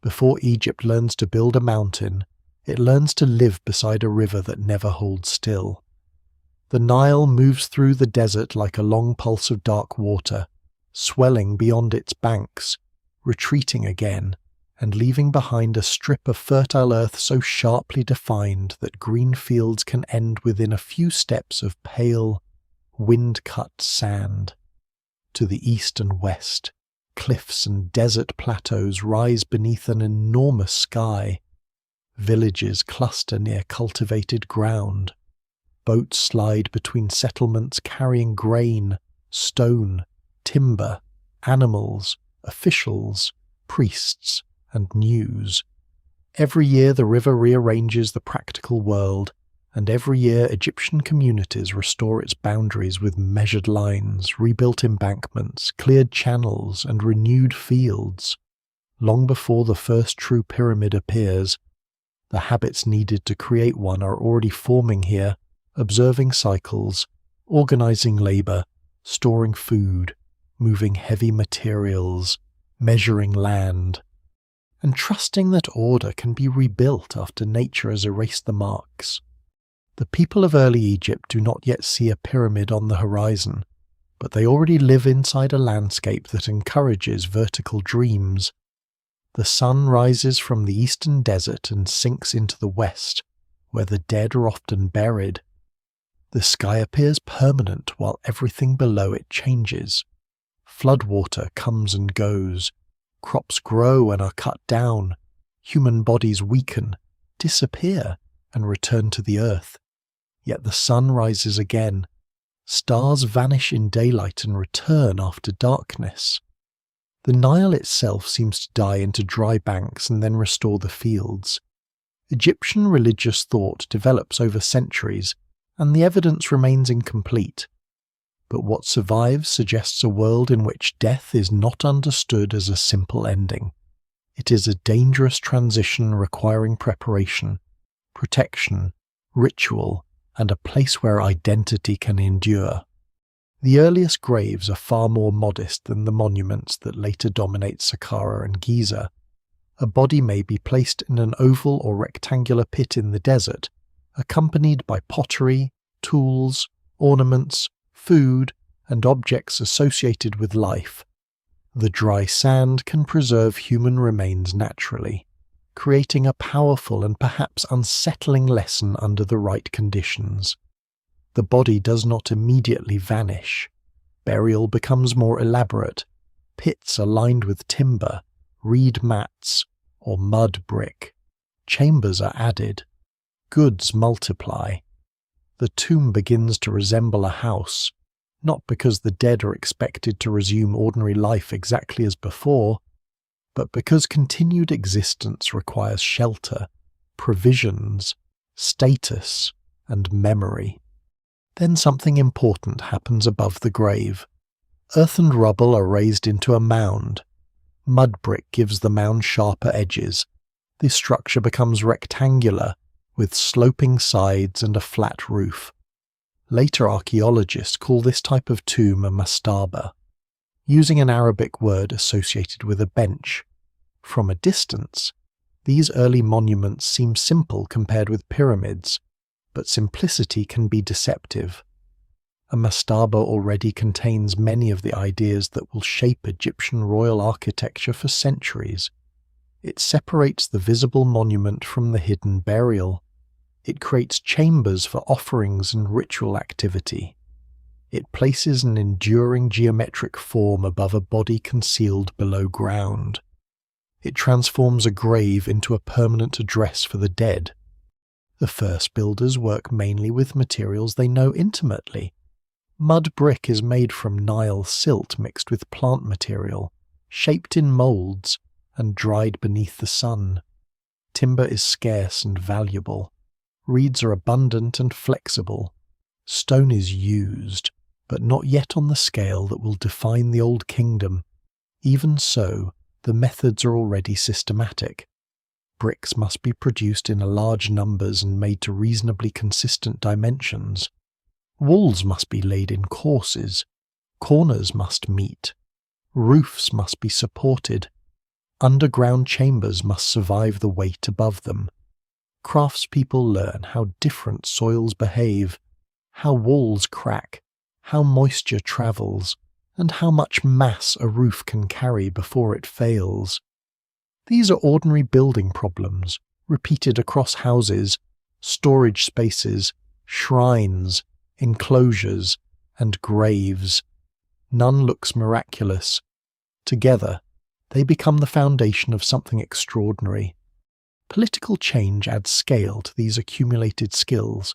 Before Egypt learns to build a mountain, it learns to live beside a river that never holds still. The Nile moves through the desert like a long pulse of dark water, swelling beyond its banks, retreating again, and leaving behind a strip of fertile earth so sharply defined that green fields can end within a few steps of pale, wind-cut sand. To the east and west, cliffs and desert plateaus rise beneath an enormous sky. Villages cluster near cultivated ground. Boats slide between settlements carrying grain, stone, timber, animals, officials, priests, and news. Every year the river rearranges the practical world, and every year Egyptian communities restore its boundaries with measured lines, rebuilt embankments, cleared channels, and renewed fields. Long before the first true pyramid appears, the habits needed to create one are already forming here, observing cycles, organizing labor, storing food, moving heavy materials, measuring land, and trusting that order can be rebuilt after nature has erased the marks. The people of early Egypt do not yet see a pyramid on the horizon, but they already live inside a landscape that encourages vertical dreams. The sun rises from the eastern desert and sinks into the west, where the dead are often buried. The sky appears permanent while everything below it changes. Floodwater comes and goes. Crops grow and are cut down. Human bodies weaken, disappear, and return to the earth. Yet the sun rises again. Stars vanish in daylight and return after darkness. The Nile itself seems to die into dry banks and then restore the fields. Egyptian religious thought develops over centuries, and the evidence remains incomplete. But what survives suggests a world in which death is not understood as a simple ending. It is a dangerous transition requiring preparation, protection, ritual, and a place where identity can endure. The earliest graves are far more modest than the monuments that later dominate Saqqara and Giza. A body may be placed in an oval or rectangular pit in the desert, accompanied by pottery, tools, ornaments, food, and objects associated with life. The dry sand can preserve human remains naturally, creating a powerful and perhaps unsettling lesson under the right conditions. The body does not immediately vanish. Burial becomes more elaborate. Pits are lined with timber, reed mats, or mud brick. Chambers are added. Goods multiply. The tomb begins to resemble a house, not because the dead are expected to resume ordinary life exactly as before, but because continued existence requires shelter, provisions, status, and memory. Then something important happens above the grave. Earth and rubble are raised into a mound. Mud brick gives the mound sharper edges. The structure becomes rectangular, with sloping sides and a flat roof. Later archaeologists call this type of tomb a mastaba, using an Arabic word associated with a bench. From a distance, these early monuments seem simple compared with pyramids, but simplicity can be deceptive. A mastaba already contains many of the ideas that will shape Egyptian royal architecture for centuries. It separates the visible monument from the hidden burial. It creates chambers for offerings and ritual activity. It places an enduring geometric form above a body concealed below ground. It transforms a grave into a permanent address for the dead. The first builders work mainly with materials they know intimately. Mud brick is made from Nile silt mixed with plant material, shaped in moulds, and dried beneath the sun. Timber is scarce and valuable. Reeds are abundant and flexible. Stone is used, but not yet on the scale that will define the Old Kingdom. Even so, the methods are already systematic. Bricks must be produced in large numbers and made to reasonably consistent dimensions. Walls must be laid in courses. Corners must meet. Roofs must be supported. underground chambers must survive the weight above them. Craftspeople learn how different soils behave, how walls crack, how moisture travels, and how much mass a roof can carry before it fails. These are ordinary building problems, repeated across houses, storage spaces, shrines, enclosures, and graves. None looks miraculous. Together, they become the foundation of something extraordinary. Political change adds scale to these accumulated skills.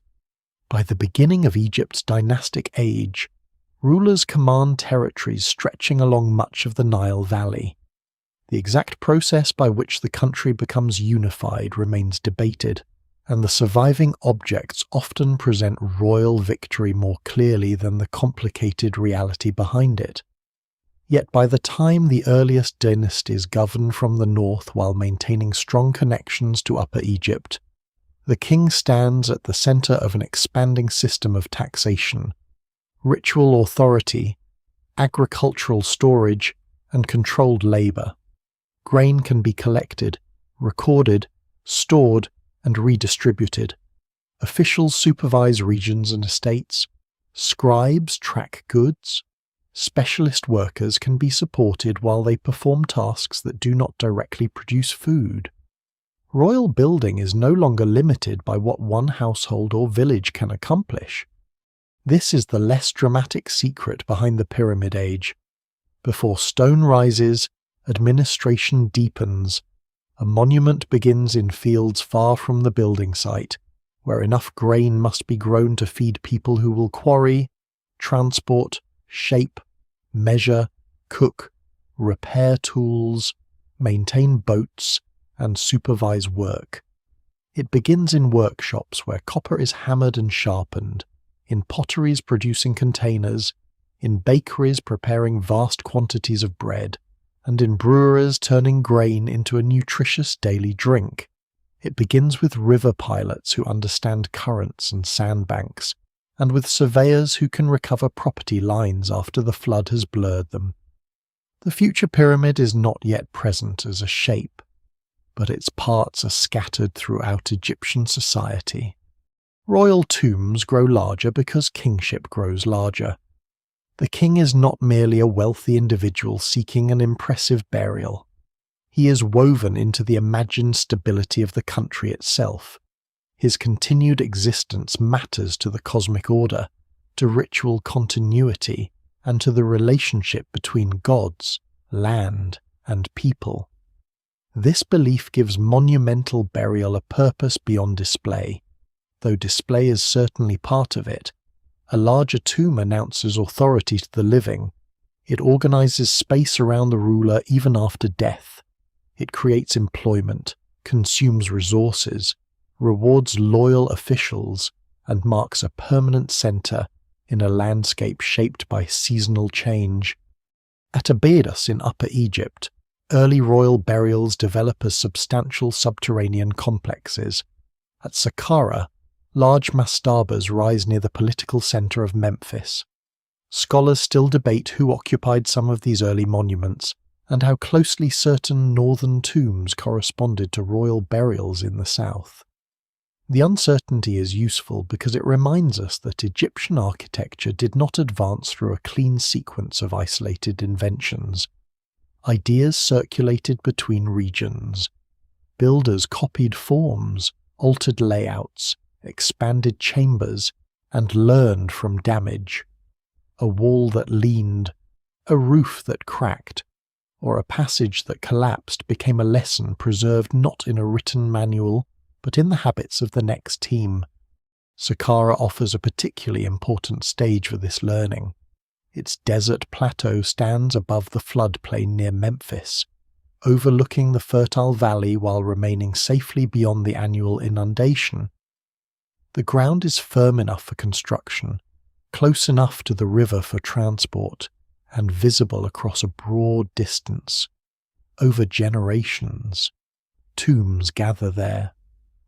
By the beginning of Egypt's dynastic age, rulers command territories stretching along much of the Nile Valley. The exact process by which the country becomes unified remains debated, and the surviving objects often present royal victory more clearly than the complicated reality behind it. Yet by the time the earliest dynasties govern from the north while maintaining strong connections to Upper Egypt, the king stands at the center of an expanding system of taxation, ritual authority, agricultural storage, and controlled labor. Grain can be collected, recorded, stored, and redistributed. Officials supervise regions and estates. Scribes track goods. Specialist workers can be supported while they perform tasks that do not directly produce food. Royal building is no longer limited by what one household or village can accomplish. This is the less dramatic secret behind the Pyramid Age. Before stone rises, administration deepens. A monument begins in fields far from the building site, where enough grain must be grown to feed people who will quarry, transport, shape, measure, cook, repair tools, maintain boats, and supervise work. It begins in workshops where copper is hammered and sharpened, in potteries producing containers, in bakeries preparing vast quantities of bread, and in breweries turning grain into a nutritious daily drink. It begins with river pilots who understand currents and sandbanks, and with surveyors who can recover property lines after the flood has blurred them. The future pyramid is not yet present as a shape, but its parts are scattered throughout Egyptian society. Royal tombs grow larger because kingship grows larger. The king is not merely a wealthy individual seeking an impressive burial. He is woven into the imagined stability of the country itself. His continued existence matters to the cosmic order, to ritual continuity, and to the relationship between gods, land, and people. This belief gives monumental burial a purpose beyond display. Though display is certainly part of it, a larger tomb announces authority to the living. It organizes space around the ruler even after death. It creates employment, consumes resources, rewards loyal officials, and marks a permanent center in a landscape shaped by seasonal change. At Abydos in Upper Egypt, early royal burials develop as substantial subterranean complexes. At Saqqara, large mastabas rise near the political center of Memphis. Scholars still debate who occupied some of these early monuments, and how closely certain northern tombs corresponded to royal burials in the south. The uncertainty is useful because it reminds us that Egyptian architecture did not advance through a clean sequence of isolated inventions. Ideas circulated between regions. Builders copied forms, altered layouts, expanded chambers, and learned from damage. A wall that leaned, a roof that cracked, or a passage that collapsed became a lesson preserved not in a written manual, but in the habits of the next team. Saqqara offers a particularly important stage for this learning. Its desert plateau stands above the floodplain near Memphis, overlooking the fertile valley while remaining safely beyond the annual inundation. The ground is firm enough for construction, close enough to the river for transport, and visible across a broad distance. Over generations, tombs gather there.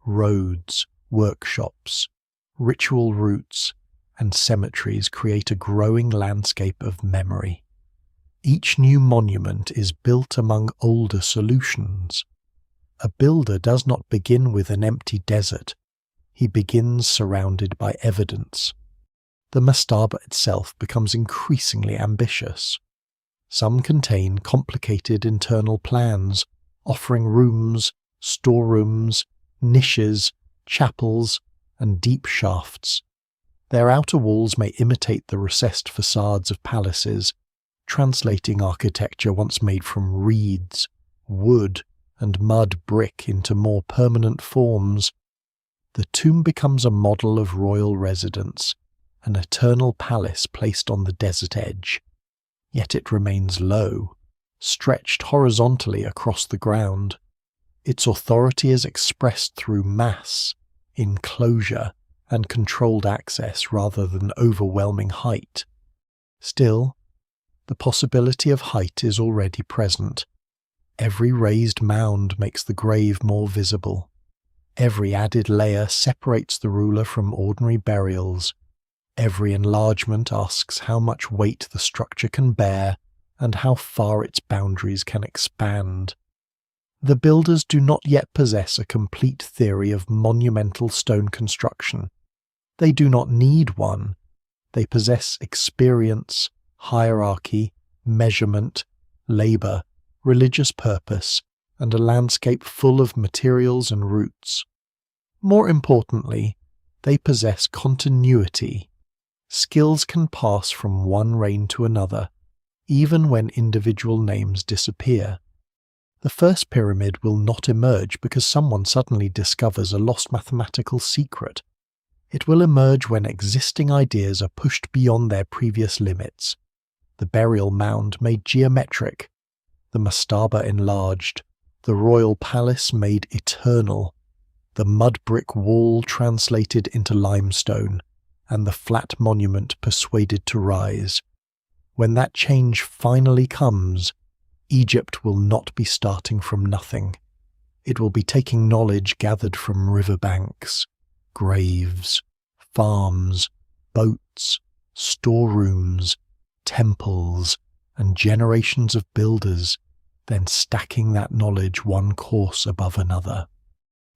Roads, workshops, ritual routes, and cemeteries create a growing landscape of memory. Each new monument is built among older solutions. A builder does not begin with an empty desert. He begins surrounded by evidence. The mastaba itself becomes increasingly ambitious. Some contain complicated internal plans, offering rooms, storerooms, niches, chapels, and deep shafts. Their outer walls may imitate the recessed facades of palaces, translating architecture once made from reeds, wood, and mud brick into more permanent forms. The tomb becomes a model of royal residence, an eternal palace placed on the desert edge. Yet it remains low, stretched horizontally across the ground. Its authority is expressed through mass, enclosure, and controlled access rather than overwhelming height. Still, the possibility of height is already present. Every raised mound makes the grave more visible. Every added layer separates the ruler from ordinary burials. Every enlargement asks how much weight the structure can bear and how far its boundaries can expand. The builders do not yet possess a complete theory of monumental stone construction. They do not need one. They possess experience, hierarchy, measurement, labour, religious purpose, and a landscape full of materials and roots. More importantly, they possess continuity. Skills can pass from one reign to another, even when individual names disappear. The first pyramid will not emerge because someone suddenly discovers a lost mathematical secret. It will emerge when existing ideas are pushed beyond their previous limits. The burial mound made geometric, the mastaba enlarged, the royal palace made eternal, the mud brick wall translated into limestone, and the flat monument persuaded to rise. When that change finally comes, Egypt will not be starting from nothing. It will be taking knowledge gathered from riverbanks, graves, farms, boats, storerooms, temples, and generations of builders, then stacking that knowledge one course above another.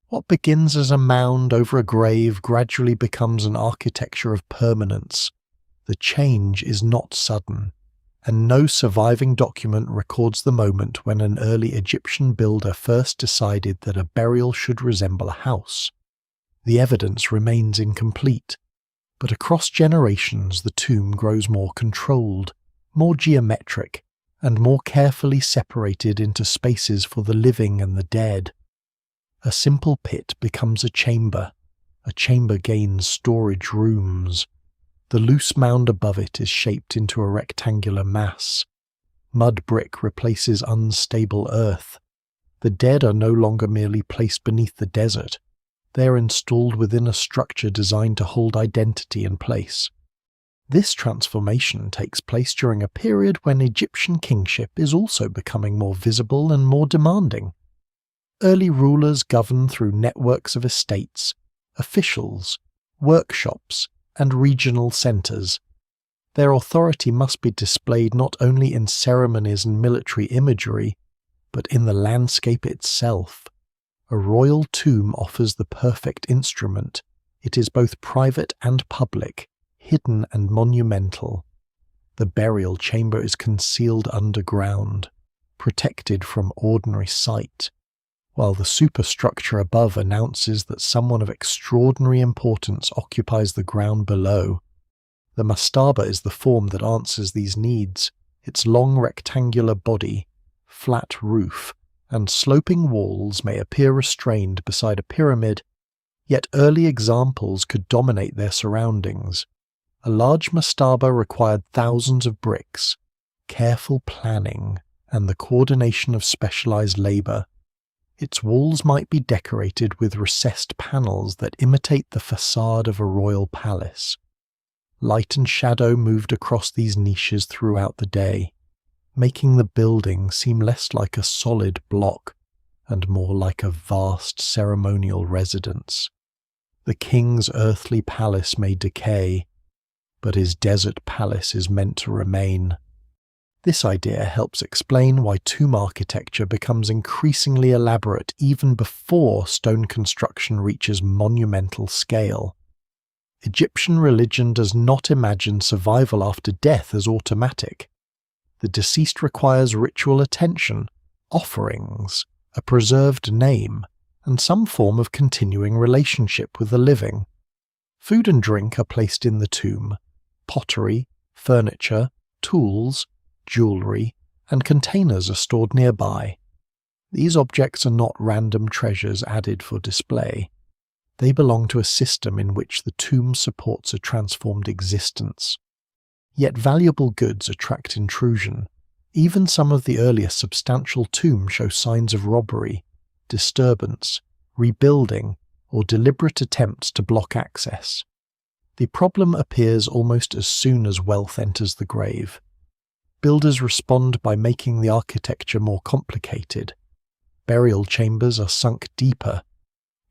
What begins as a mound over a grave gradually becomes an architecture of permanence. The change is not sudden, and no surviving document records the moment when an early Egyptian builder first decided that a burial should resemble a house. The evidence remains incomplete, but across generations the tomb grows more controlled, more geometric, and more carefully separated into spaces for the living and the dead. A simple pit becomes a chamber gains storage rooms. The loose mound above it is shaped into a rectangular mass. Mud brick replaces unstable earth. The dead are no longer merely placed beneath the desert. They are installed within a structure designed to hold identity in place. This transformation takes place during a period when Egyptian kingship is also becoming more visible and more demanding. Early rulers govern through networks of estates, officials, workshops, and regional centres. Their authority must be displayed not only in ceremonies and military imagery, but in the landscape itself. A royal tomb offers the perfect instrument. It is both private and public, hidden and monumental. The burial chamber is concealed underground, protected from ordinary sight, while the superstructure above announces that someone of extraordinary importance occupies the ground below. The mastaba is the form that answers these needs. Its long rectangular body, flat roof, and sloping walls may appear restrained beside a pyramid, yet early examples could dominate their surroundings. A large mastaba required thousands of bricks, careful planning, and the coordination of specialized labor. Its walls might be decorated with recessed panels that imitate the facade of a royal palace. Light and shadow moved across these niches throughout the day, making the building seem less like a solid block and more like a vast ceremonial residence. The king's earthly palace may decay, but his desert palace is meant to remain. This idea helps explain why tomb architecture becomes increasingly elaborate even before stone construction reaches monumental scale. Egyptian religion does not imagine survival after death as automatic. The deceased requires ritual attention, offerings, a preserved name, and some form of continuing relationship with the living. Food and drink are placed in the tomb. Pottery, furniture, tools, jewellery, and containers are stored nearby. These objects are not random treasures added for display. They belong to a system in which the tomb supports a transformed existence. Yet valuable goods attract intrusion. Even some of the earliest substantial tombs show signs of robbery, disturbance, rebuilding, or deliberate attempts to block access. The problem appears almost as soon as wealth enters the grave. Builders respond by making the architecture more complicated. Burial chambers are sunk deeper.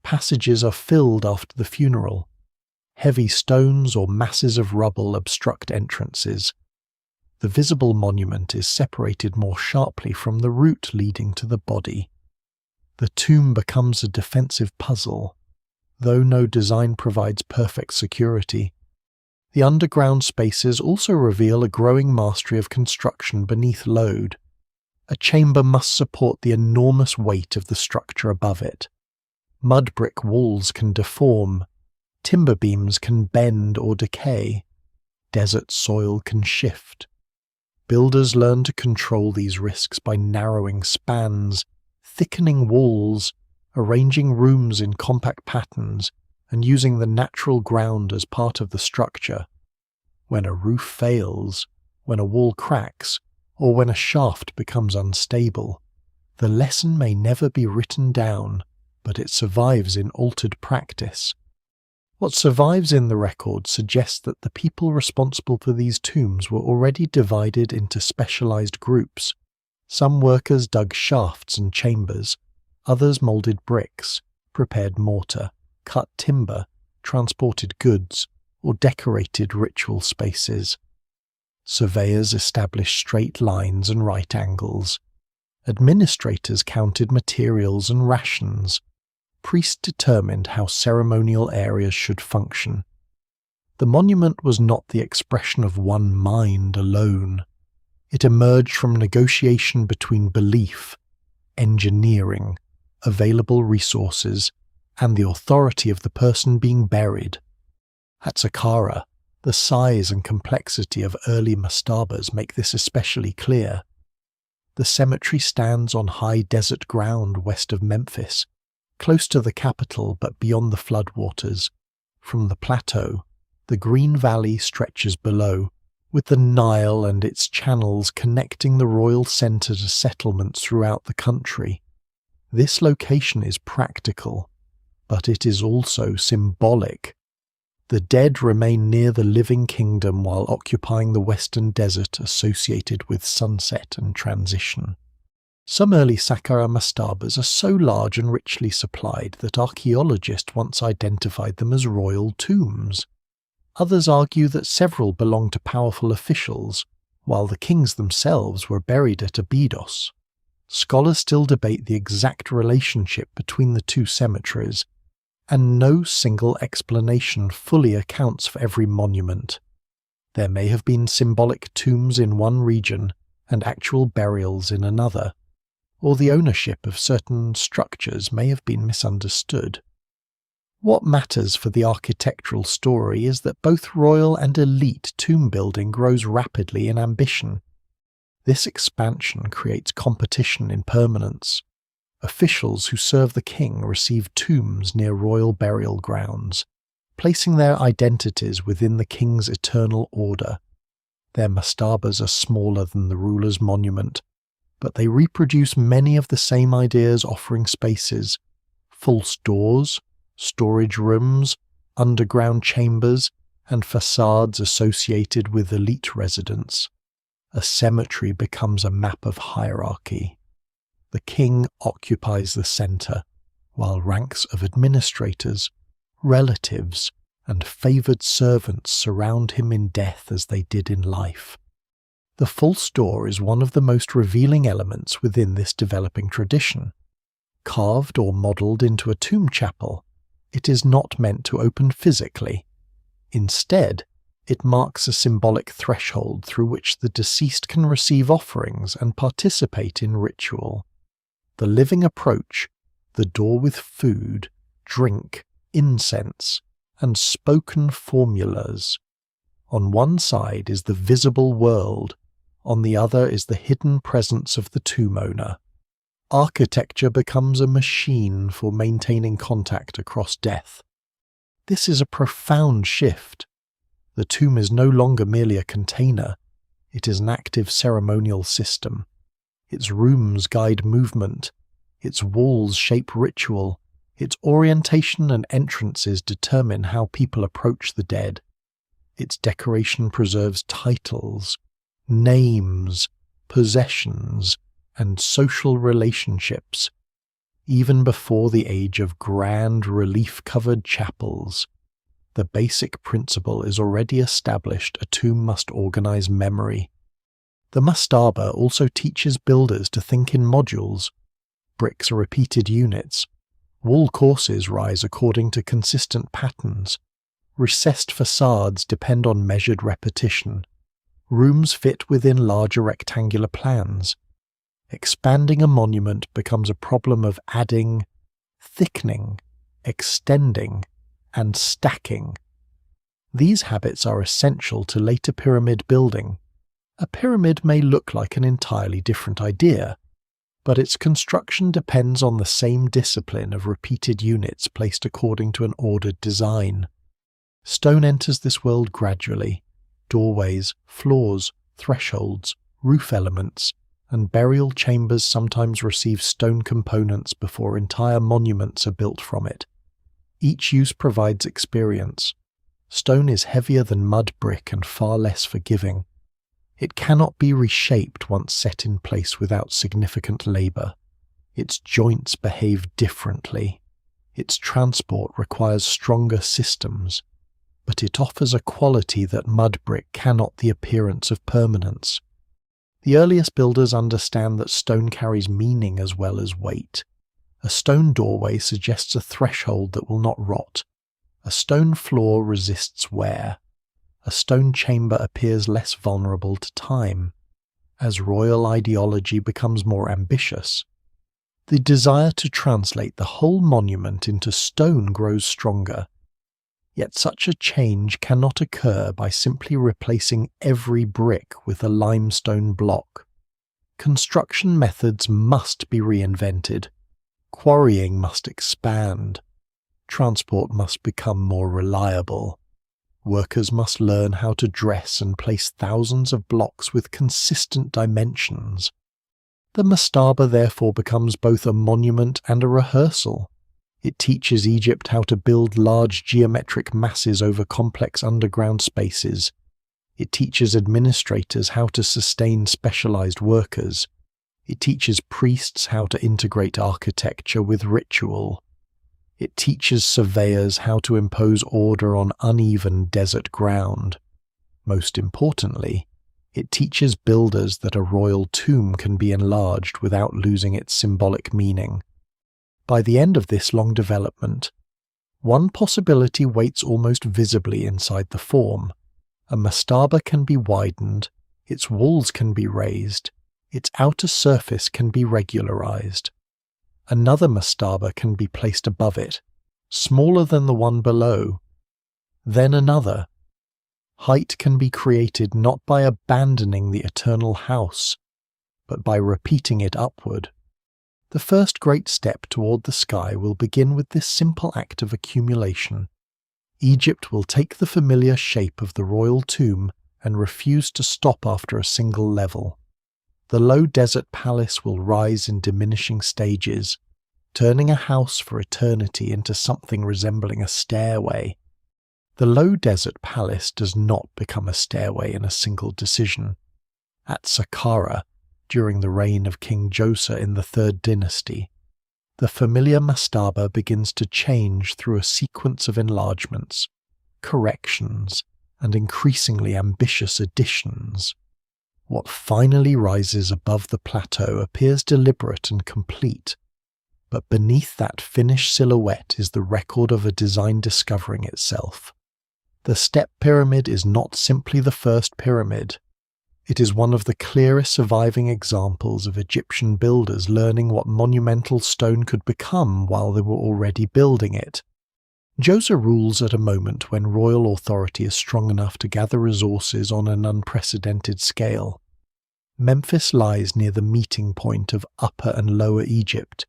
Passages are filled after the funeral. Heavy stones or masses of rubble obstruct entrances. The visible monument is separated more sharply from the route leading to the body. The tomb becomes a defensive puzzle, though no design provides perfect security. The underground spaces also reveal a growing mastery of construction beneath load. A chamber must support the enormous weight of the structure above it. Mud brick walls can deform, timber beams can bend or decay, desert soil can shift. Builders learn to control these risks by narrowing spans, thickening walls, arranging rooms in compact patterns, and using the natural ground as part of the structure. When a roof fails, when a wall cracks, or when a shaft becomes unstable, the lesson may never be written down, but it survives in altered practice. What survives in the record suggests that the people responsible for these tombs were already divided into specialized groups. Some workers dug shafts and chambers, others molded bricks, prepared mortar, cut timber, transported goods, or decorated ritual spaces. Surveyors established straight lines and right angles. Administrators counted materials and rations. Priests determined how ceremonial areas should function. The monument was not the expression of one mind alone. It emerged from negotiation between belief, engineering, available resources, and the authority of the person being buried. At Saqqara, the size and complexity of early mastabas make this especially clear. The cemetery stands on high desert ground west of Memphis, close to the capital but beyond the floodwaters. From the plateau, the green valley stretches below, with the Nile and its channels connecting the royal centre to settlements throughout the country. This location is practical, but it is also symbolic. The dead remain near the living kingdom while occupying the western desert associated with sunset and transition. Some early Saqqara mastabas are so large and richly supplied that archaeologists once identified them as royal tombs. Others argue that several belonged to powerful officials, while the kings themselves were buried at Abydos. Scholars still debate the exact relationship between the two cemeteries, and no single explanation fully accounts for every monument. There may have been symbolic tombs in one region and actual burials in another, or the ownership of certain structures may have been misunderstood. What matters for the architectural story is that both royal and elite tomb building grows rapidly in ambition. This expansion creates competition in permanence. Officials who serve the king receive tombs near royal burial grounds, placing their identities within the king's eternal order. Their mastabas are smaller than the ruler's monument, but they reproduce many of the same ideas, offering spaces, false doors, storage rooms, underground chambers, and facades associated with elite residence. A cemetery becomes a map of hierarchy. The king occupies the centre, while ranks of administrators, relatives, and favoured servants surround him in death as they did in life. The false door is one of the most revealing elements within this developing tradition. Carved or modelled into a tomb chapel, it is not meant to open physically. Instead, it marks a symbolic threshold through which the deceased can receive offerings and participate in ritual. The living approach, the door with food, drink, incense, and spoken formulas. On one side is the visible world, on the other is the hidden presence of the tomb owner. Architecture becomes a machine for maintaining contact across death. This is a profound shift. The tomb is no longer merely a container, it is an active ceremonial system. Its rooms guide movement, its walls shape ritual, its orientation and entrances determine how people approach the dead. Its decoration preserves titles, names, possessions, and social relationships. Even before the age of grand relief-covered chapels, the basic principle is already established: a tomb must organize memory. The mastaba also teaches builders to think in modules. Bricks are repeated units. Wall courses rise according to consistent patterns. Recessed facades depend on measured repetition. Rooms fit within larger rectangular plans. Expanding a monument becomes a problem of adding, thickening, extending, and stacking. These habits are essential to later pyramid building. A pyramid may look like an entirely different idea, but its construction depends on the same discipline of repeated units placed according to an ordered design. Stone enters this world gradually. Doorways, floors, thresholds, roof elements, and burial chambers sometimes receive stone components before entire monuments are built from it. Each use provides experience. Stone is heavier than mud brick and far less forgiving. It cannot be reshaped once set in place without significant labour. Its joints behave differently. Its transport requires stronger systems. But it offers a quality that mud brick cannot: the appearance of permanence. The earliest builders understand that stone carries meaning as well as weight. A stone doorway suggests a threshold that will not rot. A stone floor resists wear. A stone chamber appears less vulnerable to time. As royal ideology becomes more ambitious, the desire to translate the whole monument into stone grows stronger. Yet such a change cannot occur by simply replacing every brick with a limestone block. Construction methods must be reinvented. Quarrying must expand. Transport must become more reliable. Workers must learn how to dress and place thousands of blocks with consistent dimensions. The mastaba therefore becomes both a monument and a rehearsal. It teaches Egypt how to build large geometric masses over complex underground spaces. It teaches administrators how to sustain specialized workers. It teaches priests how to integrate architecture with ritual. It teaches surveyors how to impose order on uneven desert ground. Most importantly, it teaches builders that a royal tomb can be enlarged without losing its symbolic meaning. By the end of this long development, one possibility waits almost visibly inside the form. A mastaba can be widened, its walls can be raised, its outer surface can be regularized. Another mastaba can be placed above it, smaller than the one below. Then another. Height can be created not by abandoning the eternal house, but by repeating it upward. The first great step toward the sky will begin with this simple act of accumulation. Egypt will take the familiar shape of the royal tomb and refuse to stop after a single level. The low desert palace will rise in diminishing stages, turning a house for eternity into something resembling a stairway. The low desert palace does not become a stairway in a single decision. At Saqqara, during the reign of King Djoser in the Third Dynasty, the familiar mastaba begins to change through a sequence of enlargements, corrections, and increasingly ambitious additions. What finally rises above the plateau appears deliberate and complete, but beneath that finished silhouette is the record of a design discovering itself. The step pyramid is not simply the first pyramid. It is one of the clearest surviving examples of Egyptian builders learning what monumental stone could become while they were already building it. Djoser rules at a moment when royal authority is strong enough to gather resources on an unprecedented scale. Memphis lies near the meeting point of Upper and Lower Egypt,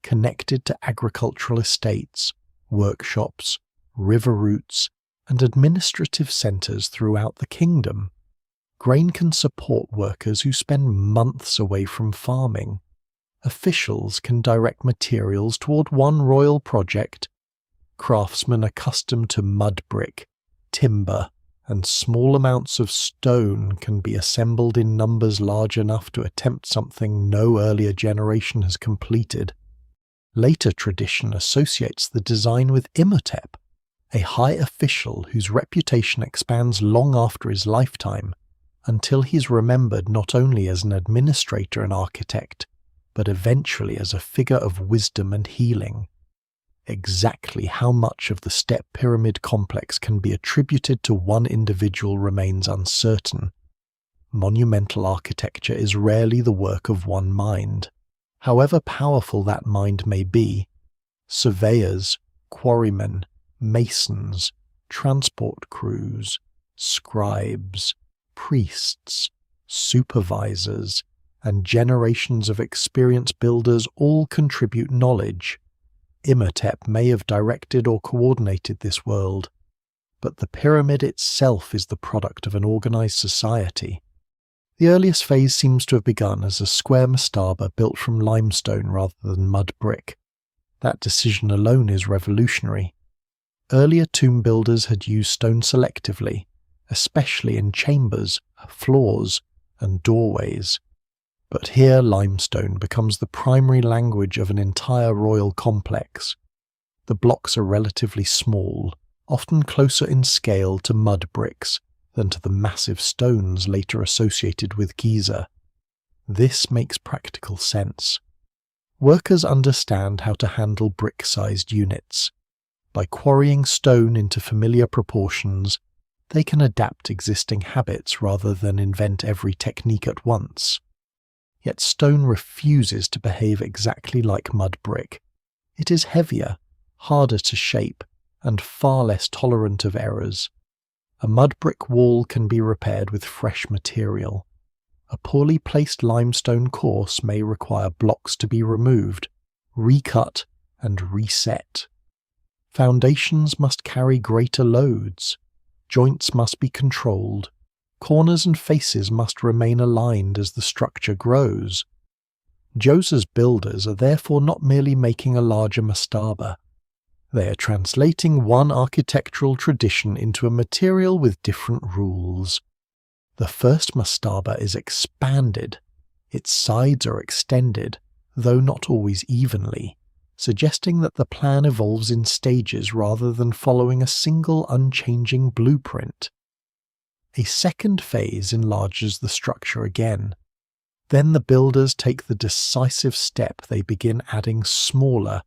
connected to agricultural estates, workshops, river routes, and administrative centres throughout the kingdom. Grain can support workers who spend months away from farming. Officials can direct materials toward one royal project. Craftsmen accustomed to mud brick, timber, and small amounts of stone can be assembled in numbers large enough to attempt something no earlier generation has completed. Later tradition associates the design with Imhotep, a high official whose reputation expands long after his lifetime, until he's remembered not only as an administrator and architect, but eventually as a figure of wisdom and healing. Exactly how much of the step pyramid complex can be attributed to one individual remains uncertain. Monumental architecture is rarely the work of one mind. However powerful that mind may be, surveyors, quarrymen, masons, transport crews, scribes, priests, supervisors, and generations of experienced builders all contribute knowledge. Imhotep may have directed or coordinated this world, but the pyramid itself is the product of an organized society. The earliest phase seems to have begun as a square mastaba built from limestone rather than mud brick. That decision alone is revolutionary. Earlier tomb builders had used stone selectively, especially in chambers, floors, and doorways. But here limestone becomes the primary language of an entire royal complex. The blocks are relatively small, often closer in scale to mud bricks than to the massive stones later associated with Giza. This makes practical sense. Workers understand how to handle brick-sized units. By quarrying stone into familiar proportions, they can adapt existing habits rather than invent every technique at once. Yet stone refuses to behave exactly like mud brick. It is heavier, harder to shape, and far less tolerant of errors. A mud brick wall can be repaired with fresh material. A poorly placed limestone course may require blocks to be removed, recut, and reset. Foundations must carry greater loads. Joints must be controlled. Corners and faces must remain aligned as the structure grows. Djoser's builders are therefore not merely making a larger mastaba. They are translating one architectural tradition into a material with different rules. The first mastaba is expanded. Its sides are extended, though not always evenly, suggesting that the plan evolves in stages rather than following a single unchanging blueprint. A second phase enlarges the structure again. Then the builders take the decisive step. They begin adding smaller,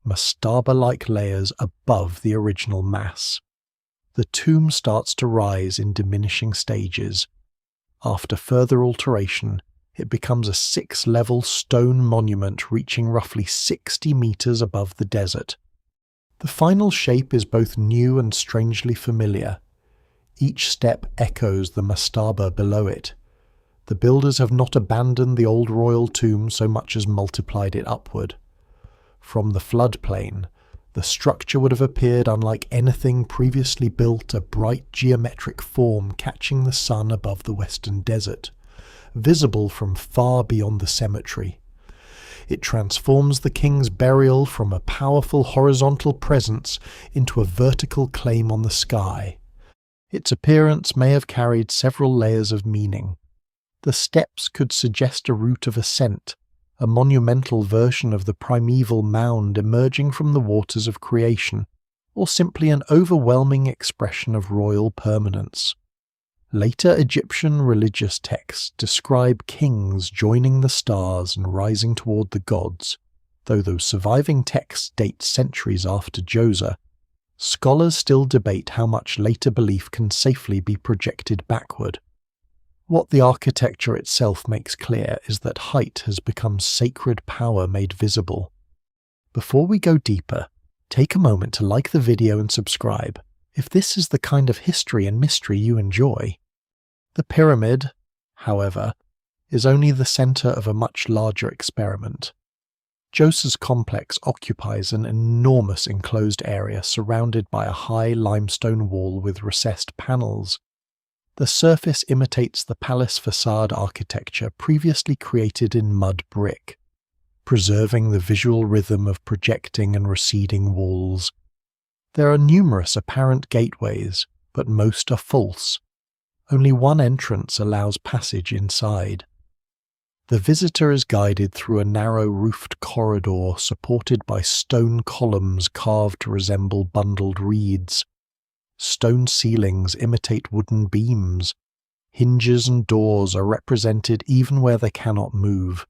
mastaba-like layers above the original mass. The tomb starts to rise in diminishing stages. After further alteration, it becomes a 6-level stone monument reaching roughly 60 meters above the desert. The final shape is both new and strangely familiar. Each step echoes the mastaba below it. The builders have not abandoned the old royal tomb so much as multiplied it upward. From the floodplain, the structure would have appeared unlike anything previously built, a bright geometric form catching the sun above the western desert, visible from far beyond the cemetery. It transforms the king's burial from a powerful horizontal presence into a vertical claim on the sky. Its appearance may have carried several layers of meaning. The steps could suggest a route of ascent, a monumental version of the primeval mound emerging from the waters of creation, or simply an overwhelming expression of royal permanence. Later Egyptian religious texts describe kings joining the stars and rising toward the gods. Though those surviving texts date centuries after Djoser, scholars still debate how much later belief can safely be projected backward. What the architecture itself makes clear is that height has become sacred power made visible. Before we go deeper, take a moment to like the video and subscribe, if this is the kind of history and mystery you enjoy. The pyramid, however, is only the center of a much larger experiment. Djoser's complex occupies an enormous enclosed area surrounded by a high limestone wall with recessed panels. The surface imitates the palace facade architecture previously created in mud brick, preserving the visual rhythm of projecting and receding walls. There are numerous apparent gateways, but most are false. Only one entrance allows passage inside. The visitor is guided through a narrow roofed corridor supported by stone columns carved to resemble bundled reeds. Stone ceilings imitate wooden beams. Hinges and doors are represented even where they cannot move.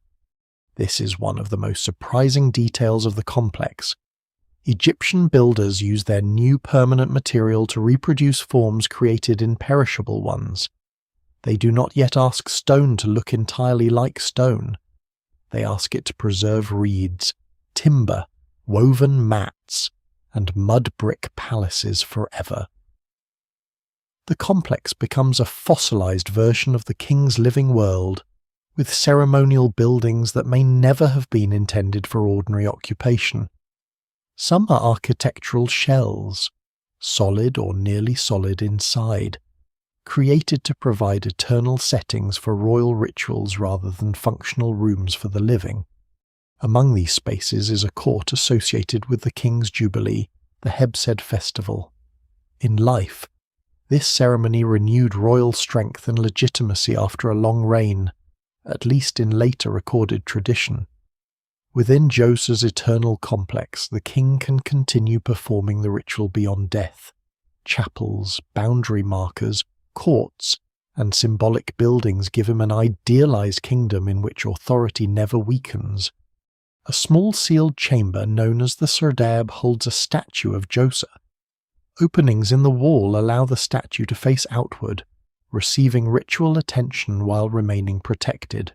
This is one of the most surprising details of the complex. Egyptian builders use their new permanent material to reproduce forms created in perishable ones. They do not yet ask stone to look entirely like stone. They ask it to preserve reeds, timber, woven mats, and mud brick palaces forever. The complex becomes a fossilized version of the king's living world, with ceremonial buildings that may never have been intended for ordinary occupation. Some are architectural shells, solid or nearly solid inside, created to provide eternal settings for royal rituals rather than functional rooms for the living. Among these spaces is a court associated with the king's jubilee, the Hebsed festival. In life, this ceremony renewed royal strength and legitimacy after a long reign, at least in later recorded tradition. Within Djoser's eternal complex, the king can continue performing the ritual beyond death. Chapels, boundary markers, courts, and symbolic buildings give him an idealized kingdom in which authority never weakens. A small sealed chamber known as the Serdab holds a statue of Djoser. Openings in the wall allow the statue to face outward, receiving ritual attention while remaining protected.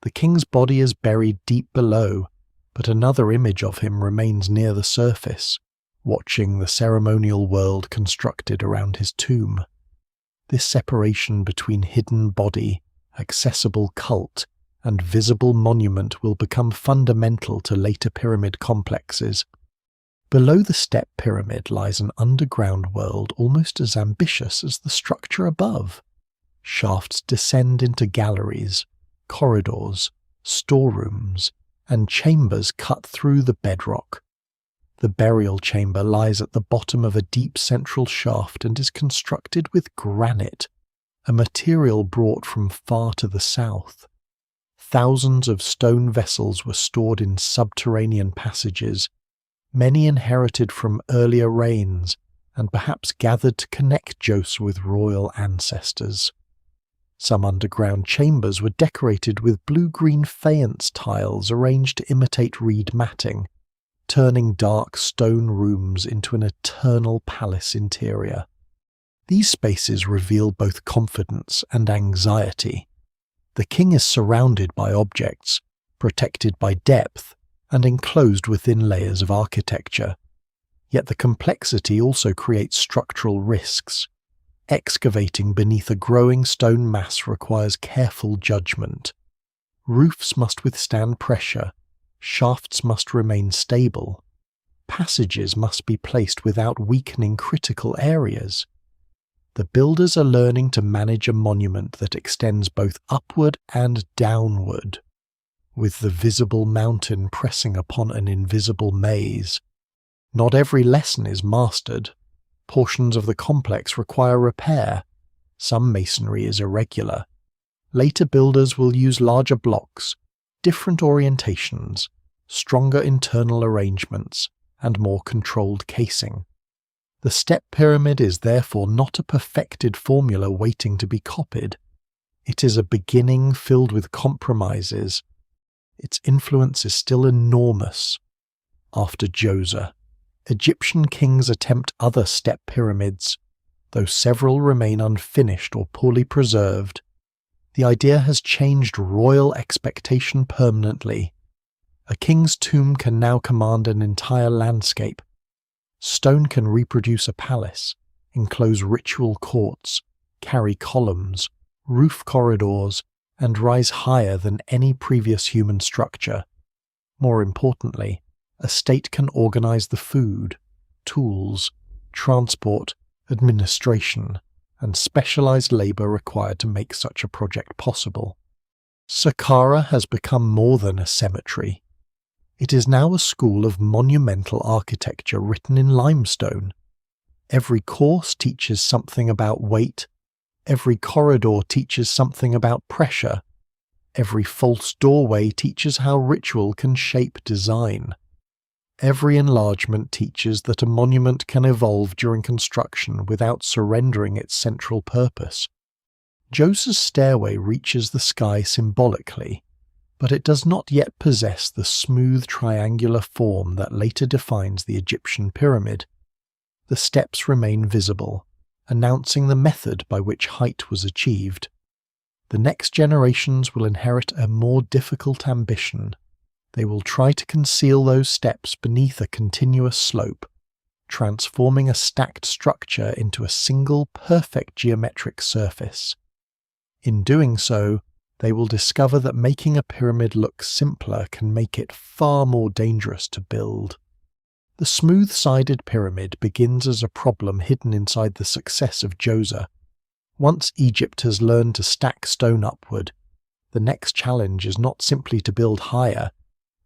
The king's body is buried deep below, but another image of him remains near the surface, watching the ceremonial world constructed around his tomb. This separation between hidden body, accessible cult, and visible monument will become fundamental to later pyramid complexes. Below the step pyramid lies an underground world almost as ambitious as the structure above. Shafts descend into galleries, corridors, storerooms, and chambers cut through the bedrock. The burial chamber lies at the bottom of a deep central shaft and is constructed with granite, a material brought from far to the south. Thousands of stone vessels were stored in subterranean passages, many inherited from earlier reigns and perhaps gathered to connect Djoser with royal ancestors. Some underground chambers were decorated with blue-green faience tiles arranged to imitate reed matting, turning dark stone rooms into an eternal palace interior. These spaces reveal both confidence and anxiety. The king is surrounded by objects, protected by depth, and enclosed within layers of architecture. Yet the complexity also creates structural risks. Excavating beneath a growing stone mass requires careful judgment. Roofs must withstand pressure, shafts must remain stable, passages must be placed without weakening critical areas. The builders are learning to manage a monument that extends both upward and downward, with the visible mountain pressing upon an invisible maze. Not every lesson is mastered. Portions of the complex require repair. Some masonry is irregular. Later builders will use larger blocks, different orientations, stronger internal arrangements, and more controlled casing. The step pyramid is therefore not a perfected formula waiting to be copied. It is a beginning filled with compromises. Its influence is still enormous. After Djoser, Egyptian kings attempt other step pyramids, though several remain unfinished or poorly preserved. The idea has changed royal expectation permanently. A king's tomb can now command an entire landscape. Stone can reproduce a palace, enclose ritual courts, carry columns, roof corridors, and rise higher than any previous human structure. More importantly, a state can organize the food, tools, transport, administration, and specialized labor required to make such a project possible. Saqqara has become more than a cemetery. It is now a school of monumental architecture written in limestone. Every course teaches something about weight. Every corridor teaches something about pressure. Every false doorway teaches how ritual can shape design. Every enlargement teaches that a monument can evolve during construction without surrendering its central purpose. Djoser's stairway reaches the sky symbolically, but it does not yet possess the smooth triangular form that later defines the Egyptian pyramid. The steps remain visible, announcing the method by which height was achieved. The next generations will inherit a more difficult ambition. They will try to conceal those steps beneath a continuous slope, transforming a stacked structure into a single perfect geometric surface. In doing so, they will discover that making a pyramid look simpler can make it far more dangerous to build. The smooth-sided pyramid begins as a problem hidden inside the success of Djoser. Once Egypt has learned to stack stone upward, the next challenge is not simply to build higher.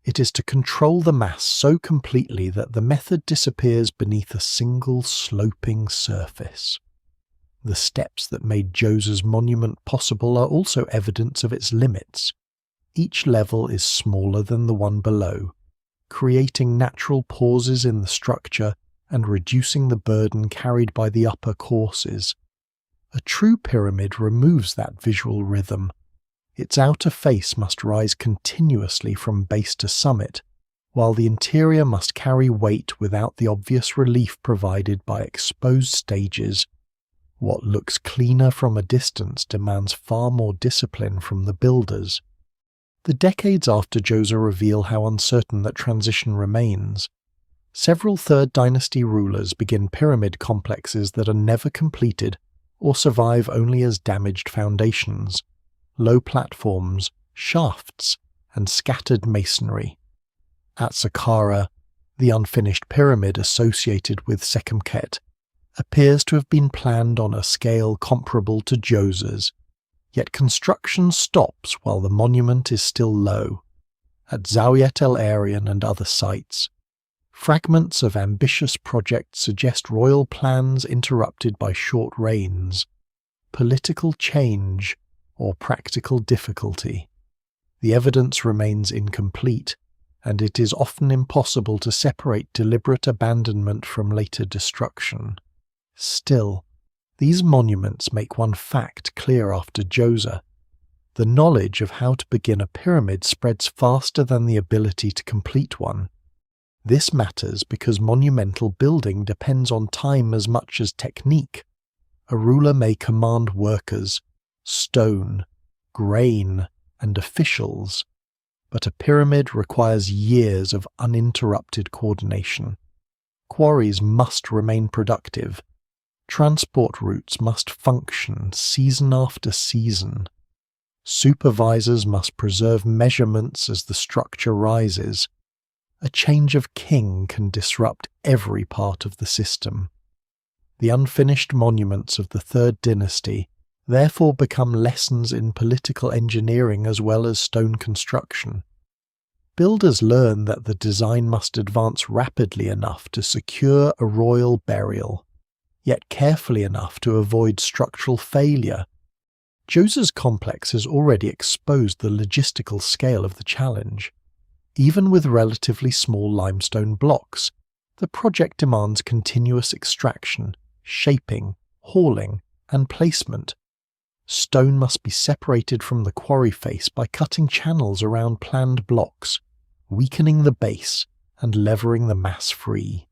It is to control the mass so completely that the method disappears beneath a single sloping surface. The steps that made Djoser's monument possible are also evidence of its limits. Each level is smaller than the one below, creating natural pauses in the structure and reducing the burden carried by the upper courses. A true pyramid removes that visual rhythm. Its outer face must rise continuously from base to summit, while the interior must carry weight without the obvious relief provided by exposed stages. What looks cleaner from a distance demands far more discipline from the builders. The decades after Djoser reveal how uncertain that transition remains. Several Third Dynasty rulers begin pyramid complexes that are never completed or survive only as damaged foundations, low platforms, shafts, and scattered masonry. At Saqqara, the unfinished pyramid associated with Seked appears to have been planned on a scale comparable to Djoser's, yet construction stops while the monument is still low. At Zawiat el-Aryan and other sites, fragments of ambitious projects suggest royal plans interrupted by short reigns, political change, or practical difficulty. The evidence remains incomplete, and it is often impossible to separate deliberate abandonment from later destruction. Still, these monuments make one fact clear after Djoser. The knowledge of how to begin a pyramid spreads faster than the ability to complete one. This matters because monumental building depends on time as much as technique. A ruler may command workers, stone, grain, and officials, but a pyramid requires years of uninterrupted coordination. Quarries must remain productive. Transport routes must function season after season. Supervisors must preserve measurements as the structure rises. A change of king can disrupt every part of the system. The unfinished monuments of the Third Dynasty therefore become lessons in political engineering as well as stone construction. Builders learn that the design must advance rapidly enough to secure a royal burial, yet carefully enough to avoid structural failure. Djoser's complex has already exposed the logistical scale of the challenge. Even with relatively small limestone blocks, The project demands continuous extraction, shaping, hauling, and placement. Stone must be separated from the quarry face by cutting channels around planned blocks, weakening the base, and levering the mass free.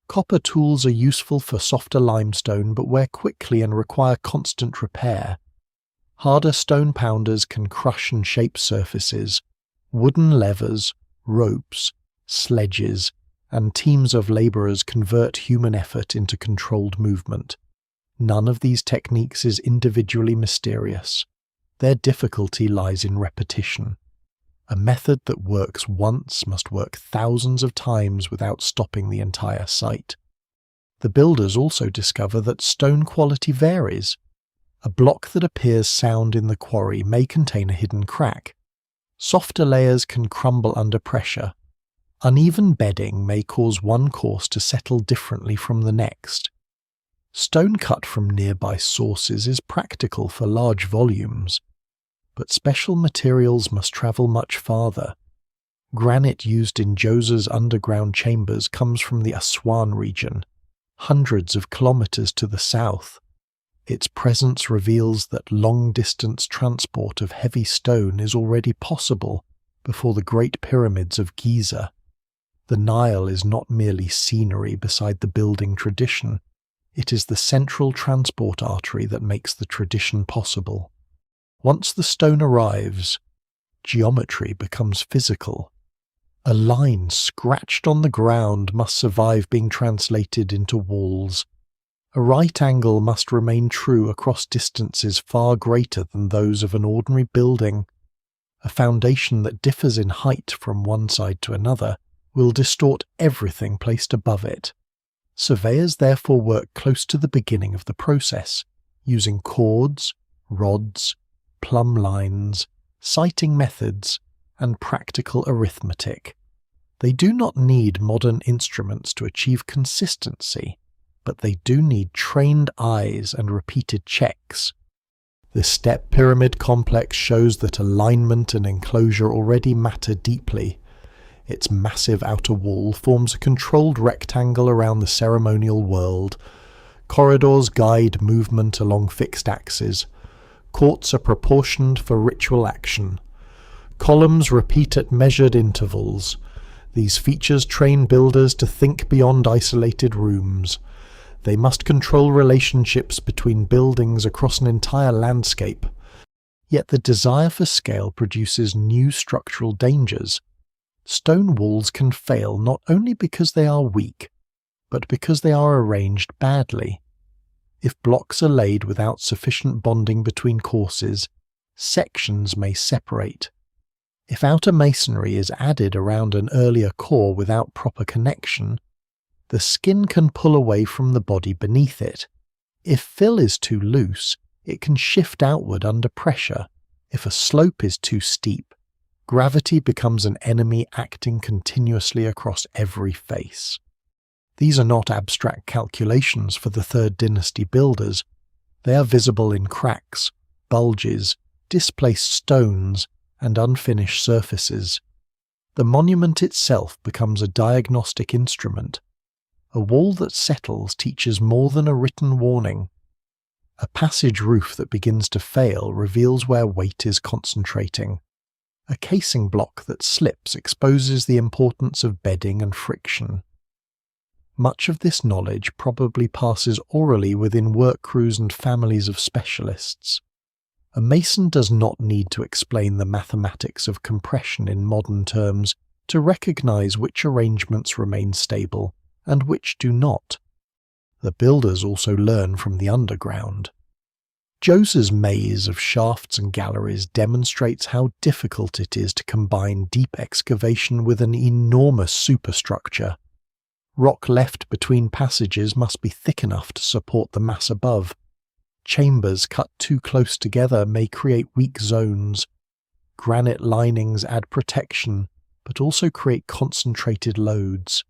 Copper tools are useful for softer limestone but wear quickly and require constant repair. Harder stone pounders can crush and shape surfaces. Wooden levers, ropes, sledges, and teams of labourers convert human effort into controlled movement. None of these techniques is individually mysterious. Their difficulty lies in repetition. A method that works once must work thousands of times without stopping the entire site. The builders also discover that stone quality varies. A block that appears sound in the quarry may contain a hidden crack. Softer layers can crumble under pressure. Uneven bedding may cause one course to settle differently from the next. Stone cut from nearby sources is practical for large volumes, but special materials must travel much farther. Granite used in Djoser's underground chambers comes from the Aswan region, hundreds of kilometers to the south. Its presence reveals that long-distance transport of heavy stone is already possible before the Great Pyramids of Giza. The Nile is not merely scenery beside the building tradition. It is the central transport artery that makes the tradition possible. Once the stone arrives, geometry becomes physical. A line scratched on the ground must survive being translated into walls. A right angle must remain true across distances far greater than those of an ordinary building. A foundation that differs in height from one side to another will distort everything placed above it. Surveyors therefore work close to the beginning of the process, using cords, rods, plumb lines, sighting methods, and practical arithmetic. They do not need modern instruments to achieve consistency, but they do need trained eyes and repeated checks. The step pyramid complex shows that alignment and enclosure already matter deeply. Its massive outer wall forms a controlled rectangle around the ceremonial world. Corridors guide movement along fixed axes. Courts are proportioned for ritual action. Columns repeat at measured intervals. These features train builders to think beyond isolated rooms. They must control relationships between buildings across an entire landscape. Yet the desire for scale produces new structural dangers. Stone walls can fail not only because they are weak, but because they are arranged badly. If blocks are laid without sufficient bonding between courses, sections may separate. If outer masonry is added around an earlier core without proper connection, the skin can pull away from the body beneath it. If fill is too loose, it can shift outward under pressure. If a slope is too steep, gravity becomes an enemy acting continuously across every face. These are not abstract calculations for the Third Dynasty builders. They are visible in cracks, bulges, displaced stones, and unfinished surfaces. The monument itself becomes a diagnostic instrument. A wall that settles teaches more than a written warning. A passage roof that begins to fail reveals where weight is concentrating. A casing block that slips exposes the importance of bedding and friction. Much of this knowledge probably passes orally within work crews and families of specialists. A mason does not need to explain the mathematics of compression in modern terms to recognize which arrangements remain stable and which do not. The builders also learn from the underground. Djoser's maze of shafts and galleries demonstrates how difficult it is to combine deep excavation with an enormous superstructure. Rock left between passages must be thick enough to support the mass above. Chambers cut too close together may create weak zones. Granite linings add protection, but also create concentrated loads.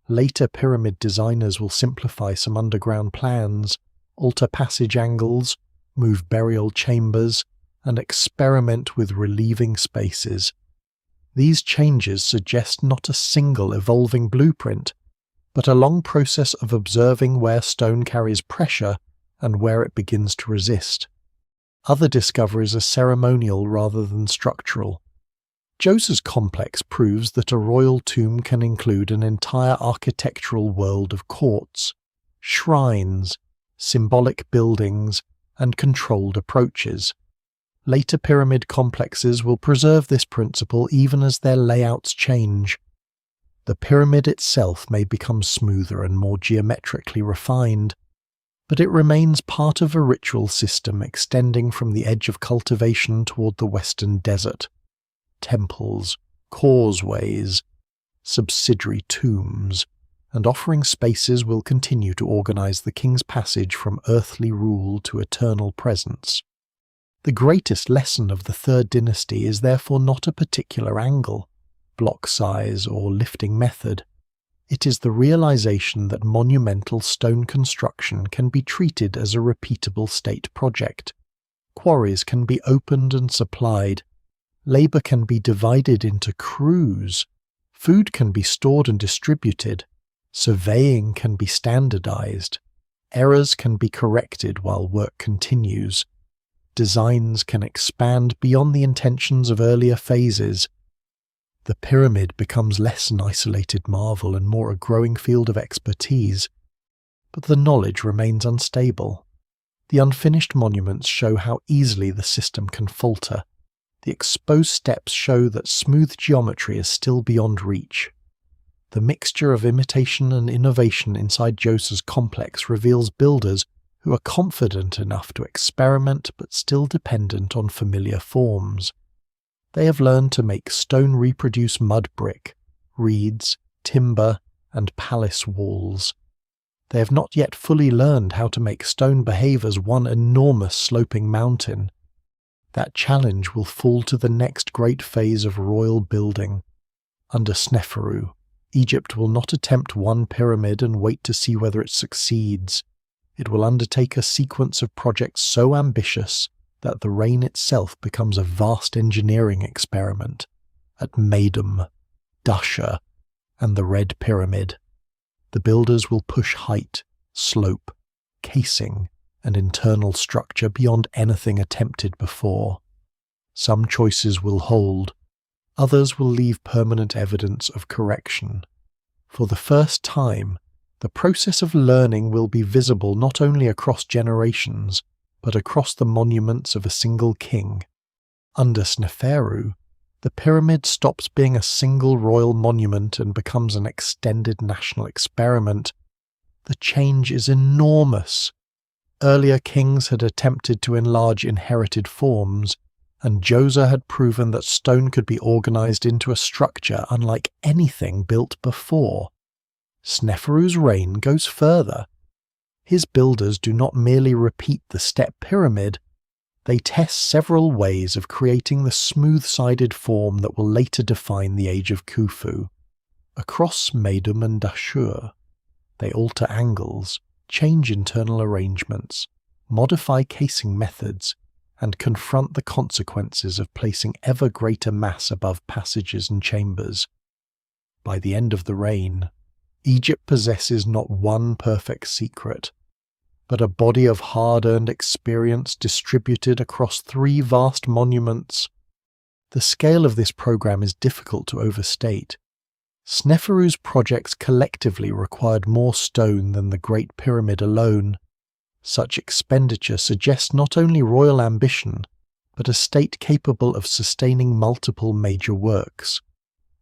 Later pyramid designers will simplify some underground plans, alter passage angles, move burial chambers, and experiment with relieving spaces. These changes suggest not a single evolving blueprint, but a long process of observing where stone carries pressure and where it begins to resist. Other discoveries are ceremonial rather than structural. Djoser's complex proves that a royal tomb can include an entire architectural world of courts, shrines, symbolic buildings, and controlled approaches. Later pyramid complexes will preserve this principle even as their layouts change. The pyramid itself may become smoother and more geometrically refined, but it remains part of a ritual system extending from the edge of cultivation toward the western desert. Temples, causeways, subsidiary tombs, and offering spaces will continue to organize the king's passage from earthly rule to eternal presence. The greatest lesson of the Third Dynasty is therefore not a particular angle, block size, or lifting method. It is the realization that monumental stone construction can be treated as a repeatable state project. Quarries can be opened and supplied. Labor can be divided into crews. Food can be stored and distributed. Surveying can be standardized. Errors can be corrected while work continues. Designs can expand beyond the intentions of earlier phases. The pyramid becomes less an isolated marvel and more a growing field of expertise, but the knowledge remains unstable. The unfinished monuments show how easily the system can falter. The exposed steps show that smooth geometry is still beyond reach. The mixture of imitation and innovation inside Djoser's complex reveals builders who are confident enough to experiment but still dependent on familiar forms. They have learned to make stone reproduce mud brick, reeds, timber, and palace walls. They have not yet fully learned how to make stone behave as one enormous sloping mountain. That challenge will fall to the next great phase of royal building. Under Sneferu, Egypt will not attempt one pyramid and wait to see whether it succeeds. It will undertake a sequence of projects so ambitious that the reign itself becomes a vast engineering experiment. At Meidum, Djoser, and the Red Pyramid, the builders will push height, slope, casing, and internal structure beyond anything attempted before. Some choices will hold, others will leave permanent evidence of correction. For the first time, the process of learning will be visible not only across generations, but across the monuments of a single king. Under Sneferu, the pyramid stops being a single royal monument and becomes an extended national experiment. The change is enormous. Earlier kings had attempted to enlarge inherited forms, and Djoser had proven that stone could be organized into a structure unlike anything built before. Sneferu's reign goes further. His builders do not merely repeat the step pyramid, they test several ways of creating the smooth-sided form that will later define the age of Khufu. Across Meidum and Djoser, they alter angles, change internal arrangements, modify casing methods, and confront the consequences of placing ever greater mass above passages and chambers. By the end of the reign, Egypt possesses not one perfect secret, but a body of hard-earned experience distributed across 3 vast monuments. The scale of this program is difficult to overstate. Sneferu's projects collectively required more stone than the Great Pyramid alone. Such expenditure suggests not only royal ambition, but a state capable of sustaining multiple major works,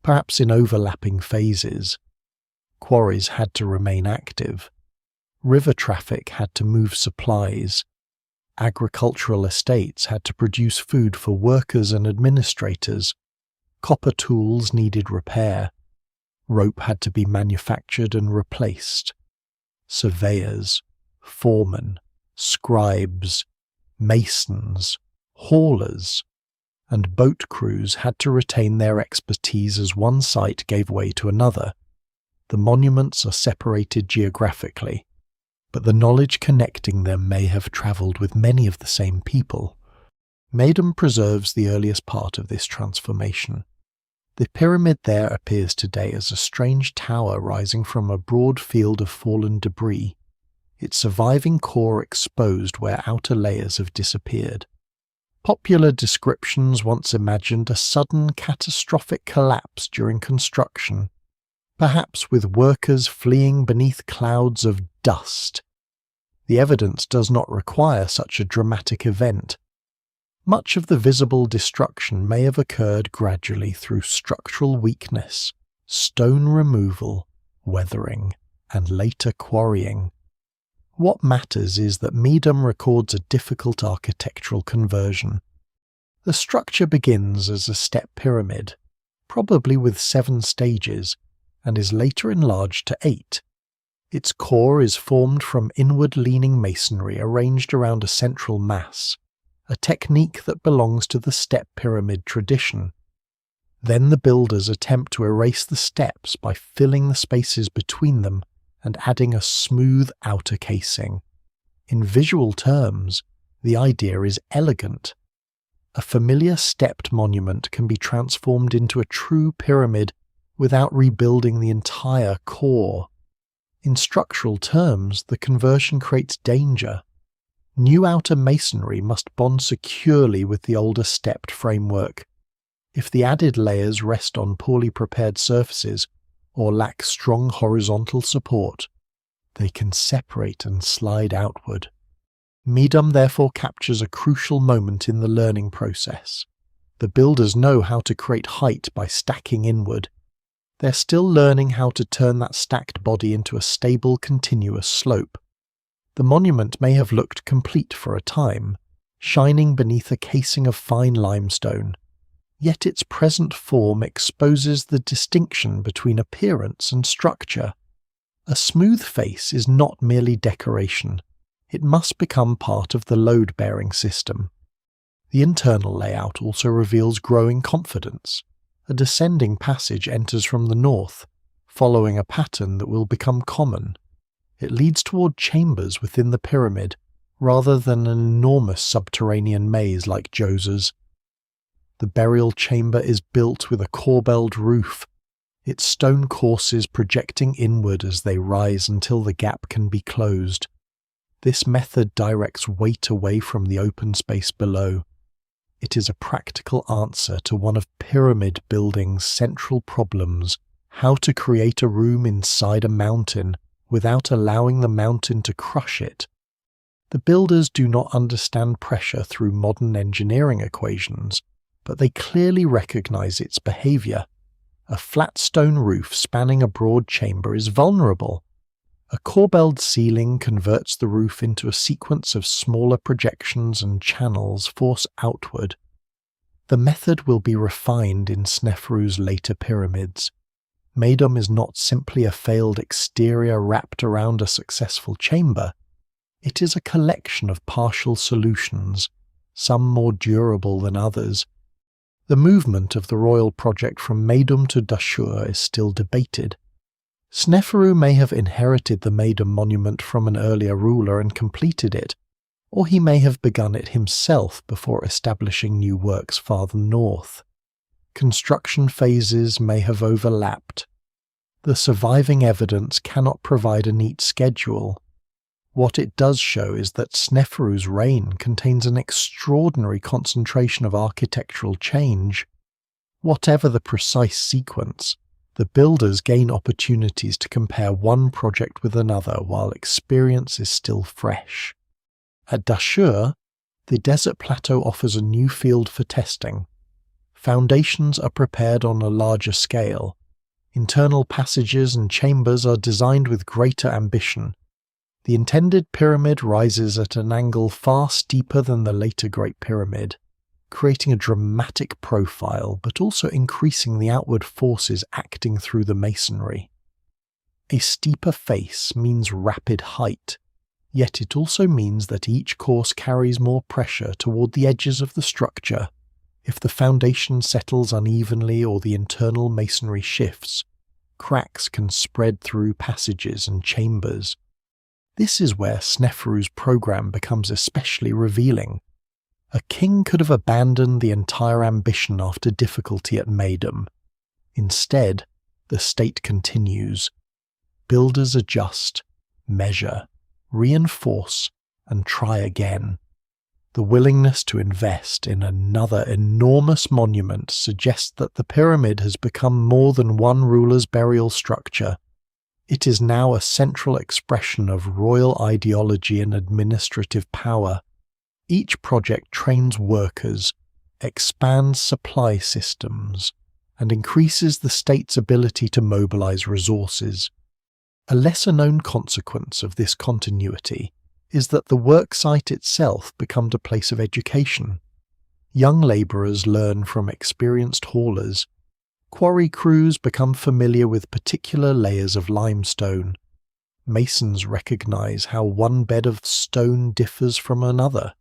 perhaps in overlapping phases. Quarries had to remain active. River traffic had to move supplies. Agricultural estates had to produce food for workers and administrators. Copper tools needed repair. Rope had to be manufactured and replaced. Surveyors, foremen, scribes, masons, haulers, and boat crews had to retain their expertise as one site gave way to another. The monuments are separated geographically, but the knowledge connecting them may have travelled with many of the same people. Meidum preserves the earliest part of this transformation. The pyramid there appears today as a strange tower rising from a broad field of fallen debris, its surviving core exposed where outer layers have disappeared. Popular descriptions once imagined a sudden catastrophic collapse during construction, perhaps with workers fleeing beneath clouds of dust. The evidence does not require such a dramatic event. Much of the visible destruction may have occurred gradually through structural weakness, stone removal, weathering, and later quarrying. What matters is that Meidum records a difficult architectural conversion. The structure begins as a step pyramid, probably with 7 stages, and is later enlarged to 8. Its core is formed from inward-leaning masonry arranged around a central mass, a technique that belongs to the step pyramid tradition. Then the builders attempt to erase the steps by filling the spaces between them and adding a smooth outer casing. In visual terms, the idea is elegant. A familiar stepped monument can be transformed into a true pyramid without rebuilding the entire core. In structural terms, the conversion creates danger. New outer masonry must bond securely with the older stepped framework. If the added layers rest on poorly prepared surfaces or lack strong horizontal support, they can separate and slide outward. Meidum therefore captures a crucial moment in the learning process. The builders know how to create height by stacking inward. They're still learning how to turn that stacked body into a stable, continuous slope. The monument may have looked complete for a time, shining beneath a casing of fine limestone, yet its present form exposes the distinction between appearance and structure. A smooth face is not merely decoration. It must become part of the load-bearing system. The internal layout also reveals growing confidence. A descending passage enters from the north, following a pattern that will become common. It leads toward chambers within the pyramid, rather than an enormous subterranean maze like Djoser's. The burial chamber is built with a corbelled roof, its stone courses projecting inward as they rise until the gap can be closed. This method directs weight away from the open space below. It is a practical answer to one of pyramid building's central problems: how to create a room inside a mountain without allowing the mountain to crush it. The builders do not understand pressure through modern engineering equations, but they clearly recognize its behavior. A flat stone roof spanning a broad chamber is vulnerable. A corbelled ceiling converts the roof into a sequence of smaller projections and channels force outward. The method will be refined in Sneferu's later pyramids. Meidum is not simply a failed exterior wrapped around a successful chamber. It is a collection of partial solutions, some more durable than others. The movement of the royal project from Meidum to Djoser is still debated. Sneferu may have inherited the Meidum monument from an earlier ruler and completed it, or he may have begun it himself before establishing new works farther north. Construction phases may have overlapped. The surviving evidence cannot provide a neat schedule. What it does show is that Sneferu's reign contains an extraordinary concentration of architectural change. Whatever the precise sequence, the builders gain opportunities to compare one project with another while experience is still fresh. At Djoser, the desert plateau offers a new field for testing. Foundations are prepared on a larger scale. Internal passages and chambers are designed with greater ambition. The intended pyramid rises at an angle far steeper than the later Great Pyramid, creating a dramatic profile but also increasing the outward forces acting through the masonry. A steeper face means rapid height, yet it also means that each course carries more pressure toward the edges of the structure. If the foundation settles unevenly or the internal masonry shifts, cracks can spread through passages and chambers. This is where Sneferu's program becomes especially revealing. A king could have abandoned the entire ambition after difficulty at Meidum. Instead, the state continues. Builders adjust, measure, reinforce, and try again. The willingness to invest in another enormous monument suggests that the pyramid has become more than one ruler's burial structure. It is now a central expression of royal ideology and administrative power. Each project trains workers, expands supply systems, and increases the state's ability to mobilize resources. A lesser-known consequence of this continuity is that the work site itself becomes a place of education. Young labourers learn from experienced haulers. Quarry crews become familiar with particular layers of limestone. Masons recognise how one bed of stone differs from another.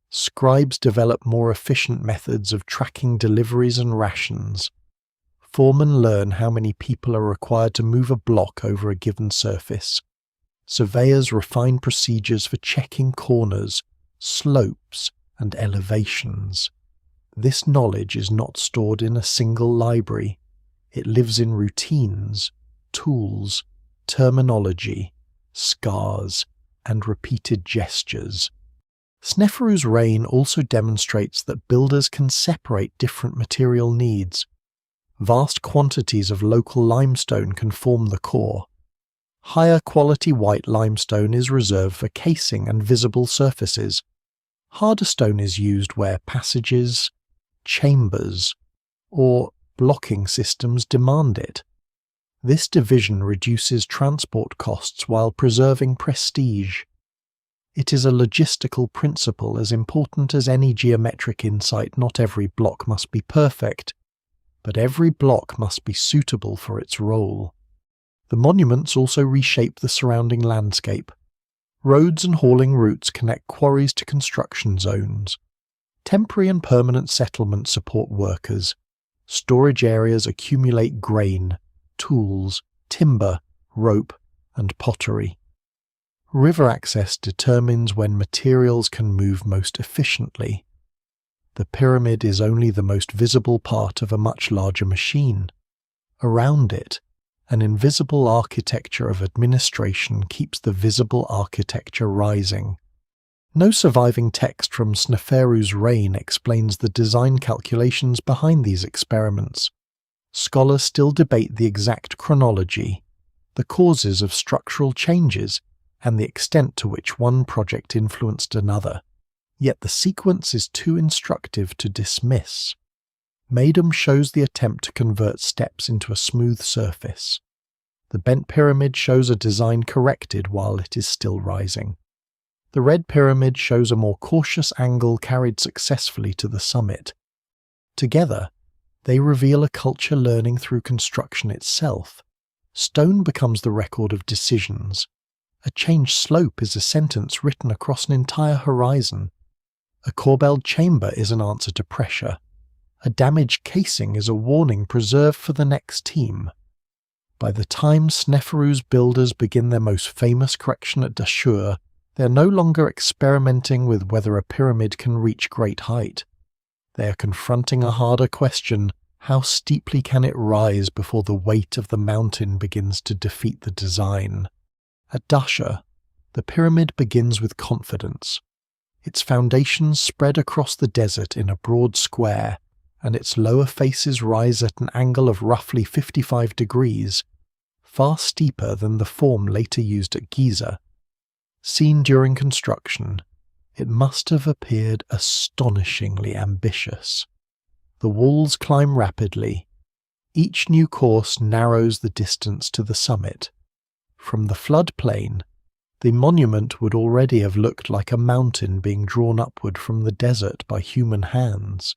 Scribes develop more efficient methods of tracking deliveries and rations. Foremen learn how many people are required to move a block over a given surface. Surveyors refine procedures for checking corners, slopes, and elevations. This knowledge is not stored in a single library. It lives in routines, tools, terminology, scars, and repeated gestures. Sneferu's reign also demonstrates that builders can separate different material needs. Vast quantities of local limestone can form the core. Higher quality white limestone is reserved for casing and visible surfaces. Harder stone is used where passages, chambers, or blocking systems demand it. This division reduces transport costs while preserving prestige. It is a logistical principle as important as any geometric insight. Not every block must be perfect, but every block must be suitable for its role. The monuments also reshape the surrounding landscape. Roads and hauling routes connect quarries to construction zones. Temporary and permanent settlements support workers. Storage areas accumulate grain, tools, timber, rope, and pottery. River access determines when materials can move most efficiently. The pyramid is only the most visible part of a much larger machine. Around it, an invisible architecture of administration keeps the visible architecture rising. No surviving text from Sneferu's reign explains the design calculations behind these experiments. Scholars still debate the exact chronology, the causes of structural changes, and the extent to which one project influenced another. Yet the sequence is too instructive to dismiss. Meidum shows the attempt to convert steps into a smooth surface. The bent pyramid shows a design corrected while it is still rising. The red pyramid shows a more cautious angle carried successfully to the summit. Together, they reveal a culture learning through construction itself. Stone becomes the record of decisions. A changed slope is a sentence written across an entire horizon. A corbelled chamber is an answer to pressure. A damaged casing is a warning preserved for the next team. By the time Sneferu's builders begin their most famous correction at Djoser, they are no longer experimenting with whether a pyramid can reach great height. They are confronting a harder question: how steeply can it rise before the weight of the mountain begins to defeat the design? At Djoser, the pyramid begins with confidence. Its foundations spread across the desert in a broad square, and its lower faces rise at an angle of roughly 55 degrees, far steeper than the form later used at Giza. Seen during construction, it must have appeared astonishingly ambitious. The walls climb rapidly. Each new course narrows the distance to the summit. From the floodplain, the monument would already have looked like a mountain being drawn upward from the desert by human hands.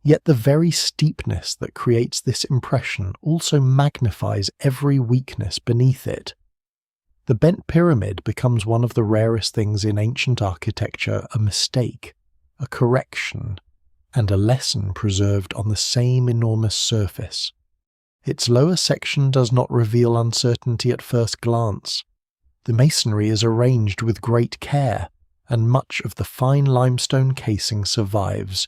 Yet the very steepness that creates this impression also magnifies every weakness beneath it. The bent pyramid becomes one of the rarest things in ancient architecture: a mistake, a correction, and a lesson preserved on the same enormous surface. Its lower section does not reveal uncertainty at first glance. The masonry is arranged with great care, and much of the fine limestone casing survives.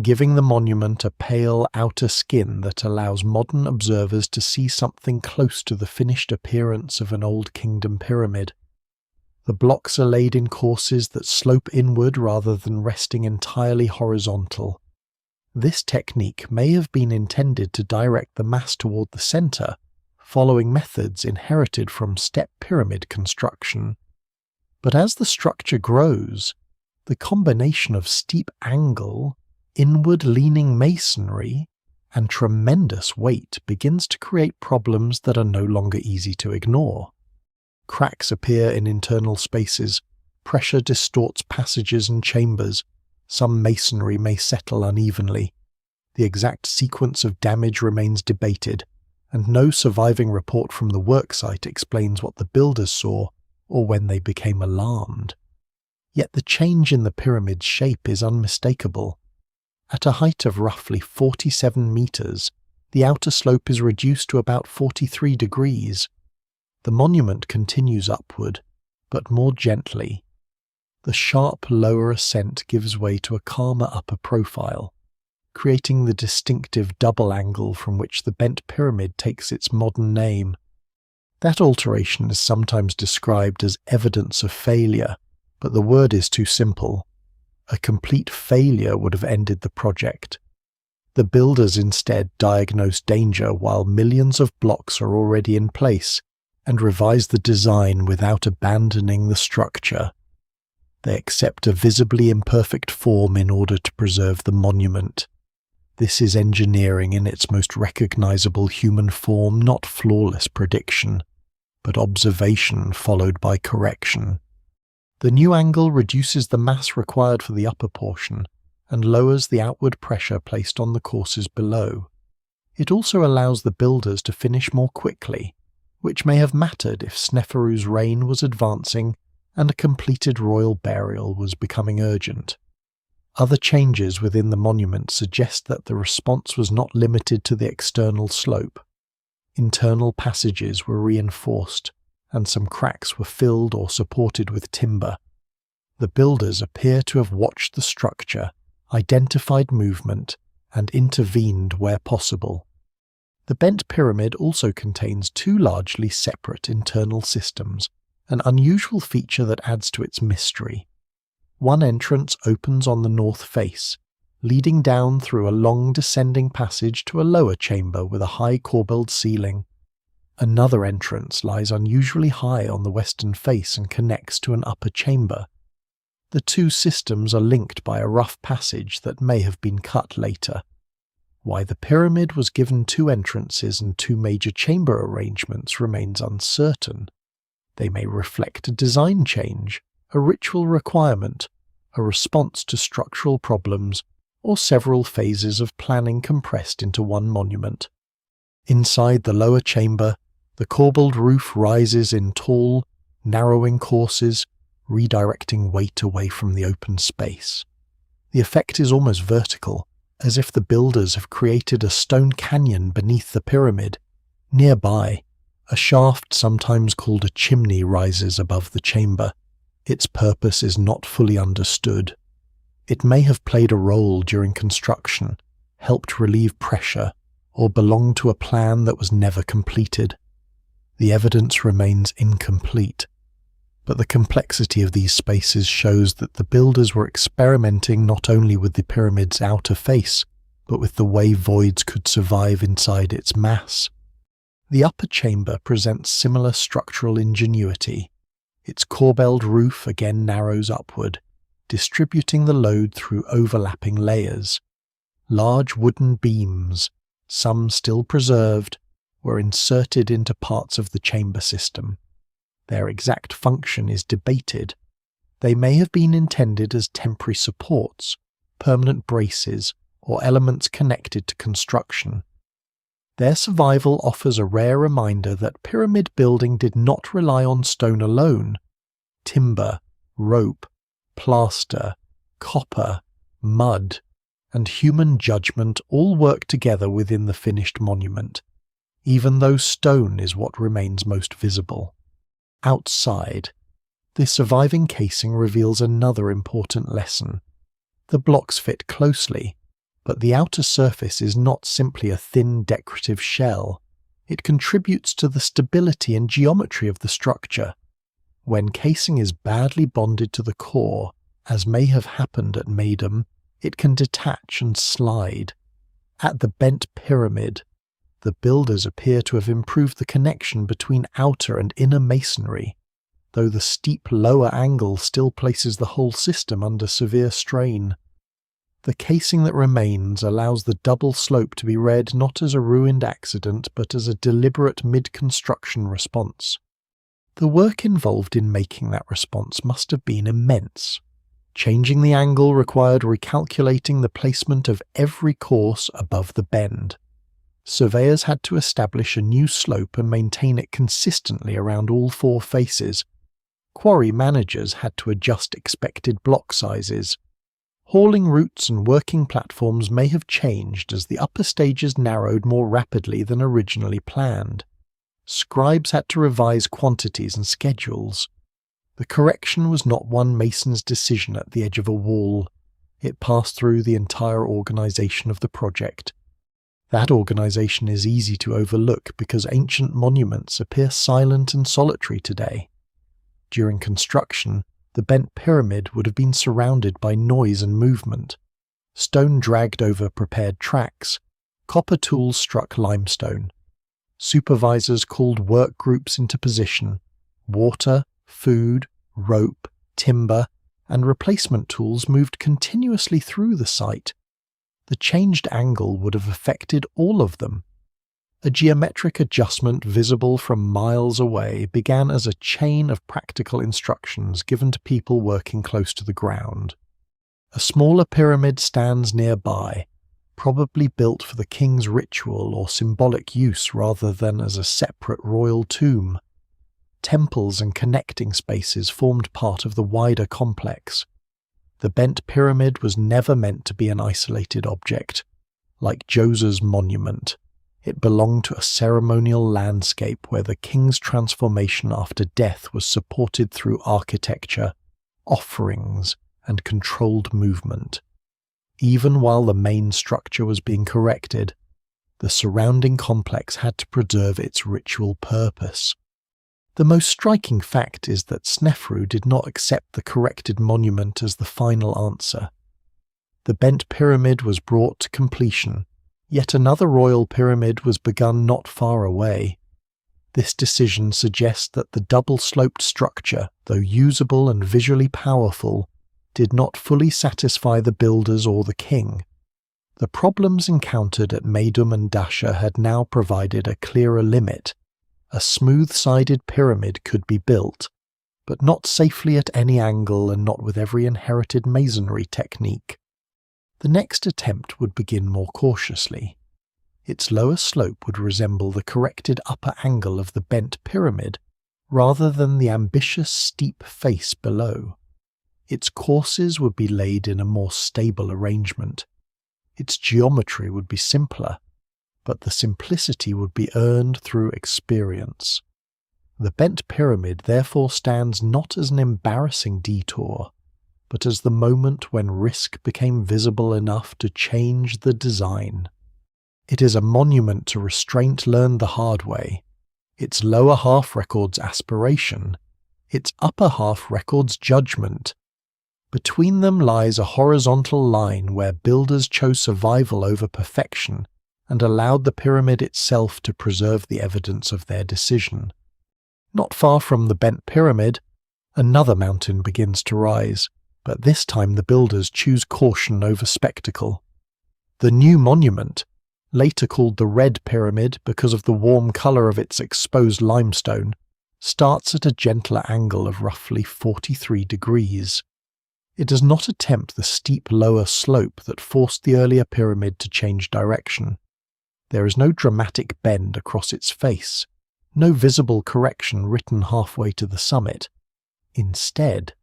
giving the monument a pale outer skin that allows modern observers to see something close to the finished appearance of an Old Kingdom pyramid. The blocks are laid in courses that slope inward rather than resting entirely horizontal. This technique may have been intended to direct the mass toward the center, following methods inherited from step pyramid construction. But as the structure grows, the combination of steep angle, inward-leaning masonry, and tremendous weight begins to create problems that are no longer easy to ignore. Cracks appear in internal spaces, pressure distorts passages and chambers, some masonry may settle unevenly. The exact sequence of damage remains debated, and no surviving report from the worksite explains what the builders saw or when they became alarmed. Yet the change in the pyramid's shape is unmistakable. At a height of roughly 47 meters, the outer slope is reduced to about 43 degrees. The monument continues upward, but more gently. The sharp lower ascent gives way to a calmer upper profile, creating the distinctive double angle from which the bent pyramid takes its modern name. That alteration is sometimes described as evidence of failure, but the word is too simple. A complete failure would have ended the project. The builders instead diagnose danger while millions of blocks are already in place, and revise the design without abandoning the structure. They accept a visibly imperfect form in order to preserve the monument. This is engineering in its most recognizable human form, not flawless prediction, but observation followed by correction. The new angle reduces the mass required for the upper portion and lowers the outward pressure placed on the courses below. It also allows the builders to finish more quickly, which may have mattered if Sneferu's reign was advancing and a completed royal burial was becoming urgent. Other changes within the monument suggest that the response was not limited to the external slope. Internal passages were reinforced, and some cracks were filled or supported with timber. The builders appear to have watched the structure, identified movement, and intervened where possible. The bent pyramid also contains two largely separate internal systems, an unusual feature that adds to its mystery. One entrance opens on the north face, leading down through a long descending passage to a lower chamber with a high corbelled ceiling. Another entrance lies unusually high on the western face and connects to an upper chamber. The two systems are linked by a rough passage that may have been cut later. Why the pyramid was given two entrances and two major chamber arrangements remains uncertain. They may reflect a design change, a ritual requirement, a response to structural problems, or several phases of planning compressed into one monument. Inside the lower chamber, the corbelled roof rises in tall, narrowing courses, redirecting weight away from the open space. The effect is almost vertical, as if the builders have created a stone canyon beneath the pyramid. Nearby, a shaft sometimes called a chimney rises above the chamber. Its purpose is not fully understood. It may have played a role during construction, helped relieve pressure, or belonged to a plan that was never completed. The evidence remains incomplete, but the complexity of these spaces shows that the builders were experimenting not only with the pyramid's outer face, but with the way voids could survive inside its mass. The upper chamber presents similar structural ingenuity. Its corbelled roof again narrows upward, distributing the load through overlapping layers. Large wooden beams, some still preserved, were inserted into parts of the chamber system. Their exact function is debated. They may have been intended as temporary supports, permanent braces, or elements connected to construction. Their survival offers a rare reminder that pyramid building did not rely on stone alone. Timber, rope, plaster, copper, mud, and human judgment all work together within the finished monument, even though stone is what remains most visible. Outside, the surviving casing reveals another important lesson. The blocks fit closely, But the outer surface is not simply a thin decorative shell. It contributes to the stability and geometry of the structure. When casing is badly bonded to the core, as may have happened at Meidum, it can detach and slide. At the bent pyramid, the builders appear to have improved the connection between outer and inner masonry, though the steep lower angle still places the whole system under severe strain. The casing that remains allows the double slope to be read not as a ruined accident but as a deliberate mid-construction response. The work involved in making that response must have been immense. Changing the angle required recalculating the placement of every course above the bend. Surveyors had to establish a new slope and maintain it consistently around all four faces. Quarry managers had to adjust expected block sizes. Hauling routes and working platforms may have changed as the upper stages narrowed more rapidly than originally planned. Scribes had to revise quantities and schedules. The correction was not one mason's decision at the edge of a wall. It passed through the entire organization of the project. That organization is easy to overlook because ancient monuments appear silent and solitary today. During construction, the bent pyramid would have been surrounded by noise and movement. Stone dragged over prepared tracks. Copper tools struck limestone. Supervisors called work groups into position. Water, food, rope, timber, and replacement tools moved continuously through the site. The changed angle would have affected all of them. A geometric adjustment visible from miles away began as a chain of practical instructions given to people working close to the ground. A smaller pyramid stands nearby, probably built for the king's ritual or symbolic use rather than as a separate royal tomb. Temples and connecting spaces formed part of the wider complex. The bent pyramid was never meant to be an isolated object. Like Djoser's monument, it belonged to a ceremonial landscape where the king's transformation after death was supported through architecture, offerings, and controlled movement. Even while the main structure was being corrected, the surrounding complex had to preserve its ritual purpose. The most striking fact is that Sneferu did not accept the corrected monument as the final answer. The bent pyramid was brought to completion, yet another royal pyramid was begun not far away. This decision suggests that the double-sloped structure, though usable and visually powerful, did not fully satisfy the builders or the king. The problems encountered at Meidum and Djoser had now provided a clearer limit. A smooth-sided pyramid could be built, but not safely at any angle and not with every inherited masonry technique. The next attempt would begin more cautiously. Its lower slope would resemble the corrected upper angle of the bent pyramid, rather than the ambitious steep face below. Its courses would be laid in a more stable arrangement. Its geometry would be simpler, but the simplicity would be earned through experience. The bent pyramid therefore stands not as an embarrassing detour, but as the moment when risk became visible enough to change the design. It is a monument to restraint learned the hard way. Its lower half records aspiration, its upper half records judgment. Between them lies a horizontal line where builders chose survival over perfection and allowed the pyramid itself to preserve the evidence of their decision. Not far from the bent pyramid, another mountain begins to rise, but this time the builders choose caution over spectacle. The new monument, later called the Red Pyramid because of the warm colour of its exposed limestone, starts at a gentler angle of roughly 43 degrees. It does not attempt the steep lower slope that forced the earlier pyramid to change direction. There is no dramatic bend across its face, no visible correction written halfway to the summit. Instead,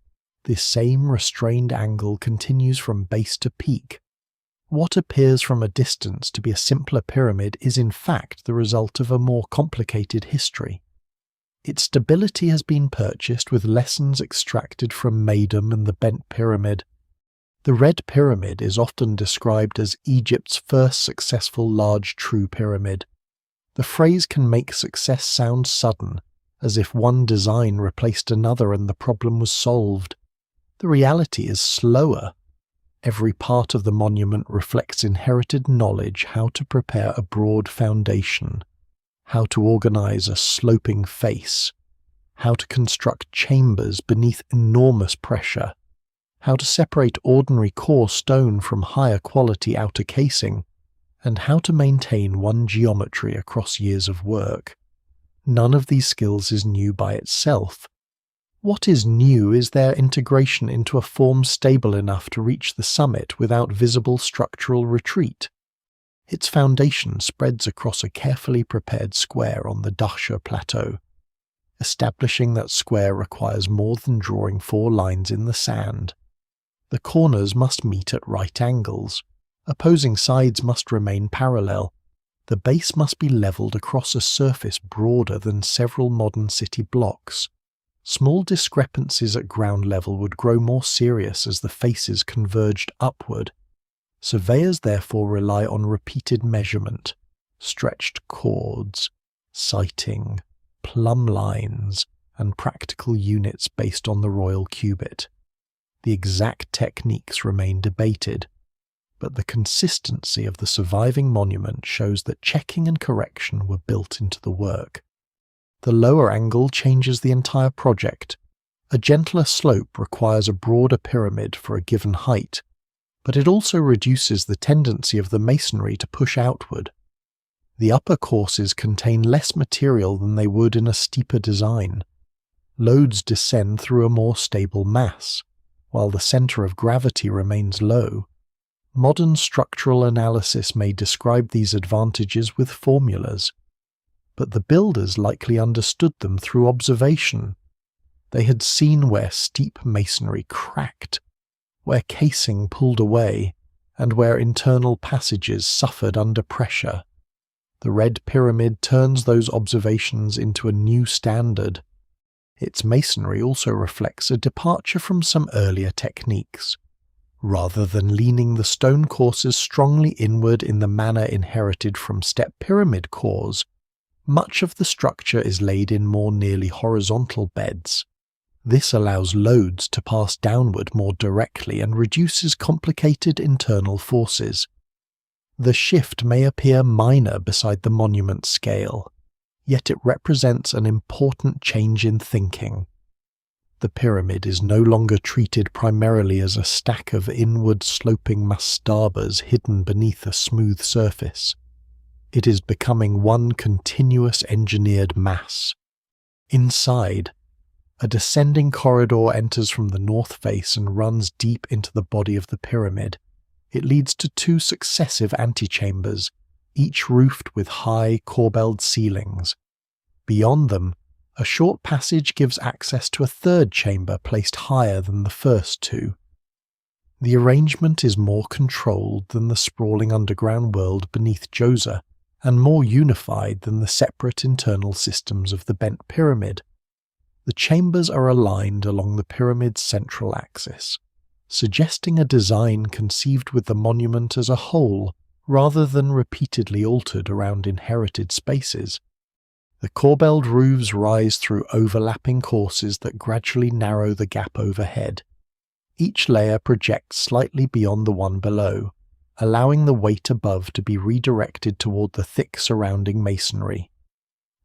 this same restrained angle continues from base to peak. What appears from a distance to be a simpler pyramid is in fact the result of a more complicated history. Its stability has been purchased with lessons extracted from Meidum and the bent pyramid. The Red Pyramid is often described as Egypt's first successful large true pyramid. The phrase can make success sound sudden, as if one design replaced another and the problem was solved. The reality is slower. Every part of the monument reflects inherited knowledge how to prepare a broad foundation, how to organize a sloping face, how to construct chambers beneath enormous pressure, how to separate ordinary core stone from higher quality outer casing, and how to maintain one geometry across years of work. None of these skills is new by itself. What is new is their integration into a form stable enough to reach the summit without visible structural retreat. Its foundation spreads across a carefully prepared square on the Djoser plateau. Establishing that square requires more than drawing 4 lines in the sand. The corners must meet at right angles. Opposing sides must remain parallel. The base must be levelled across a surface broader than several modern city blocks. Small discrepancies at ground level would grow more serious as the faces converged upward. Surveyors therefore rely on repeated measurement, stretched chords, sighting, plumb lines, and practical units based on the royal cubit. The exact techniques remain debated, but the consistency of the surviving monument shows that checking and correction were built into the work. The lower angle changes the entire project. A gentler slope requires a broader pyramid for a given height, but it also reduces the tendency of the masonry to push outward. The upper courses contain less material than they would in a steeper design. Loads descend through a more stable mass, while the centre of gravity remains low. Modern structural analysis may describe these advantages with formulas, but the builders likely understood them through observation. They had seen where steep masonry cracked, where casing pulled away, and where internal passages suffered under pressure. The Red Pyramid turns those observations into a new standard. Its masonry also reflects a departure from some earlier techniques. Rather than leaning the stone courses strongly inward in the manner inherited from step pyramid cores, much of the structure is laid in more nearly horizontal beds. This allows loads to pass downward more directly and reduces complicated internal forces. The shift may appear minor beside the monument scale, yet it represents an important change in thinking. The pyramid is no longer treated primarily as a stack of inward-sloping mastabas hidden beneath a smooth surface. It is becoming one continuous engineered mass. Inside, a descending corridor enters from the north face and runs deep into the body of the pyramid. It leads to 2 successive antechambers, each roofed with high, corbelled ceilings. Beyond them, a short passage gives access to a 3rd chamber placed higher than the first 2. The arrangement is more controlled than the sprawling underground world beneath Djoser, and more unified than the separate internal systems of the bent pyramid. The chambers are aligned along the pyramid's central axis, suggesting a design conceived with the monument as a whole rather than repeatedly altered around inherited spaces. The corbelled roofs rise through overlapping courses that gradually narrow the gap overhead. Each layer projects slightly beyond the one below, allowing the weight above to be redirected toward the thick surrounding masonry.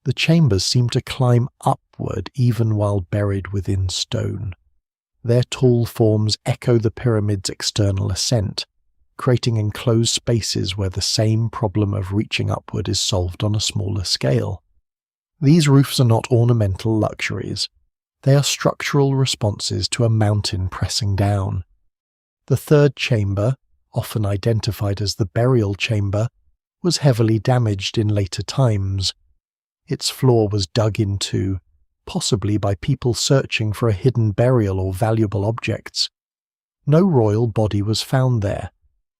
The chambers seem to climb upward even while buried within stone. Their tall forms echo the pyramid's external ascent, creating enclosed spaces where the same problem of reaching upward is solved on a smaller scale. These roofs are not ornamental luxuries. They are structural responses to a mountain pressing down. The 3rd chamber, often identified as the burial chamber, was heavily damaged in later times. Its floor was dug into, possibly by people searching for a hidden burial or valuable objects. No royal body was found there,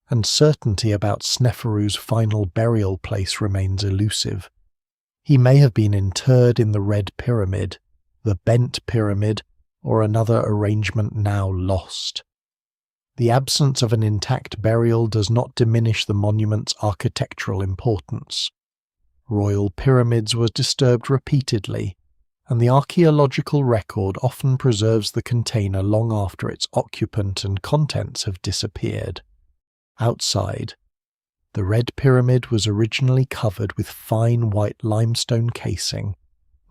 and certainty about Sneferu's final burial place remains elusive. He may have been interred in the Red Pyramid, the Bent Pyramid, or another arrangement now lost. The absence of an intact burial does not diminish the monument's architectural importance. Royal pyramids were disturbed repeatedly, and the archaeological record often preserves the container long after its occupant and contents have disappeared. Outside, the Red Pyramid was originally covered with fine white limestone casing.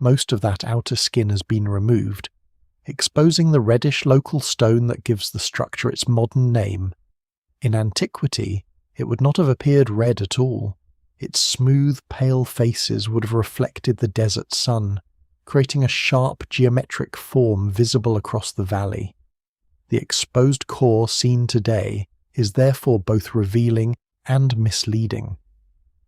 Most of that outer skin has been removed, exposing the reddish local stone that gives the structure its modern name. In antiquity, it would not have appeared red at all. Its smooth, pale faces would have reflected the desert sun, creating a sharp geometric form visible across the valley. The exposed core seen today is therefore both revealing and misleading.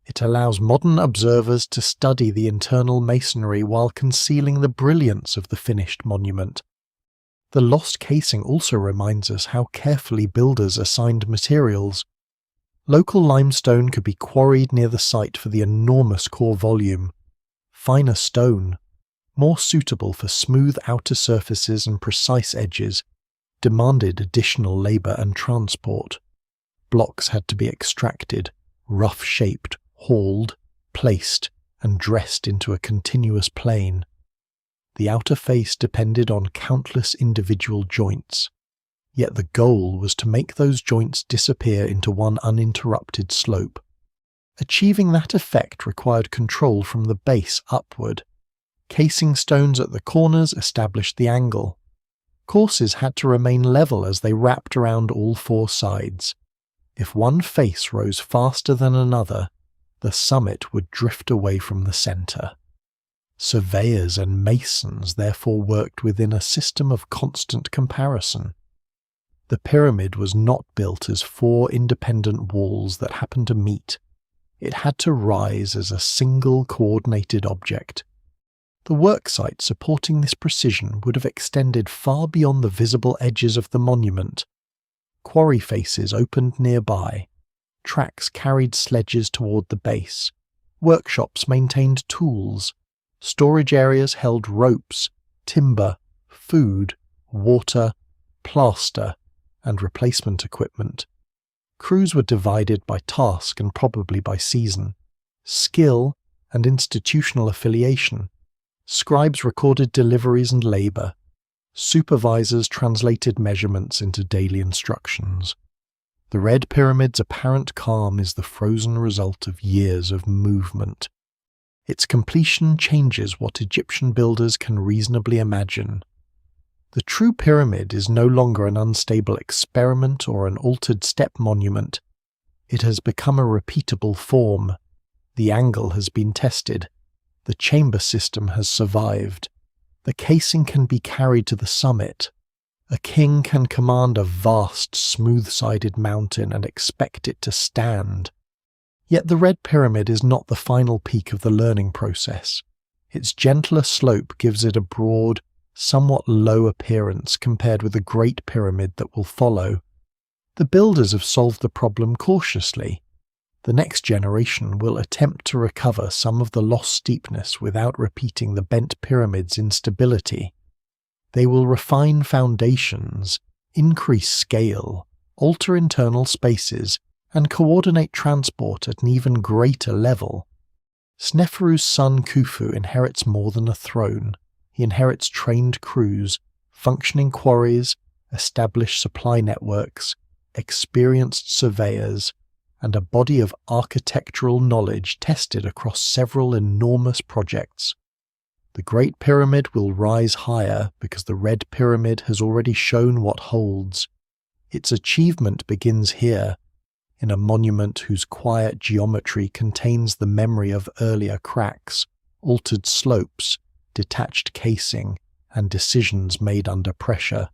It allows modern observers to study the internal masonry while concealing the brilliance of the finished monument. The lost casing also reminds us how carefully builders assigned materials. Local limestone could be quarried near the site for the enormous core volume. Finer stone, more suitable for smooth outer surfaces and precise edges, demanded additional labour and transport. Blocks had to be extracted, rough-shaped, hauled, placed, and dressed into a continuous plane. The outer face depended on countless individual joints, yet the goal was to make those joints disappear into one uninterrupted slope. Achieving that effect required control from the base upward. Casing stones at the corners established the angle. Courses had to remain level as they wrapped around all four sides. If one face rose faster than another, the summit would drift away from the centre. Surveyors and masons therefore worked within a system of constant comparison. The pyramid was not built as four independent walls that happened to meet. It had to rise as a single coordinated object. The worksite supporting this precision would have extended far beyond the visible edges of the monument. Quarry faces opened nearby. Tracks carried sledges toward the base. Workshops maintained tools. Storage areas held ropes, timber, food, water, plaster, and replacement equipment. Crews were divided by task and probably by season. Skill and institutional affiliation. Scribes recorded deliveries and labour. Supervisors translated measurements into daily instructions. The Red Pyramid's apparent calm is the frozen result of years of movement. Its completion changes what Egyptian builders can reasonably imagine. The true pyramid is no longer an unstable experiment or an altered step monument. It has become a repeatable form. The angle has been tested. The chamber system has survived. The casing can be carried to the summit. A king can command a vast, smooth-sided mountain and expect it to stand. Yet the Red Pyramid is not the final peak of the learning process. Its gentler slope gives it a broad, somewhat low appearance compared with the Great Pyramid that will follow. The builders have solved the problem cautiously. The next generation will attempt to recover some of the lost steepness without repeating the bent pyramid's instability. They will refine foundations, increase scale, alter internal spaces, and coordinate transport at an even greater level. Sneferu's son Khufu inherits more than a throne. He inherits trained crews, functioning quarries, established supply networks, experienced surveyors, and a body of architectural knowledge tested across several enormous projects. The Great Pyramid will rise higher because the Red Pyramid has already shown what holds. Its achievement begins here, in a monument whose quiet geometry contains the memory of earlier cracks, altered slopes, detached casing, and decisions made under pressure.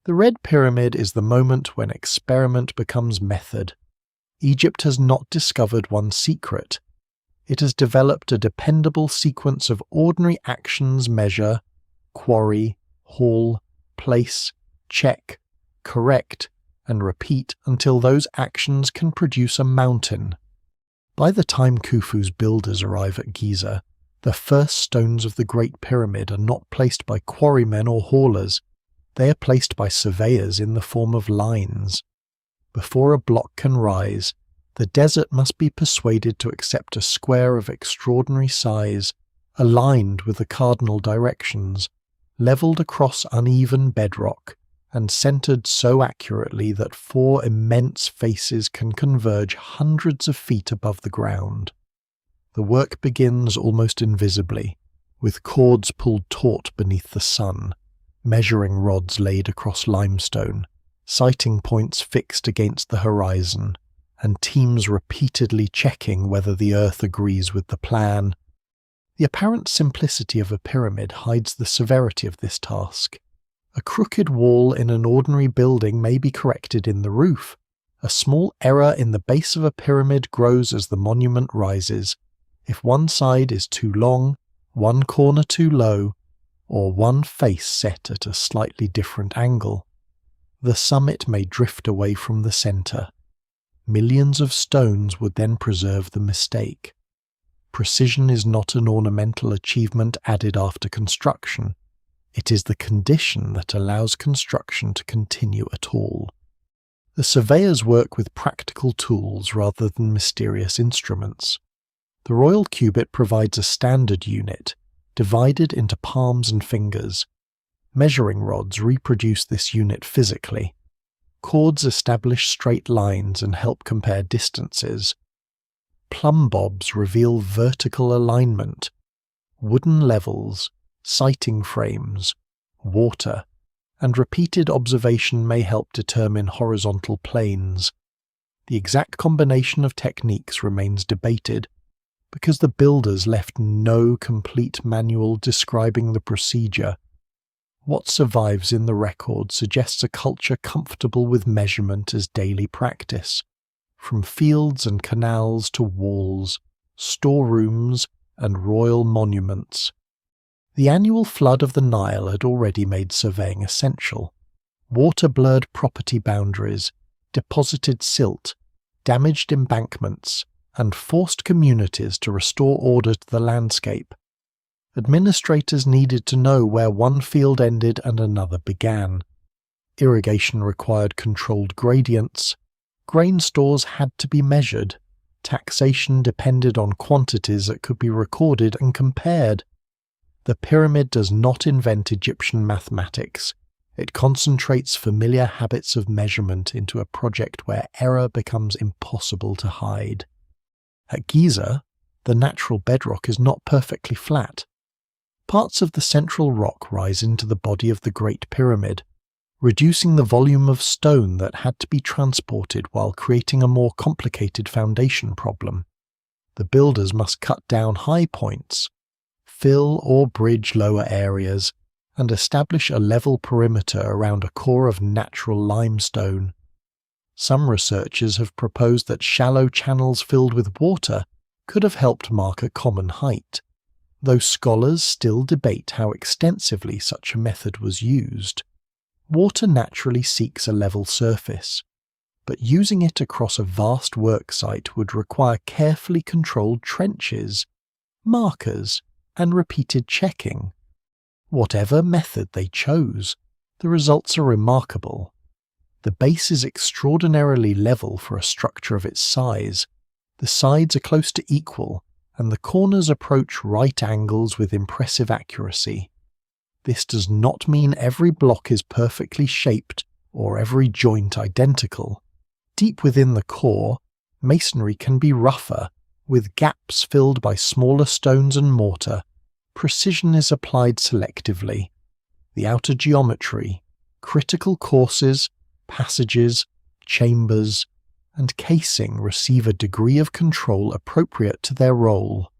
The Red Pyramid is the moment when experiment becomes method. Egypt has not discovered one secret. It has developed a dependable sequence of ordinary actions: measure, quarry, haul, place, check, correct, and repeat until those actions can produce a mountain. By the time Khufu's builders arrive at Giza, the first stones of the Great Pyramid are not placed by quarrymen or haulers. They are placed by surveyors in the form of lines. Before a block can rise, the desert must be persuaded to accept a square of extraordinary size, aligned with the cardinal directions, levelled across uneven bedrock, and centred so accurately that 4 immense faces can converge hundreds of feet above the ground. The work begins almost invisibly, with cords pulled taut beneath the sun, measuring rods laid across limestone, sighting points fixed against the horizon, and teams repeatedly checking whether the earth agrees with the plan. The apparent simplicity of a pyramid hides the severity of this task. A crooked wall in an ordinary building may be corrected in the roof. A small error in the base of a pyramid grows as the monument rises. If one side is too long, one corner too low, or one face set at a slightly different angle, the summit may drift away from the centre. Millions of stones would then preserve the mistake. Precision is not an ornamental achievement added after construction. It is the condition that allows construction to continue at all. The surveyors work with practical tools rather than mysterious instruments. The royal cubit provides a standard unit, divided into palms and fingers. Measuring rods reproduce this unit physically. Cords establish straight lines and help compare distances. Plumb bobs reveal vertical alignment. Wooden levels, sighting frames, water, and repeated observation may help determine horizontal planes. The exact combination of techniques remains debated, because the builders left no complete manual describing the procedure. What survives in the record suggests a culture comfortable with measurement as daily practice, from fields and canals to walls, storerooms, and royal monuments. The annual flood of the Nile had already made surveying essential. Water blurred property boundaries, deposited silt, damaged embankments, and forced communities to restore order to the landscape. Administrators needed to know where one field ended and another began. Irrigation required controlled gradients. Grain stores had to be measured. Taxation depended on quantities that could be recorded and compared. The pyramid does not invent Egyptian mathematics. It concentrates familiar habits of measurement into a project where error becomes impossible to hide. At Giza, the natural bedrock is not perfectly flat. Parts of the central rock rise into the body of the Great Pyramid, reducing the volume of stone that had to be transported while creating a more complicated foundation problem. The builders must cut down high points, fill or bridge lower areas, and establish a level perimeter around a core of natural limestone. Some researchers have proposed that shallow channels filled with water could have helped mark a common height, though scholars still debate how extensively such a method was used. Water naturally seeks a level surface, but using it across a vast worksite would require carefully controlled trenches, markers, and repeated checking. Whatever method they chose, the results are remarkable. The base is extraordinarily level for a structure of its size. The sides are close to equal, and the corners approach right angles with impressive accuracy. This does not mean every block is perfectly shaped or every joint identical. Deep within the core, masonry can be rougher, with gaps filled by smaller stones and mortar. Precision is applied selectively. The outer geometry, critical courses, passages, chambers, and casing receive a degree of control appropriate to their role.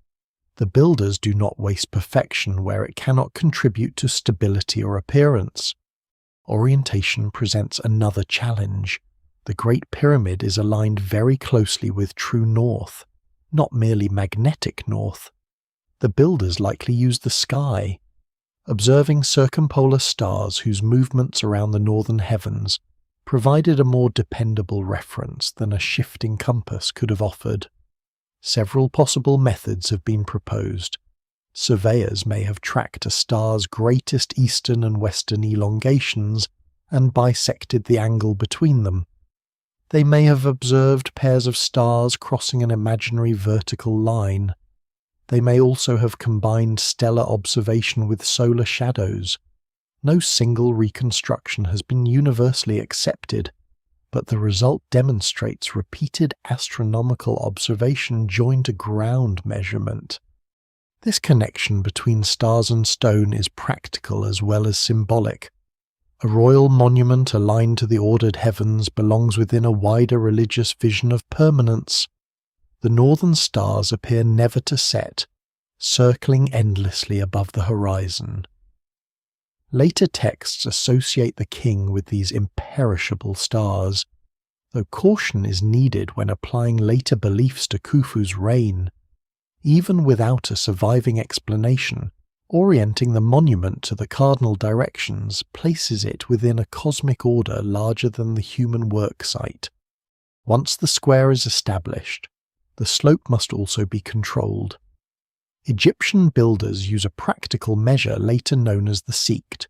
The builders do not waste perfection where it cannot contribute to stability or appearance. Orientation presents another challenge. The Great Pyramid is aligned very closely with true north, not merely magnetic north. The builders likely used the sky, observing circumpolar stars whose movements around the northern heavens provided a more dependable reference than a shifting compass could have offered. Several possible methods have been proposed, Surveyors may have tracked a star's greatest eastern and western elongations and bisected the angle between them. They may have observed pairs of stars crossing an imaginary vertical line. They may also have combined stellar observation with solar shadows. No single reconstruction has been universally accepted, but the result demonstrates repeated astronomical observation joined to ground measurement. This connection between stars and stone is practical as well as symbolic. A royal monument aligned to the ordered heavens belongs within a wider religious vision of permanence. The northern stars appear never to set, circling endlessly above the horizon. Later texts associate the king with these imperishable stars, though caution is needed when applying later beliefs to Khufu's reign. Even without a surviving explanation, orienting the monument to the cardinal directions places it within a cosmic order larger than the human work site. Once the square is established, the slope must also be controlled. Egyptian builders use a practical measure later known as the seked,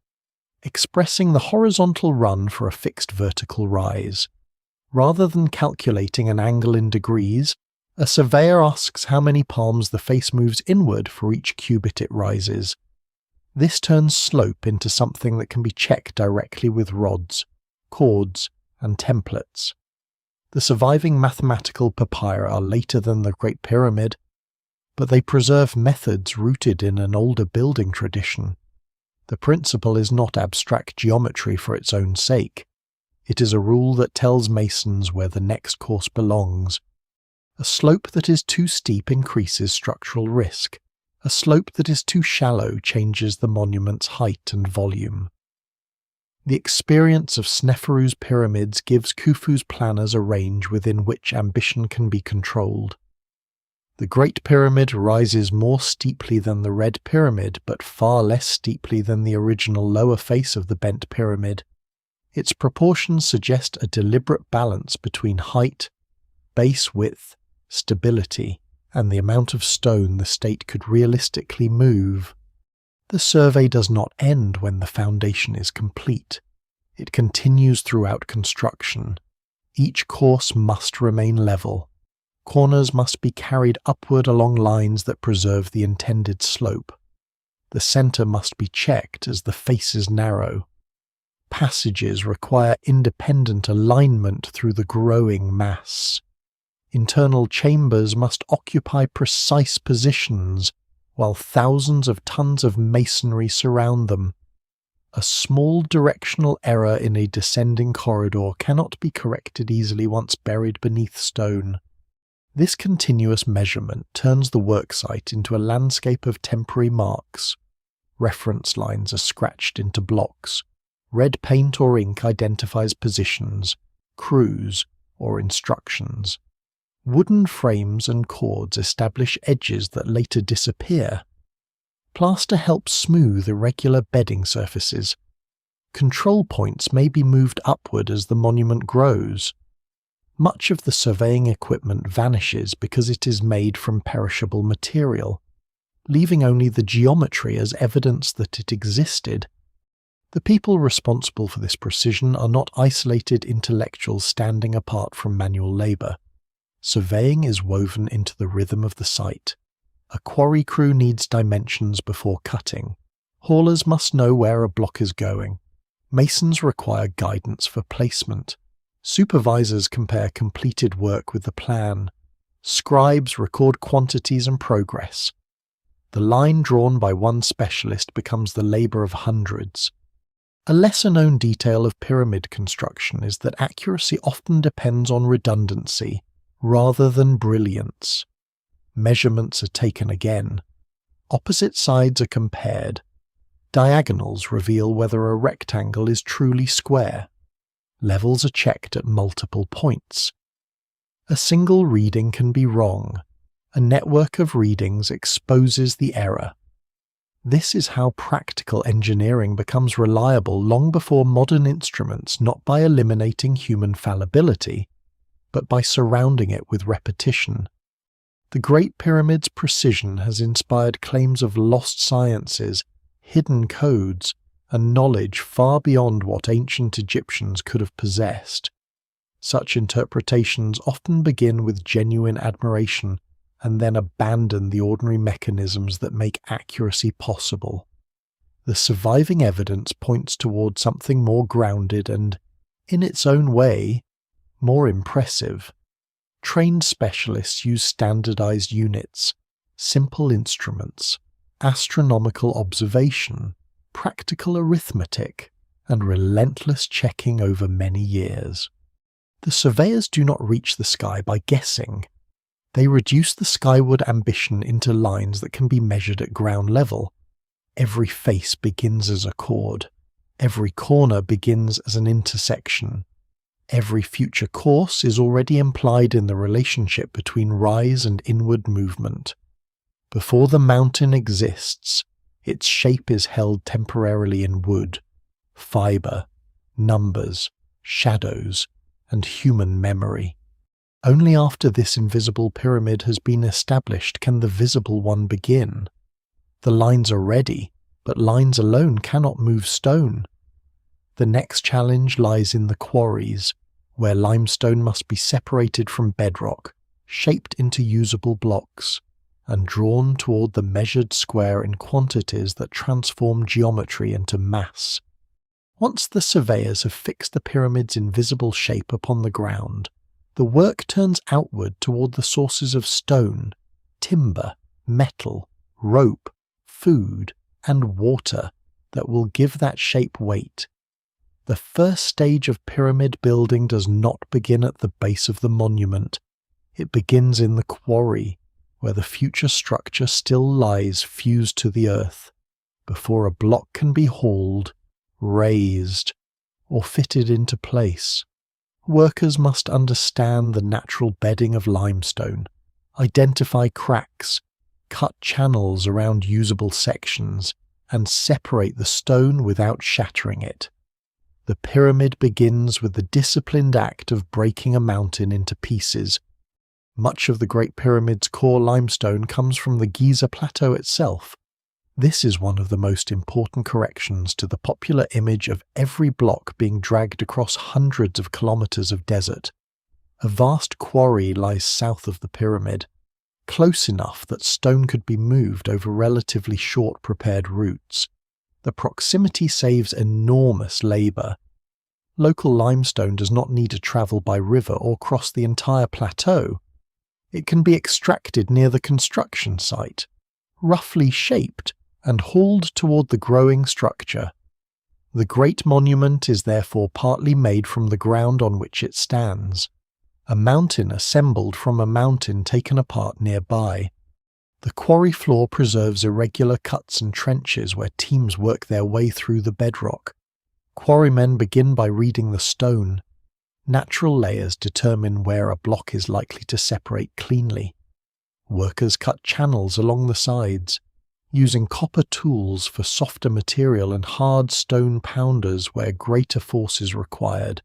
expressing the horizontal run for a fixed vertical rise. Rather than calculating an angle in degrees, a surveyor asks how many palms the face moves inward for each cubit it rises. This turns slope into something that can be checked directly with rods, cords, and templates. The surviving mathematical papyri are later than the Great Pyramid, but they preserve methods rooted in an older building tradition. The principle is not abstract geometry for its own sake. It is a rule that tells masons where the next course belongs. A slope that is too steep increases structural risk. A slope that is too shallow changes the monument's height and volume. The experience of Sneferu's pyramids gives Khufu's planners a range within which ambition can be controlled. The Great Pyramid rises more steeply than the Red Pyramid, but far less steeply than the original lower face of the bent pyramid. Its proportions suggest a deliberate balance between height, base width, stability, and the amount of stone the state could realistically move. The survey does not end when the foundation is complete. It continues throughout construction. Each course must remain level. Corners must be carried upward along lines that preserve the intended slope. The center must be checked as the faces narrow. Passages require independent alignment through the growing mass. Internal chambers must occupy precise positions, while thousands of tons of masonry surround them. A small directional error in a descending corridor cannot be corrected easily once buried beneath stone. This continuous measurement turns the worksite into a landscape of temporary marks. Reference lines are scratched into blocks. Red paint or ink identifies positions, crews, or instructions. Wooden frames and cords establish edges that later disappear. Plaster helps smooth irregular bedding surfaces. Control points may be moved upward as the monument grows. Much of the surveying equipment vanishes because it is made from perishable material, leaving only the geometry as evidence that it existed. The people responsible for this precision are not isolated intellectuals standing apart from manual labour. Surveying is woven into the rhythm of the site. A quarry crew needs dimensions before cutting. Haulers must know where a block is going. Masons require guidance for placement. Supervisors compare completed work with the plan. Scribes record quantities and progress. The line drawn by one specialist becomes the labour of hundreds. A lesser-known detail of pyramid construction is that accuracy often depends on redundancy, rather than brilliance. Measurements are taken again. Opposite sides are compared. Diagonals reveal whether a rectangle is truly square. Levels are checked at multiple points. A single reading can be wrong. A network of readings exposes the error. This is how practical engineering becomes reliable long before modern instruments, not by eliminating human fallibility, but by surrounding it with repetition. The Great Pyramid's precision has inspired claims of lost sciences, hidden codes, and knowledge far beyond what ancient Egyptians could have possessed. Such interpretations often begin with genuine admiration and then abandon the ordinary mechanisms that make accuracy possible. The surviving evidence points toward something more grounded and, in its own way, more impressive. Trained specialists use standardized units, simple instruments, astronomical observation, practical arithmetic, and relentless checking over many years. The surveyors do not reach the sky by guessing. They reduce the skyward ambition into lines that can be measured at ground level. Every face begins as a chord. Every corner begins as an intersection. Every future course is already implied in the relationship between rise and inward movement. Before the mountain exists, its shape is held temporarily in wood, fibre, numbers, shadows, and human memory. Only after this invisible pyramid has been established can the visible one begin. The lines are ready, but lines alone cannot move stone. The next challenge lies in the quarries, where limestone must be separated from bedrock, shaped into usable blocks, and drawn toward the measured square in quantities that transform geometry into mass. Once the surveyors have fixed the pyramid's invisible shape upon the ground, the work turns outward toward the sources of stone, timber, metal, rope, food, and water that will give that shape weight. The first stage of pyramid building does not begin at the base of the monument. It begins in the quarry, where the future structure still lies fused to the earth, before a block can be hauled, raised, or fitted into place. Workers must understand the natural bedding of limestone, identify cracks, cut channels around usable sections, and separate the stone without shattering it. The pyramid begins with the disciplined act of breaking a mountain into pieces. Much of the Great Pyramid's core limestone comes from the Giza plateau itself. This is one of the most important corrections to the popular image of every block being dragged across hundreds of kilometers of desert. A vast quarry lies south of the pyramid, close enough that stone could be moved over relatively short prepared routes. The proximity saves enormous labor. Local limestone does not need to travel by river or cross the entire plateau. It can be extracted near the construction site, roughly shaped, and hauled toward the growing structure. The Great Monument is therefore partly made from the ground on which it stands, a mountain assembled from a mountain taken apart nearby. The quarry floor preserves irregular cuts and trenches where teams work their way through the bedrock. Quarrymen begin by reading the stone. Natural layers determine where a block is likely to separate cleanly. Workers cut channels along the sides, using copper tools for softer material and hard stone pounders where greater force is required.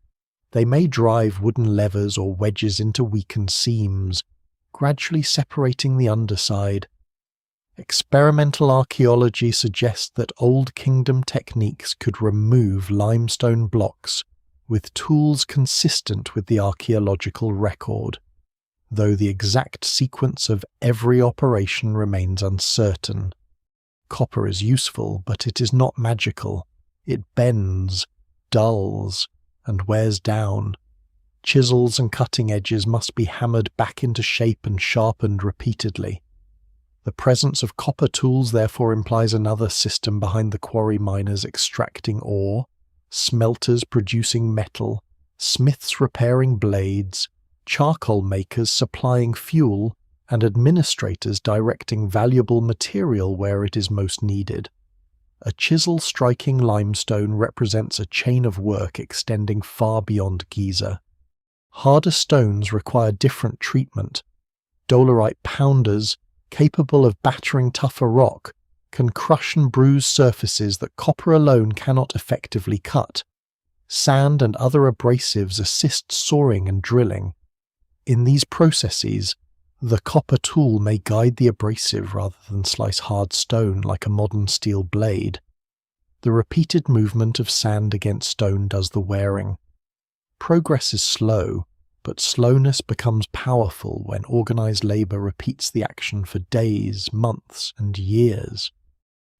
They may drive wooden levers or wedges into weakened seams, gradually separating the underside. Experimental archaeology suggests that Old Kingdom techniques could remove limestone blocks with tools consistent with the archaeological record, though the exact sequence of every operation remains uncertain. Copper is useful, but it is not magical. It bends, dulls, and wears down. Chisels and cutting edges must be hammered back into shape and sharpened repeatedly. The presence of copper tools therefore implies another system behind the quarry miners extracting ore, smelters producing metal, smiths repairing blades, charcoal makers supplying fuel, and administrators directing valuable material where it is most needed. A chisel striking limestone represents a chain of work extending far beyond Giza. Harder stones require different treatment. Dolerite pounders, capable of battering tougher rock, can crush and bruise surfaces that copper alone cannot effectively cut. Sand and other abrasives assist sawing and drilling. In these processes, The copper tool may guide the abrasive rather than slice hard stone like a modern steel blade. The repeated movement of sand against stone does the wearing. Progress is slow, but slowness becomes powerful when organized labor repeats the action for days, months, and years.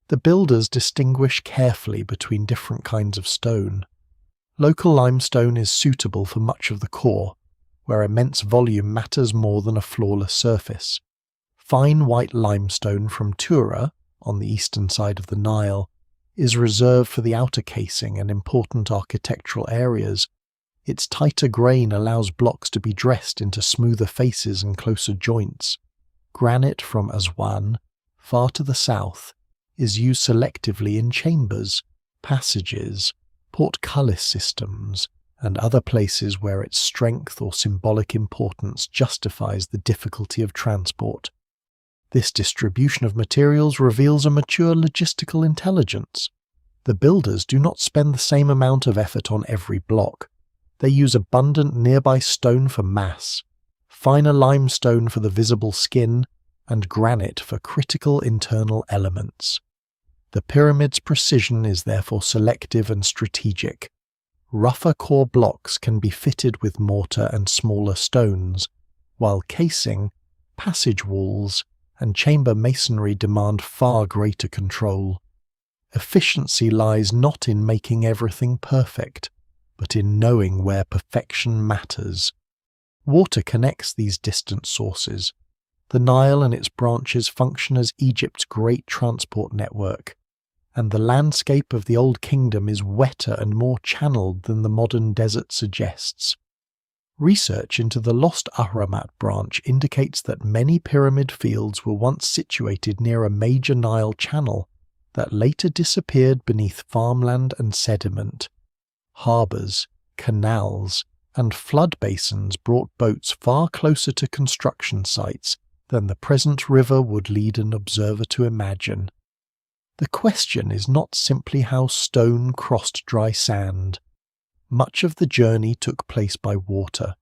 The builders distinguish carefully between different kinds of stone. Local limestone is suitable for much of the core, where immense volume matters more than a flawless surface. Fine white limestone from Tura, on the eastern side of the Nile, is reserved for the outer casing and important architectural areas. Its tighter grain allows blocks to be dressed into smoother faces and closer joints. Granite from Aswan, far to the south, is used selectively in chambers, passages, portcullis systems, and other places where its strength or symbolic importance justifies the difficulty of transport. This distribution of materials reveals a mature logistical intelligence. The builders do not spend the same amount of effort on every block. They use abundant nearby stone for mass, finer limestone for the visible skin, and granite for critical internal elements. The pyramid's precision is therefore selective and strategic. Rougher core blocks can be fitted with mortar and smaller stones, while casing, passage walls, and chamber masonry demand far greater control. Efficiency lies not in making everything perfect, but in knowing where perfection matters. Water connects these distant sources. The Nile and its branches function as Egypt's great transport network, and the landscape of the Old Kingdom is wetter and more channeled than the modern desert suggests. Research into the lost Ahramat branch indicates that many pyramid fields were once situated near a major Nile channel that later disappeared beneath farmland and sediment. Harbours, canals, and flood basins brought boats far closer to construction sites than the present river would lead an observer to imagine. The question is not simply how stone crossed dry sand. Much of the journey took place by water.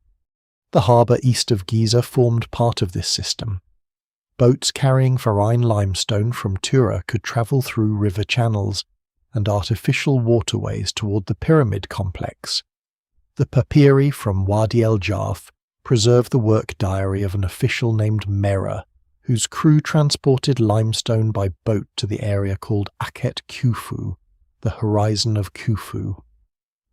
The harbour east of Giza formed part of this system. Boats carrying fine limestone from Tura could travel through river channels and artificial waterways toward the pyramid complex. The papyri from Wadi el-Jarf preserve the work diary of an official named Mera, whose crew transported limestone by boat to the area called Akhet Khufu, the horizon of Khufu.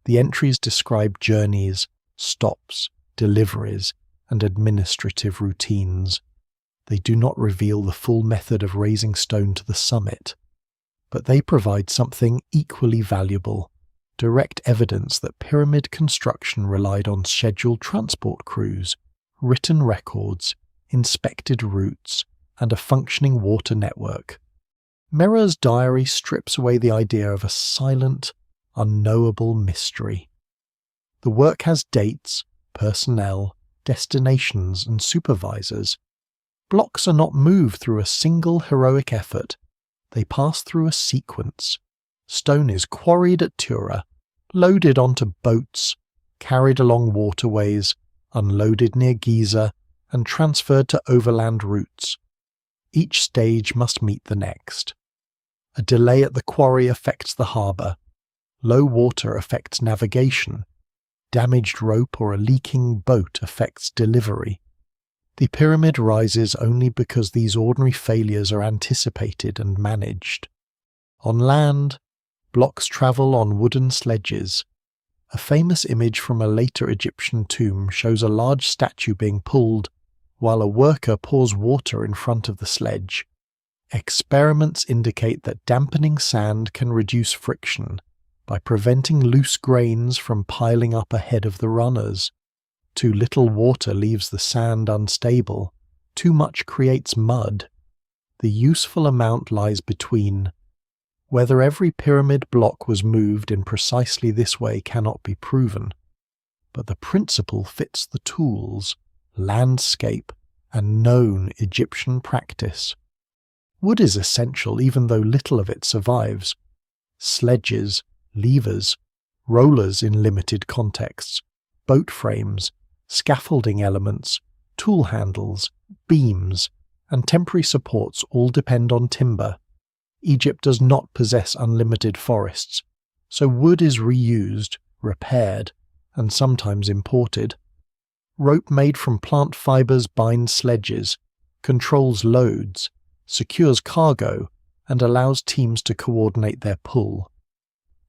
The entries describe journeys, stops, deliveries, and administrative routines. They do not reveal the full method of raising stone to the summit, but they provide something equally valuable: direct evidence that pyramid construction relied on scheduled transport crews, written records, inspected routes, and a functioning water network. Mera's diary strips away the idea of a silent, unknowable mystery. The work has dates, personnel, destinations, and supervisors. Blocks are not moved through a single heroic effort. They pass through a sequence. Stone is quarried at Tura, loaded onto boats, carried along waterways, unloaded near Giza, and transferred to overland routes. Each stage must meet the next. A delay at the quarry affects the harbour. Low water affects navigation. Damaged rope or a leaking boat affects delivery. The pyramid rises only because these ordinary failures are anticipated and managed. On land, blocks travel on wooden sledges. A famous image from a later Egyptian tomb shows a large statue being pulled while a worker pours water in front of the sledge. Experiments indicate that dampening sand can reduce friction by preventing loose grains from piling up ahead of the runners. Too little water leaves the sand unstable. Too much creates mud. The useful amount lies between. Whether every pyramid block was moved in precisely this way cannot be proven, but the principle fits the tools, landscape, and known Egyptian practice. Wood is essential even though little of it survives. Sledges, levers, rollers in limited contexts, boat frames, scaffolding elements, tool handles, beams, and temporary supports all depend on timber. Egypt does not possess unlimited forests, so wood is reused, repaired, and sometimes imported. Rope made from plant fibers binds sledges, controls loads, secures cargo, and allows teams to coordinate their pull.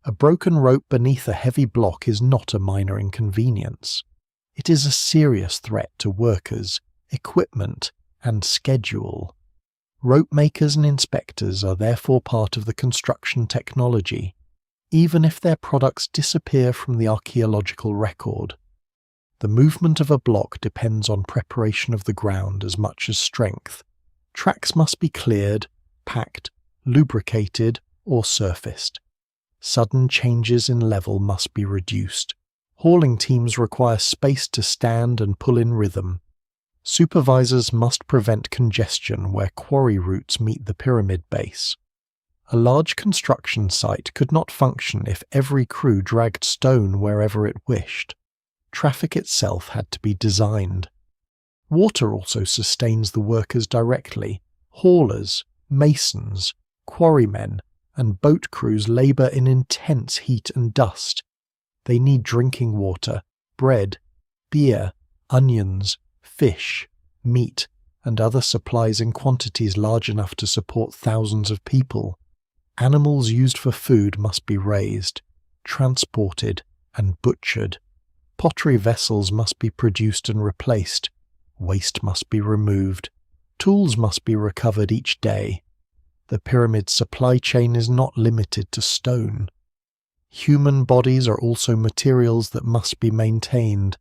A broken rope beneath a heavy block is not a minor inconvenience. It is a serious threat to workers, equipment, and schedule. Rope makers and inspectors are therefore part of the construction technology, even if their products disappear from the archaeological record. The movement of a block depends on preparation of the ground as much as strength. Tracks must be cleared, packed, lubricated, or surfaced. Sudden changes in level must be reduced. Hauling teams require space to stand and pull in rhythm. Supervisors must prevent congestion where quarry routes meet the pyramid base. A large construction site could not function if every crew dragged stone wherever it wished. Traffic itself had to be designed. Water also sustains the workers directly. Haulers, masons, quarrymen, and boat crews labour in intense heat and dust. They need drinking water, bread, beer, onions, fish, meat, and other supplies in quantities large enough to support thousands of people. Animals used for food must be raised, transported, and butchered. Pottery vessels must be produced and replaced. Waste must be removed. Tools must be recovered each day. The pyramid's supply chain is not limited to stone. Human bodies are also materials that must be maintained.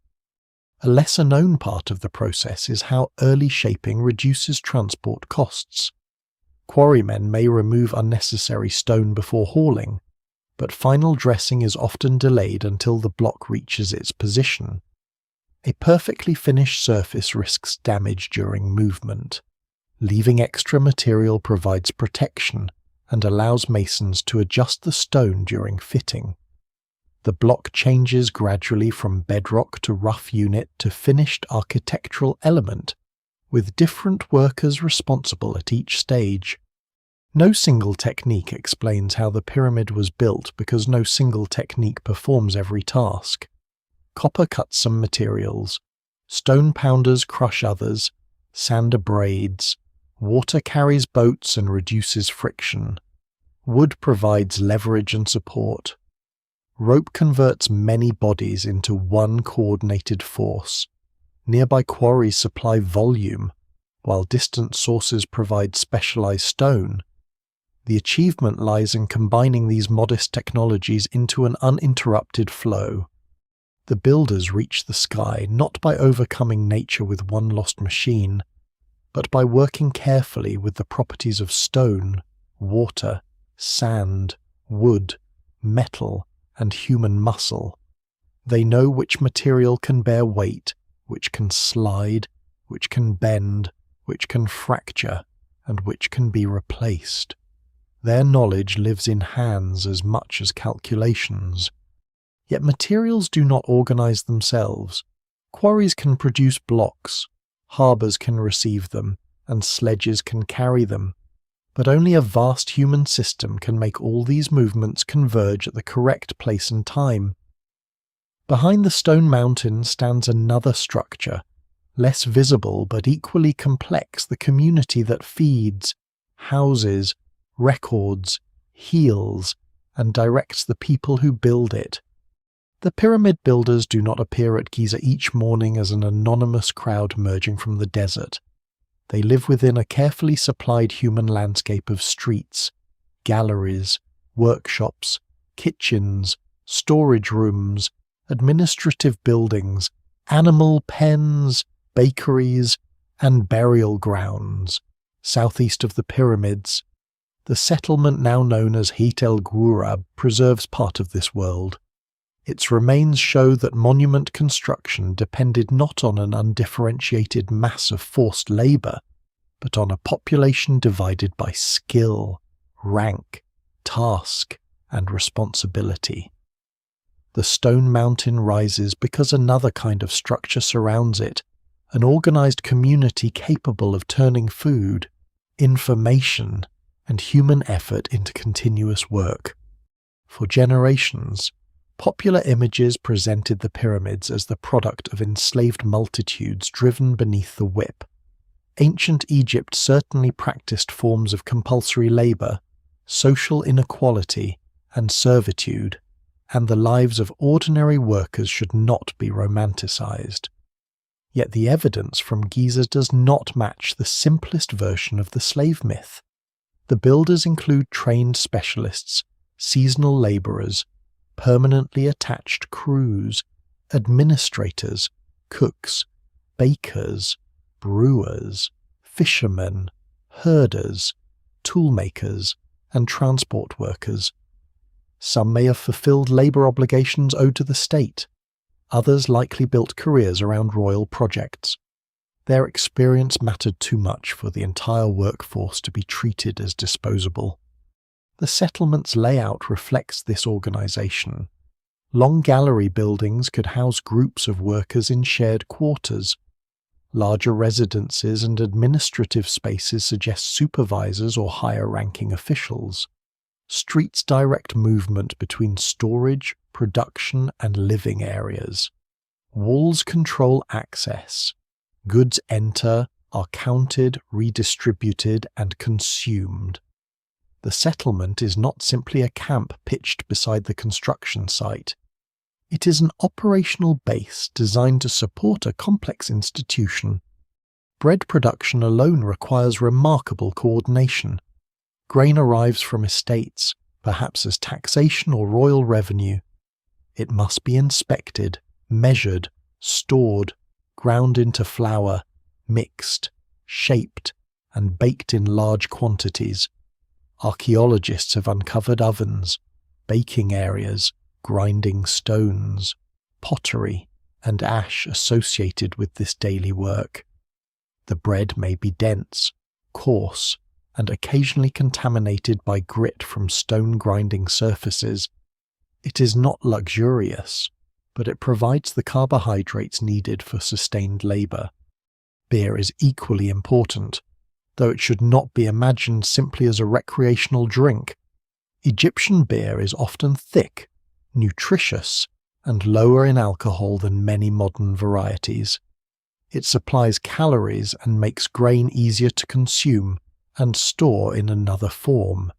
A lesser-known part of the process is how early shaping reduces transport costs. Quarrymen may remove unnecessary stone before hauling, but final dressing is often delayed until the block reaches its position. A perfectly finished surface risks damage during movement. Leaving extra material provides protection and allows masons to adjust the stone during fitting. The block changes gradually from bedrock to rough unit to finished architectural element, with different workers responsible at each stage. No single technique explains how the pyramid was built because no single technique performs every task. Copper cuts some materials, stone pounders crush others, sand abrades, water carries boats and reduces friction. Wood provides leverage and support. Rope converts many bodies into one coordinated force. Nearby quarries supply volume, while distant sources provide specialized stone. The achievement lies in combining these modest technologies into an uninterrupted flow. The builders reach the sky not by overcoming nature with one lost machine, but by working carefully with the properties of stone, water, sand, wood, metal, and human muscle. They know which material can bear weight, which can slide, which can bend, which can fracture, and which can be replaced. Their knowledge lives in hands as much as calculations. Yet materials do not organize themselves. Quarries can produce blocks, harbours can receive them, and sledges can carry them. But only a vast human system can make all these movements converge at the correct place and time. Behind the stone mountain stands another structure, less visible but equally complex, the community that feeds, houses, records, heals, and directs the people who build it. The pyramid builders do not appear at Giza each morning as an anonymous crowd emerging from the desert. They live within a carefully supplied human landscape of streets, galleries, workshops, kitchens, storage rooms, administrative buildings, animal pens, bakeries, and burial grounds. Southeast of the pyramids, the settlement now known as Het el Ghurab preserves part of this world. Its remains show that monument construction depended not on an undifferentiated mass of forced labour, but on a population divided by skill, rank, task, and responsibility. The stone mountain rises because another kind of structure surrounds it, an organized community capable of turning food, information, and human effort into continuous work. For generations, popular images presented the pyramids as the product of enslaved multitudes driven beneath the whip. Ancient Egypt certainly practiced forms of compulsory labor, social inequality, and servitude, and the lives of ordinary workers should not be romanticized. Yet the evidence from Giza does not match the simplest version of the slave myth. The builders include trained specialists, seasonal laborers, permanently attached crews, administrators, cooks, bakers, brewers, fishermen, herders, toolmakers, and transport workers. Some may have fulfilled labor obligations owed to the state. Others likely built careers around royal projects. Their experience mattered too much for the entire workforce to be treated as disposable. The settlement's layout reflects this organization. Long gallery buildings could house groups of workers in shared quarters. Larger residences and administrative spaces suggest supervisors or higher-ranking officials. Streets direct movement between storage, production, and living areas. Walls control access. Goods enter, are counted, redistributed, and consumed. The settlement is not simply a camp pitched beside the construction site. It is an operational base designed to support a complex institution. Bread production alone requires remarkable coordination. Grain arrives from estates, perhaps as taxation or royal revenue. It must be inspected, measured, stored, ground into flour, mixed, shaped, and baked in large quantities. Archaeologists have uncovered ovens, baking areas, grinding stones, pottery, and ash associated with this daily work. The bread may be dense, coarse, and occasionally contaminated by grit from stone grinding surfaces. It is not luxurious, but it provides the carbohydrates needed for sustained labor. Beer is equally important, though it should not be imagined simply as a recreational drink. Egyptian beer is often thick, nutritious, and lower in alcohol than many modern varieties. It supplies calories and makes grain easier to consume and store in another form.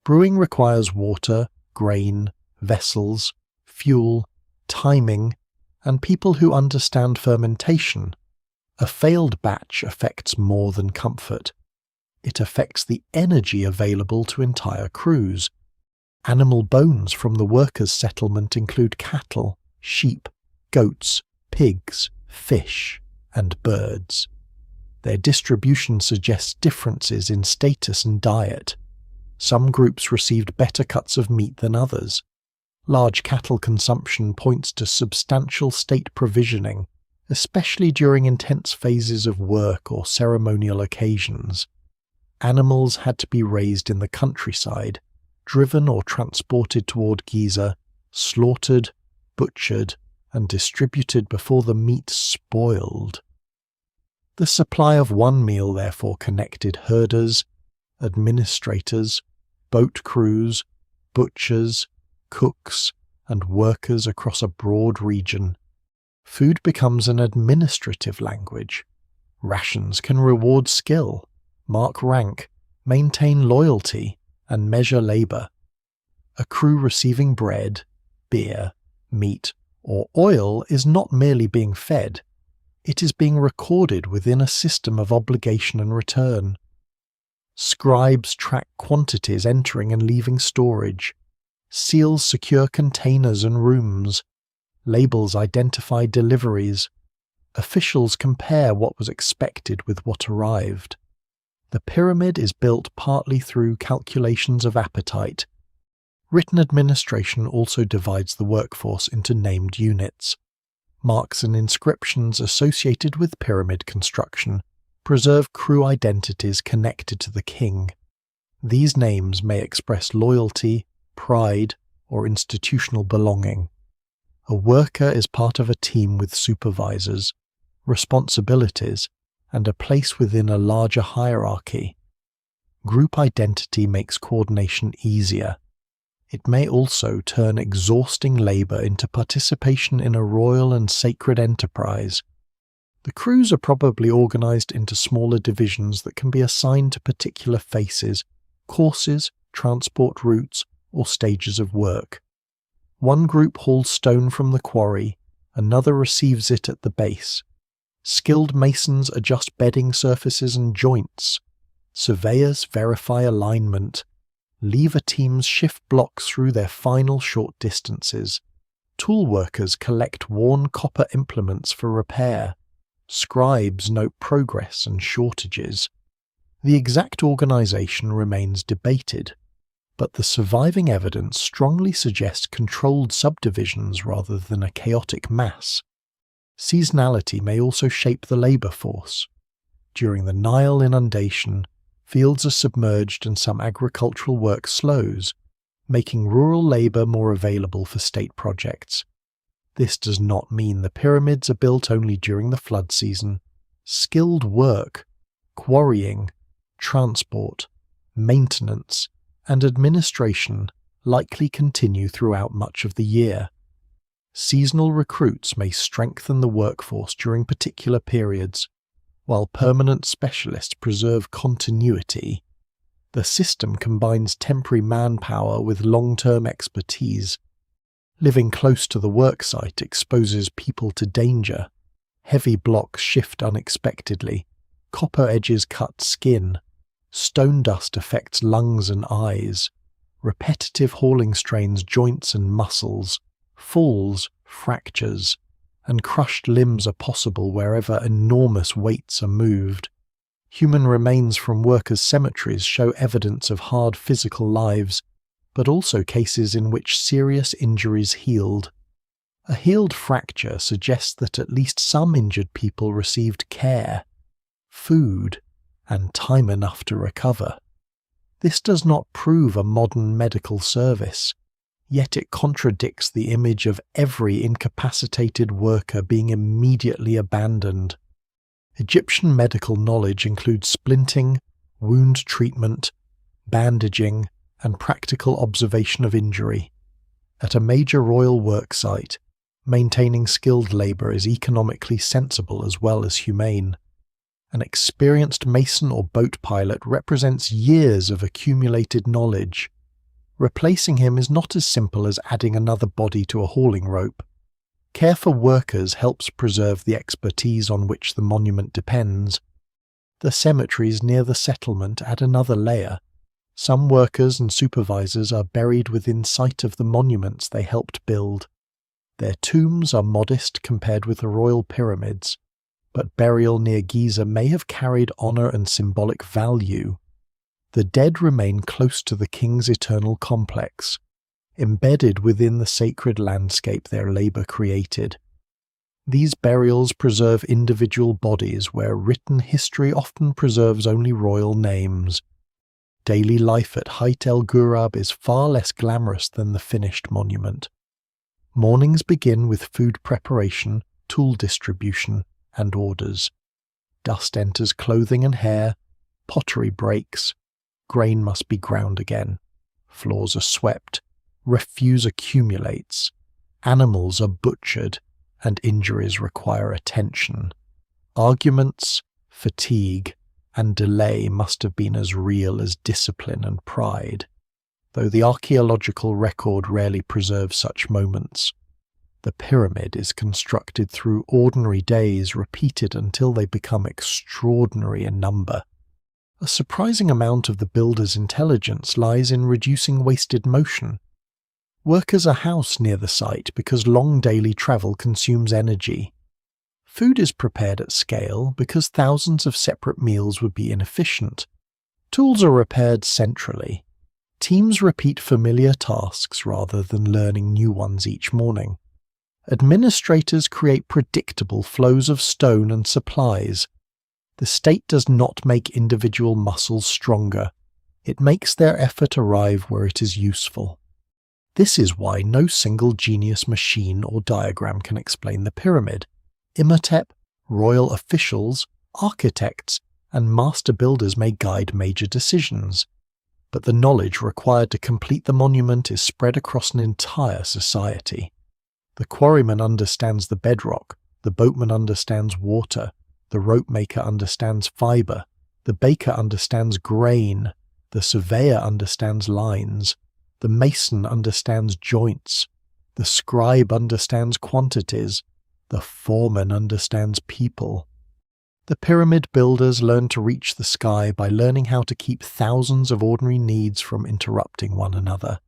Brewing requires water, grain, vessels, fuel, timing, and people who understand fermentation. A failed batch affects more than comfort. It affects the energy available to entire crews. Animal bones from the workers' settlement include cattle, sheep, goats, pigs, fish, and birds. Their distribution suggests differences in status and diet. Some groups received better cuts of meat than others. Large cattle consumption points to substantial state provisioning, especially during intense phases of work or ceremonial occasions. Animals had to be raised in the countryside, driven or transported toward Giza, slaughtered, butchered, and distributed before the meat spoiled. The supply of one meal therefore connected herders, administrators, boat crews, butchers, cooks, and workers across a broad region. Food becomes an administrative language. Rations can reward skill, mark rank, maintain loyalty, and measure labor. A crew receiving bread, beer, meat, or oil is not merely being fed. It is being recorded within a system of obligation and return. Scribes track quantities entering and leaving storage. Seals secure containers and rooms. Labels identify deliveries. Officials compare what was expected with what arrived. The pyramid is built partly through calculations of appetite. Written administration also divides the workforce into named units. Marks and inscriptions associated with pyramid construction preserve crew identities connected to the king. These names may express loyalty, pride, or institutional belonging. A worker is part of a team with supervisors. responsibilities, and a place within a larger hierarchy. Group identity makes coordination easier. It may also turn exhausting labour into participation in a royal and sacred enterprise. The crews are probably organised into smaller divisions that can be assigned to particular phases, courses, transport routes, or stages of work. One group hauls stone from the quarry, another receives it at the base. Skilled masons adjust bedding surfaces and joints. Surveyors verify alignment. Lever teams shift blocks through their final short distances. Tool workers collect worn copper implements for repair. Scribes note progress and shortages. The exact organisation remains debated, but the surviving evidence strongly suggests controlled subdivisions rather than a chaotic mass. Seasonality may also shape the labour force. During the Nile inundation, fields are submerged and some agricultural work slows, making rural labour more available for state projects. This does not mean the pyramids are built only during the flood season. Skilled work, quarrying, transport, maintenance, and administration likely continue throughout much of the year. Seasonal recruits may strengthen the workforce during particular periods, while permanent specialists preserve continuity. The system combines temporary manpower with long-term expertise. Living close to the worksite exposes people to danger. Heavy blocks shift unexpectedly. Copper edges cut skin. Stone dust affects lungs and eyes. Repetitive hauling strains joints and muscles. Falls, fractures, and crushed limbs are possible wherever enormous weights are moved. Human remains from workers' cemeteries show evidence of hard physical lives, but also cases in which serious injuries healed. A healed fracture suggests that at least some injured people received care, food, and time enough to recover. This does not prove a modern medical service, yet it contradicts the image of every incapacitated worker being immediately abandoned. Egyptian medical knowledge includes splinting, wound treatment, bandaging, and practical observation of injury. At a major royal work site, maintaining skilled labour is economically sensible as well as humane. An experienced mason or boat pilot represents years of accumulated knowledge. Replacing him is not as simple as adding another body to a hauling rope. Care for workers helps preserve the expertise on which the monument depends. The cemeteries near the settlement add another layer. Some workers and supervisors are buried within sight of the monuments they helped build. Their tombs are modest compared with the royal pyramids, but burial near Giza may have carried honour and symbolic value. The dead remain close to the king's eternal complex, embedded within the sacred landscape their labour created. These burials preserve individual bodies where written history often preserves only royal names. Daily life at Hayt el Ghurab is far less glamorous than the finished monument. Mornings begin with food preparation, tool distribution, and orders. Dust enters clothing and hair, pottery breaks, grain must be ground again, floors are swept, refuse accumulates, animals are butchered, and injuries require attention. Arguments, fatigue, and delay must have been as real as discipline and pride, though the archaeological record rarely preserves such moments. The pyramid is constructed through ordinary days repeated until they become extraordinary in number. A surprising amount of the builder's intelligence lies in reducing wasted motion. Workers are housed near the site because long daily travel consumes energy. Food is prepared at scale because thousands of separate meals would be inefficient. Tools are repaired centrally. Teams repeat familiar tasks rather than learning new ones each morning. Administrators create predictable flows of stone and supplies. The state does not make individual muscles stronger. It makes their effort arrive where it is useful. This is why no single genius machine or diagram can explain the pyramid. Imhotep, Royal officials, architects, and master builders may guide major decisions, but the knowledge required to complete the monument is spread across an entire society. The quarryman understands the bedrock, the boatman understands water, the rope maker understands fibre, the baker understands grain, the surveyor understands lines, the mason understands joints, the scribe understands quantities, the foreman understands people. The pyramid builders learned to reach the sky by learning how to keep thousands of ordinary needs from interrupting one another.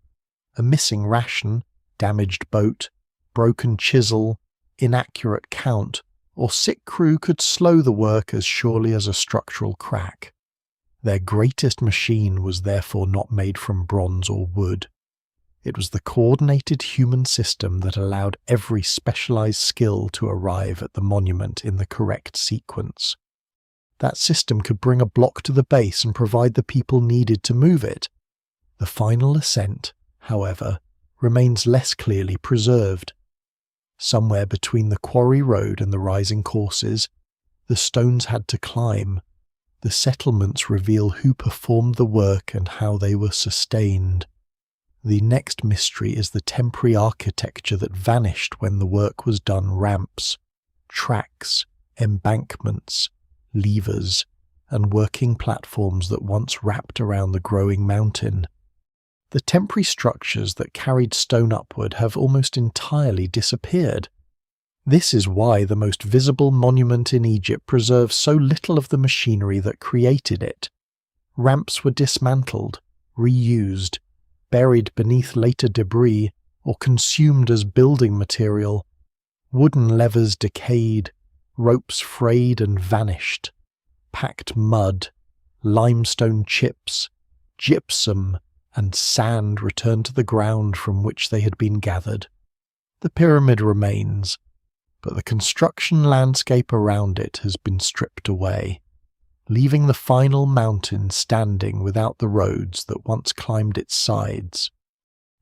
A missing ration, damaged boat, broken chisel, inaccurate count, or sick crew could slow the work as surely as a structural crack. Their greatest machine was therefore not made from bronze or wood. It was the coordinated human system that allowed every specialized skill to arrive at the monument in the correct sequence. That system could bring a block to the base and provide the people needed to move it. The final ascent, however, remains less clearly preserved. Somewhere between the quarry road and the rising courses, the stones had to climb. The settlements reveal who performed the work and how they were sustained. The next mystery is the temporary architecture that vanished when the work was done: ramps, tracks, embankments, levers, and working platforms that once wrapped around the growing mountain. The temporary structures that carried stone upward have almost entirely disappeared. This is why the most visible monument in Egypt preserves so little of the machinery that created it. Ramps were dismantled, reused, buried beneath later debris, or consumed as building material. Wooden levers decayed, ropes frayed and vanished. Packed mud, limestone chips, gypsum, and sand returned to the ground from which they had been gathered. The pyramid remains, but the construction landscape around it has been stripped away, leaving the final mountain standing without the roads that once climbed its sides.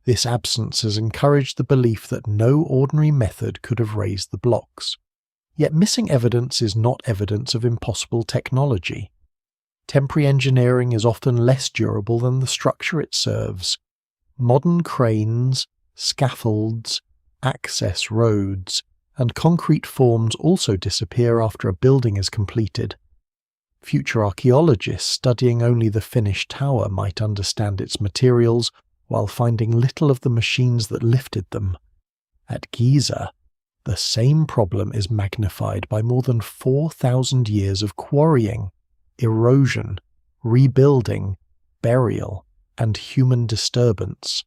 This absence has encouraged the belief that no ordinary method could have raised the blocks. Yet missing evidence is not evidence of impossible technology. Temporary engineering is often less durable than the structure it serves. Modern cranes, scaffolds, access roads, and concrete forms also disappear after a building is completed. Future archaeologists studying only the finished tower might understand its materials while finding little of the machines that lifted them. At Giza, the same problem is magnified by more than 4,000 years of quarrying, erosion, rebuilding, burial, and human disturbance.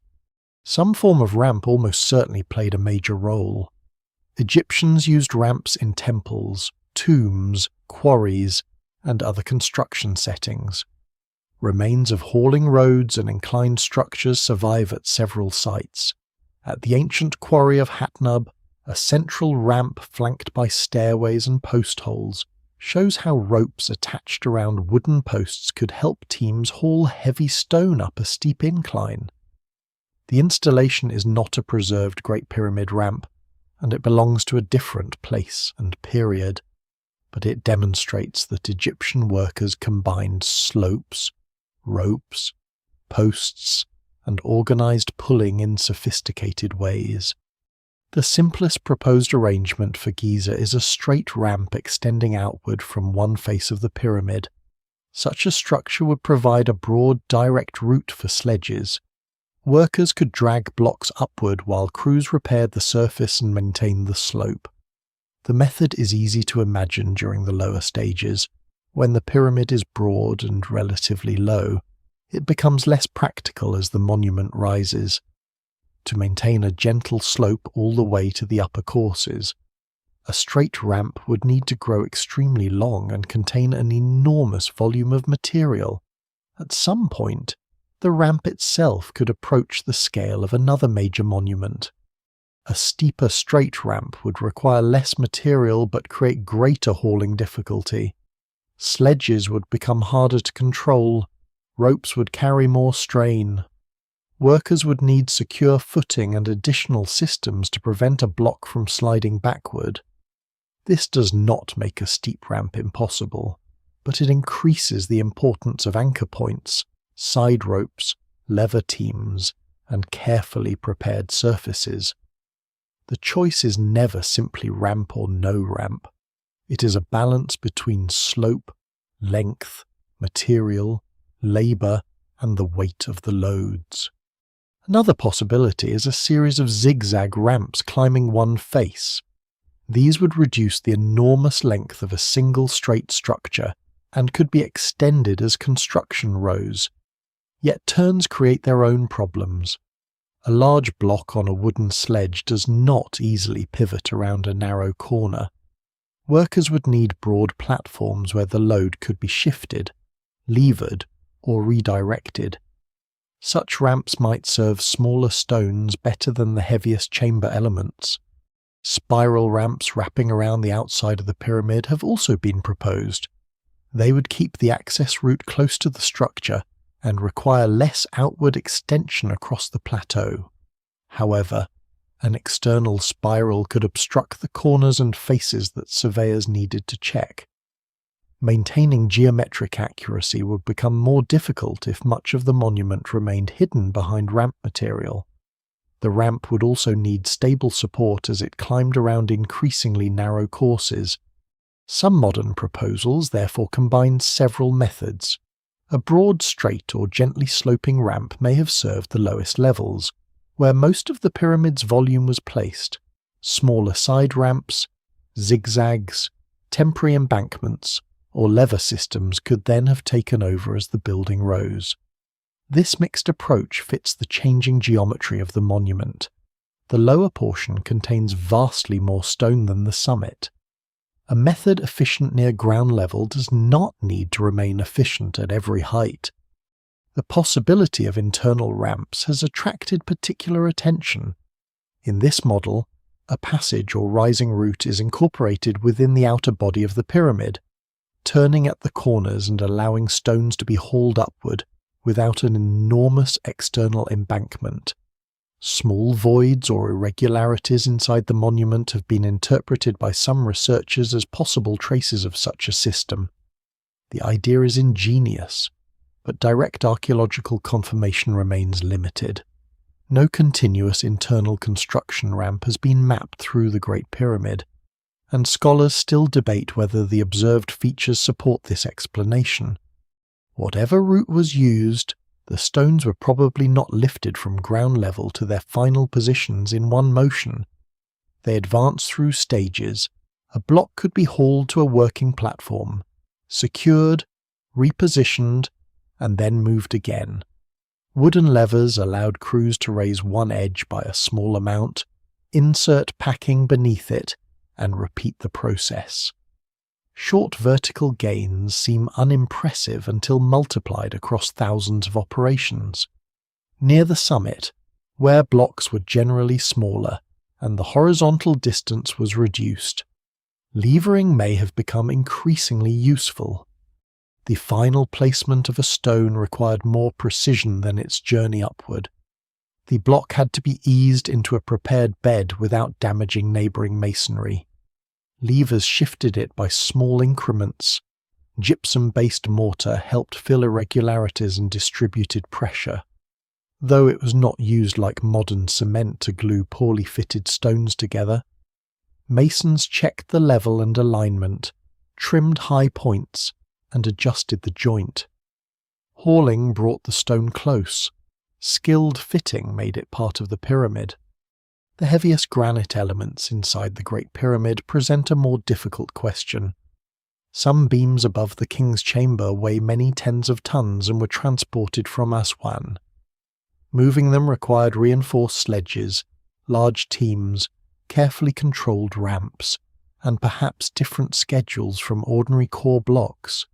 Some form of ramp almost certainly played a major role. Egyptians used ramps in temples, tombs, quarries, and other construction settings. Remains of hauling roads and inclined structures survive at several sites. At the ancient quarry of Hatnub, a central ramp flanked by stairways and post holes shows how ropes attached around wooden posts could help teams haul heavy stone up a steep incline. The installation is not a preserved Great Pyramid ramp, and it belongs to a different place and period, but it demonstrates that Egyptian workers combined slopes, ropes, posts, and organized pulling in sophisticated ways. The simplest proposed arrangement for Giza is a straight ramp extending outward from one face of the pyramid. Such a structure would provide a broad, direct route for sledges. Workers could drag blocks upward while crews repaired the surface and maintained the slope. The method is easy to imagine during the lower stages. When the pyramid is broad and relatively low, it becomes less practical as the monument rises. To maintain a gentle slope all the way to the upper courses, a straight ramp would need to grow extremely long and contain an enormous volume of material. At some point, the ramp itself could approach the scale of another major monument. A steeper straight ramp would require less material but create greater hauling difficulty. Sledges would become harder to control, ropes would carry more strain. Workers would need secure footing and additional systems to prevent a block from sliding backward. This does not make a steep ramp impossible, but it increases the importance of anchor points, side ropes, lever teams, and carefully prepared surfaces. The choice is never simply ramp or no ramp. It is a balance between slope, length, material, labour, and the weight of the loads. Another possibility is a series of zigzag ramps climbing one face. These would reduce the enormous length of a single straight structure and could be extended as construction rows. Yet turns create their own problems. A large block on a wooden sledge does not easily pivot around a narrow corner. Workers would need broad platforms where the load could be shifted, levered, or redirected. Such ramps might serve smaller stones better than the heaviest chamber elements. Spiral ramps wrapping around the outside of the pyramid have also been proposed. They would keep the access route close to the structure and require less outward extension across the plateau. However, an external spiral could obstruct the corners and faces that surveyors needed to check. Maintaining geometric accuracy would become more difficult if much of the monument remained hidden behind ramp material. The ramp would also need stable support as it climbed around increasingly narrow courses. Some modern proposals therefore combine several methods. A broad straight or gently sloping ramp may have served the lowest levels, where most of the pyramid's volume was placed. Smaller side ramps, zigzags, temporary embankments, or lever systems could then have taken over as the building rose. This mixed approach fits the changing geometry of the monument. The lower portion contains vastly more stone than the summit. A method efficient near ground level does not need to remain efficient at every height. The possibility of internal ramps has attracted particular attention. In this model, a passage or rising route is incorporated within the outer body of the pyramid, turning at the corners and allowing stones to be hauled upward without an enormous external embankment. Small voids or irregularities inside the monument have been interpreted by some researchers as possible traces of such a system. The idea is ingenious, but direct archaeological confirmation remains limited. No continuous internal construction ramp has been mapped through the Great Pyramid, and scholars still debate whether the observed features support this explanation. Whatever route was used, the stones were probably not lifted from ground level to their final positions in one motion. They advanced through stages. A block could be hauled to a working platform, secured, repositioned, and then moved again. Wooden levers allowed crews to raise one edge by a small amount, insert packing beneath it, and repeat the process. Short vertical gains seem unimpressive until multiplied across thousands of operations. Near the summit, where blocks were generally smaller and the horizontal distance was reduced, levering may have become increasingly useful. The final placement of a stone required more precision than its journey upward. The block had to be eased into a prepared bed without damaging neighbouring masonry. Levers shifted it by small increments. Gypsum-based mortar helped fill irregularities and distributed pressure. Though it was not used like modern cement to glue poorly fitted stones together, masons checked the level and alignment, trimmed high points, and adjusted the joint. Hauling brought the stone close. Skilled fitting made it part of the pyramid. The heaviest granite elements inside the Great Pyramid present a more difficult question. Some beams above the king's chamber weigh many tens of tons and were transported from Aswan. Moving them required reinforced sledges, large teams, carefully controlled ramps, and perhaps different schedules from ordinary core blocks.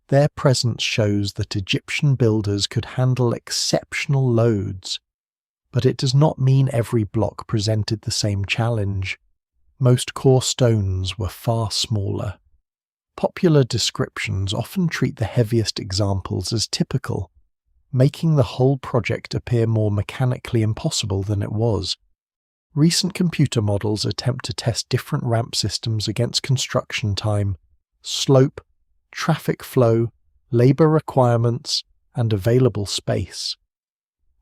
Their presence shows that Egyptian builders could handle exceptional loads. But it does not mean every block presented the same challenge. Most core stones were far smaller. Popular descriptions often treat the heaviest examples as typical, making the whole project appear more mechanically impossible than it was. Recent computer models attempt to test different ramp systems against construction time, slope, traffic flow, labor requirements, and available space.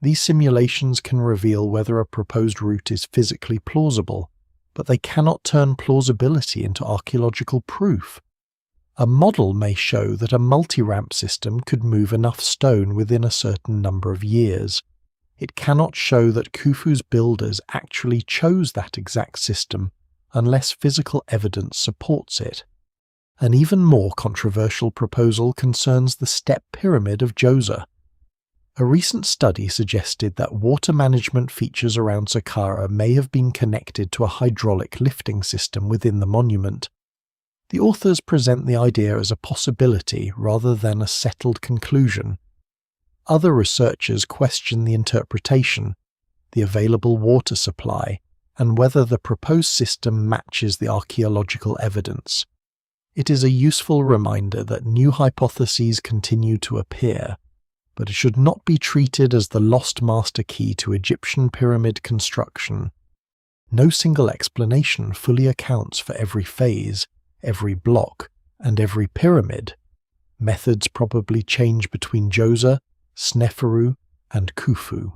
These simulations can reveal whether a proposed route is physically plausible, but they cannot turn plausibility into archaeological proof. A model may show that a multi-ramp system could move enough stone within a certain number of years. It cannot show that Khufu's builders actually chose that exact system unless physical evidence supports it. An even more controversial proposal concerns the step pyramid of Djoser. A recent study suggested that water management features around Saqqara may have been connected to a hydraulic lifting system within the monument. The authors present the idea as a possibility rather than a settled conclusion. Other researchers question the interpretation, the available water supply, and whether the proposed system matches the archaeological evidence. It is a useful reminder that new hypotheses continue to appear, but it should not be treated as the lost master key to Egyptian pyramid construction. No single explanation fully accounts for every phase, every block, and every pyramid. Methods probably change between Djoser, Sneferu, and Khufu.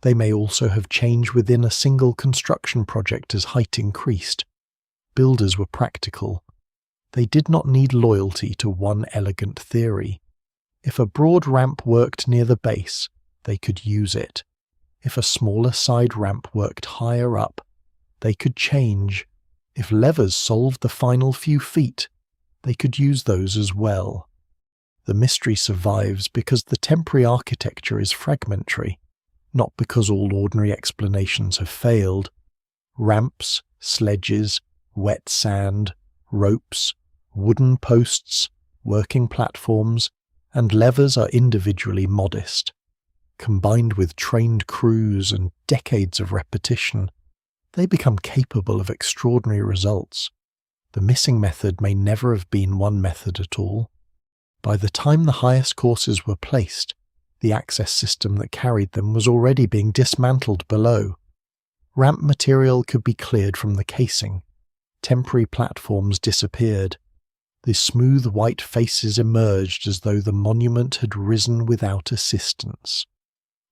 They may also have changed within a single construction project as height increased. Builders were practical. They did not need loyalty to one elegant theory. If a broad ramp worked near the base, they could use it. If a smaller side ramp worked higher up, they could change. If levers solved the final few feet, they could use those as well. The mystery survives because the temporary architecture is fragmentary, not because all ordinary explanations have failed. Ramps, sledges, wet sand, ropes, wooden posts, working platforms, and levers are individually modest. Combined with trained crews and decades of repetition, they become capable of extraordinary results. The missing method may never have been one method at all. By the time the highest courses were placed, the access system that carried them was already being dismantled below. Ramp material could be cleared from the casing. Temporary platforms disappeared. The smooth white faces emerged as though the monument had risen without assistance.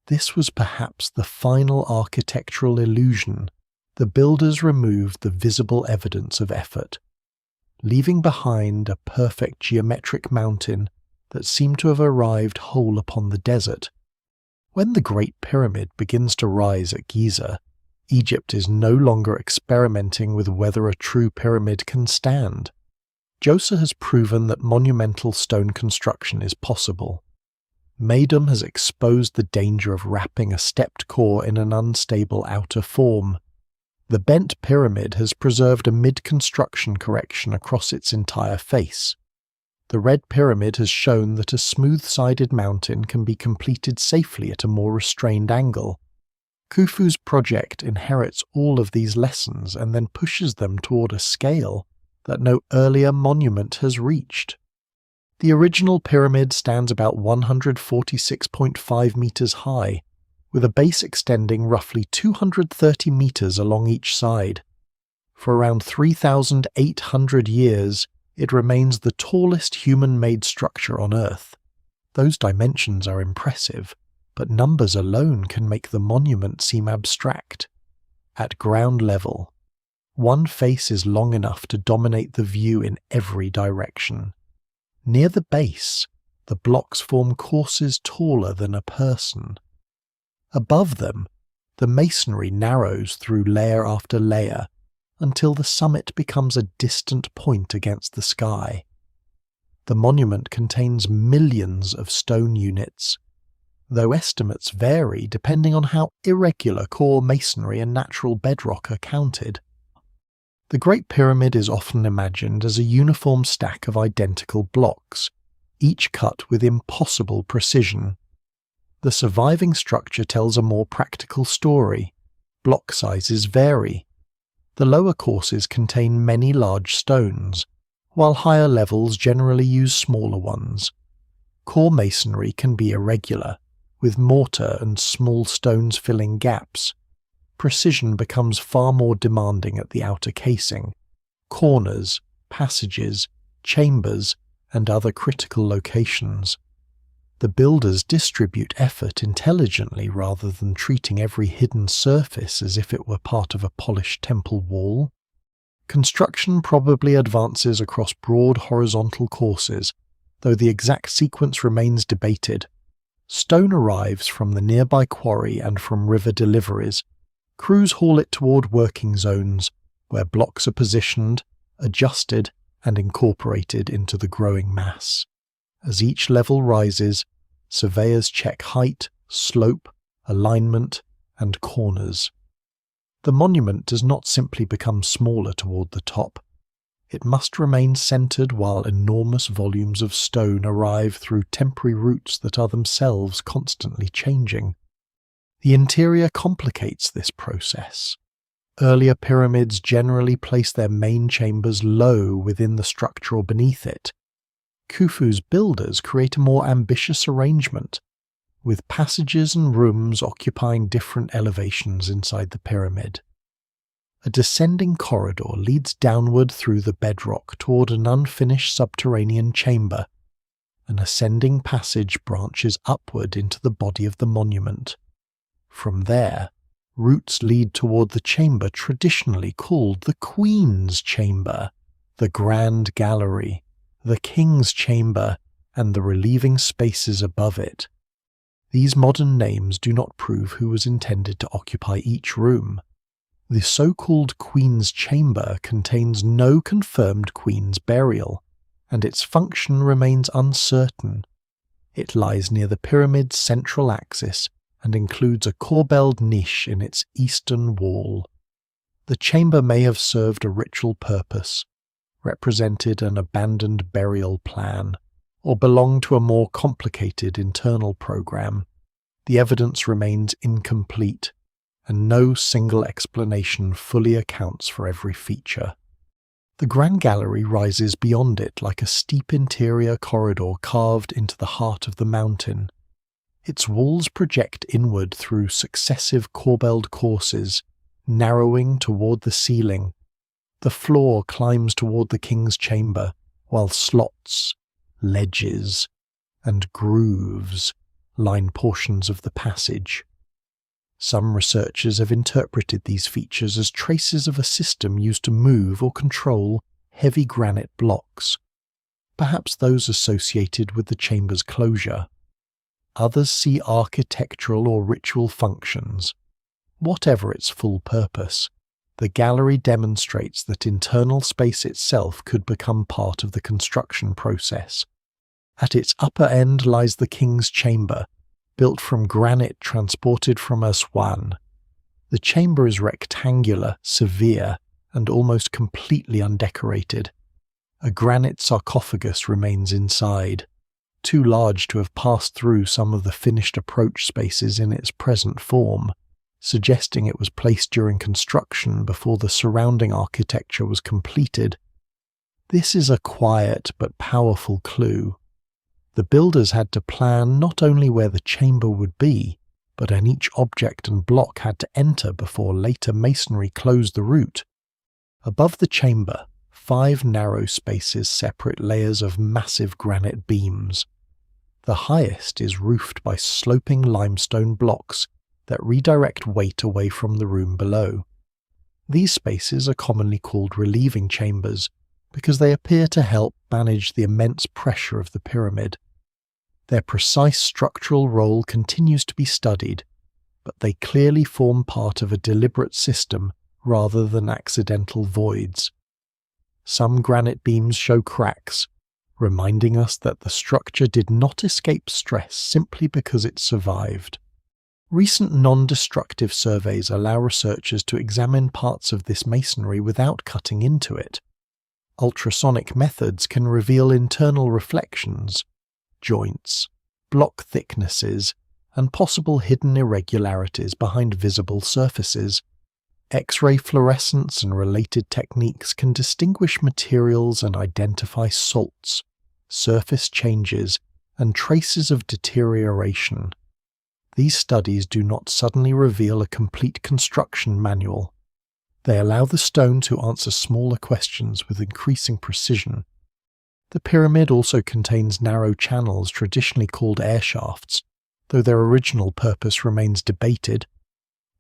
This was perhaps the final architectural illusion. The builders removed the visible evidence of effort, leaving behind a perfect geometric mountain that seemed to have arrived whole upon the desert. When the Great Pyramid begins to rise at Giza, Egypt is no longer experimenting with whether a true pyramid can stand. Djoser has proven that monumental stone construction is possible. Meidum has exposed the danger of wrapping a stepped core in an unstable outer form. The bent pyramid has preserved a mid-construction correction across its entire face. The Red Pyramid has shown that a smooth-sided mountain can be completed safely at a more restrained angle. Khufu's project inherits all of these lessons and then pushes them toward a scale that no earlier monument has reached. The original pyramid stands about 146.5 meters high, with a base extending roughly 230 meters along each side. For around 3,800 years, it remains the tallest human-made structure on Earth. Those dimensions are impressive, but numbers alone can make the monument seem abstract. At ground level, one face is long enough to dominate the view in every direction. Near the base, the blocks form courses taller than a person. Above them, the masonry narrows through layer after layer until the summit becomes a distant point against the sky. The monument contains millions of stone units, though estimates vary depending on how irregular core masonry and natural bedrock are counted. The Great Pyramid is often imagined as a uniform stack of identical blocks, each cut with impossible precision. The surviving structure tells a more practical story. Block sizes vary. The lower courses contain many large stones, while higher levels generally use smaller ones. Core masonry can be irregular, with mortar and small stones filling gaps. precision becomes far more demanding at the outer casing. Corners, passages, chambers, and other critical locations. The builders distribute effort intelligently rather than treating every hidden surface as if it were part of a polished temple wall. Construction probably advances across broad horizontal courses, though the exact sequence remains debated. Stone arrives from the nearby quarry and from river deliveries. Crews haul it toward working zones, where blocks are positioned, adjusted, and incorporated into the growing mass. As each level rises, surveyors check height, slope, alignment, and corners. The monument does not simply become smaller toward the top. It must remain centered while enormous volumes of stone arrive through temporary routes that are themselves constantly changing. The interior complicates this process. Earlier pyramids generally place their main chambers low within the structure or beneath it. Khufu's builders create a more ambitious arrangement, with passages and rooms occupying different elevations inside the pyramid. A descending corridor leads downward through the bedrock toward an unfinished subterranean chamber. An ascending passage branches upward into the body of the monument. From there, routes lead toward the chamber traditionally called the Queen's Chamber, the Grand Gallery, the King's Chamber, and the relieving spaces above it. These modern names do not prove who was intended to occupy each room. The so-called Queen's Chamber contains no confirmed queen's burial, and its function remains uncertain. It lies near the pyramid's central axis and includes a corbelled niche in its eastern wall. The chamber may have served a ritual purpose, represented an abandoned burial plan, or belonged to a more complicated internal program. The evidence remains incomplete, and no single explanation fully accounts for every feature. The Grand Gallery rises beyond it like a steep interior corridor carved into the heart of the mountain. Its walls project inward through successive corbelled courses, narrowing toward the ceiling. The floor climbs toward the king's chamber, while slots, ledges, and grooves line portions of the passage. Some researchers have interpreted these features as traces of a system used to move or control heavy granite blocks, perhaps those associated with the chamber's closure. Others see architectural or ritual functions. Whatever its full purpose, the gallery demonstrates that internal space itself could become part of the construction process. At its upper end lies the king's chamber, built from granite transported from Aswan. The chamber is rectangular, severe, and almost completely undecorated. A granite sarcophagus remains inside, too large to have passed through some of the finished approach spaces in its present form, suggesting it was placed during construction before the surrounding architecture was completed. This is a quiet but powerful clue. The builders had to plan not only where the chamber would be, but an each object and block had to enter before later masonry closed the route. Above the chamber, 5 narrow spaces separate layers of massive granite beams. The highest is roofed by sloping limestone blocks that redirect weight away from the room below. These spaces are commonly called relieving chambers because they appear to help manage the immense pressure of the pyramid. Their precise structural role continues to be studied, but they clearly form part of a deliberate system rather than accidental voids. Some granite beams show cracks, reminding us that the structure did not escape stress simply because it survived. Recent non-destructive surveys allow researchers to examine parts of this masonry without cutting into it. Ultrasonic methods can reveal internal reflections, joints, block thicknesses, and possible hidden irregularities behind visible surfaces. X-ray fluorescence and related techniques can distinguish materials and identify salts, surface changes, and traces of deterioration. These studies do not suddenly reveal a complete construction manual. They allow the stone to answer smaller questions with increasing precision. The pyramid also contains narrow channels traditionally called air shafts, though their original purpose remains debated.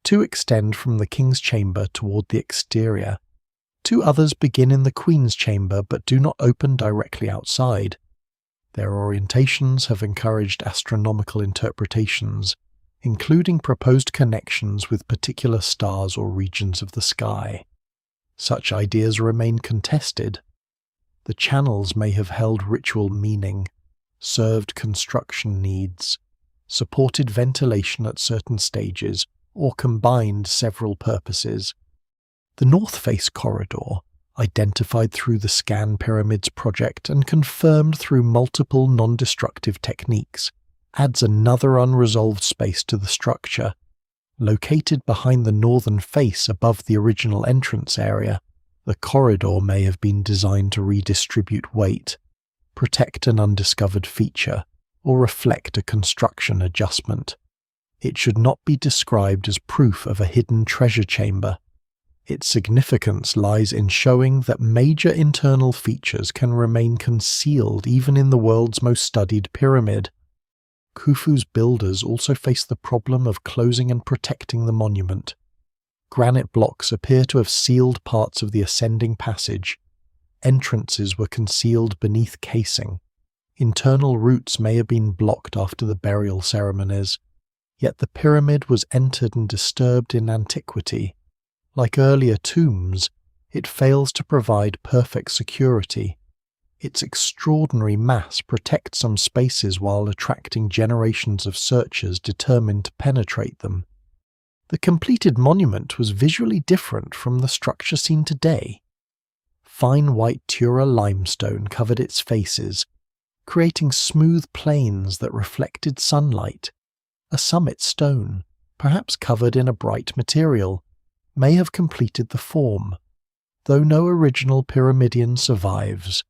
Two extend from the king's chamber toward the exterior. Two others begin in the queen's chamber but do not open directly outside. Their orientations have encouraged astronomical interpretations, including proposed connections with particular stars or regions of the sky. Such ideas remain contested. The channels may have held ritual meaning, served construction needs, supported ventilation at certain stages, or combined several purposes. The North Face corridor, identified through the Scan Pyramids project and confirmed through multiple non-destructive techniques, adds another unresolved space to the structure. Located behind the northern face above the original entrance area, the corridor may have been designed to redistribute weight, protect an undiscovered feature, or reflect a construction adjustment. It should not be described as proof of a hidden treasure chamber. Its significance lies in showing that major internal features can remain concealed even in the world's most studied pyramid. Khufu's builders also face the problem of closing and protecting the monument. Granite blocks appear to have sealed parts of the ascending passage. Entrances were concealed beneath casing. Internal routes may have been blocked after the burial ceremonies. Yet the pyramid was entered and disturbed in antiquity. Like earlier tombs, it fails to provide perfect security. Its extraordinary mass protects some spaces while attracting generations of searchers determined to penetrate them. The completed monument was visually different from the structure seen today. Fine white Tura limestone covered its faces, creating smooth plains that reflected sunlight. A summit stone, perhaps covered in a bright material, may have completed the form, though no original pyramidion survives.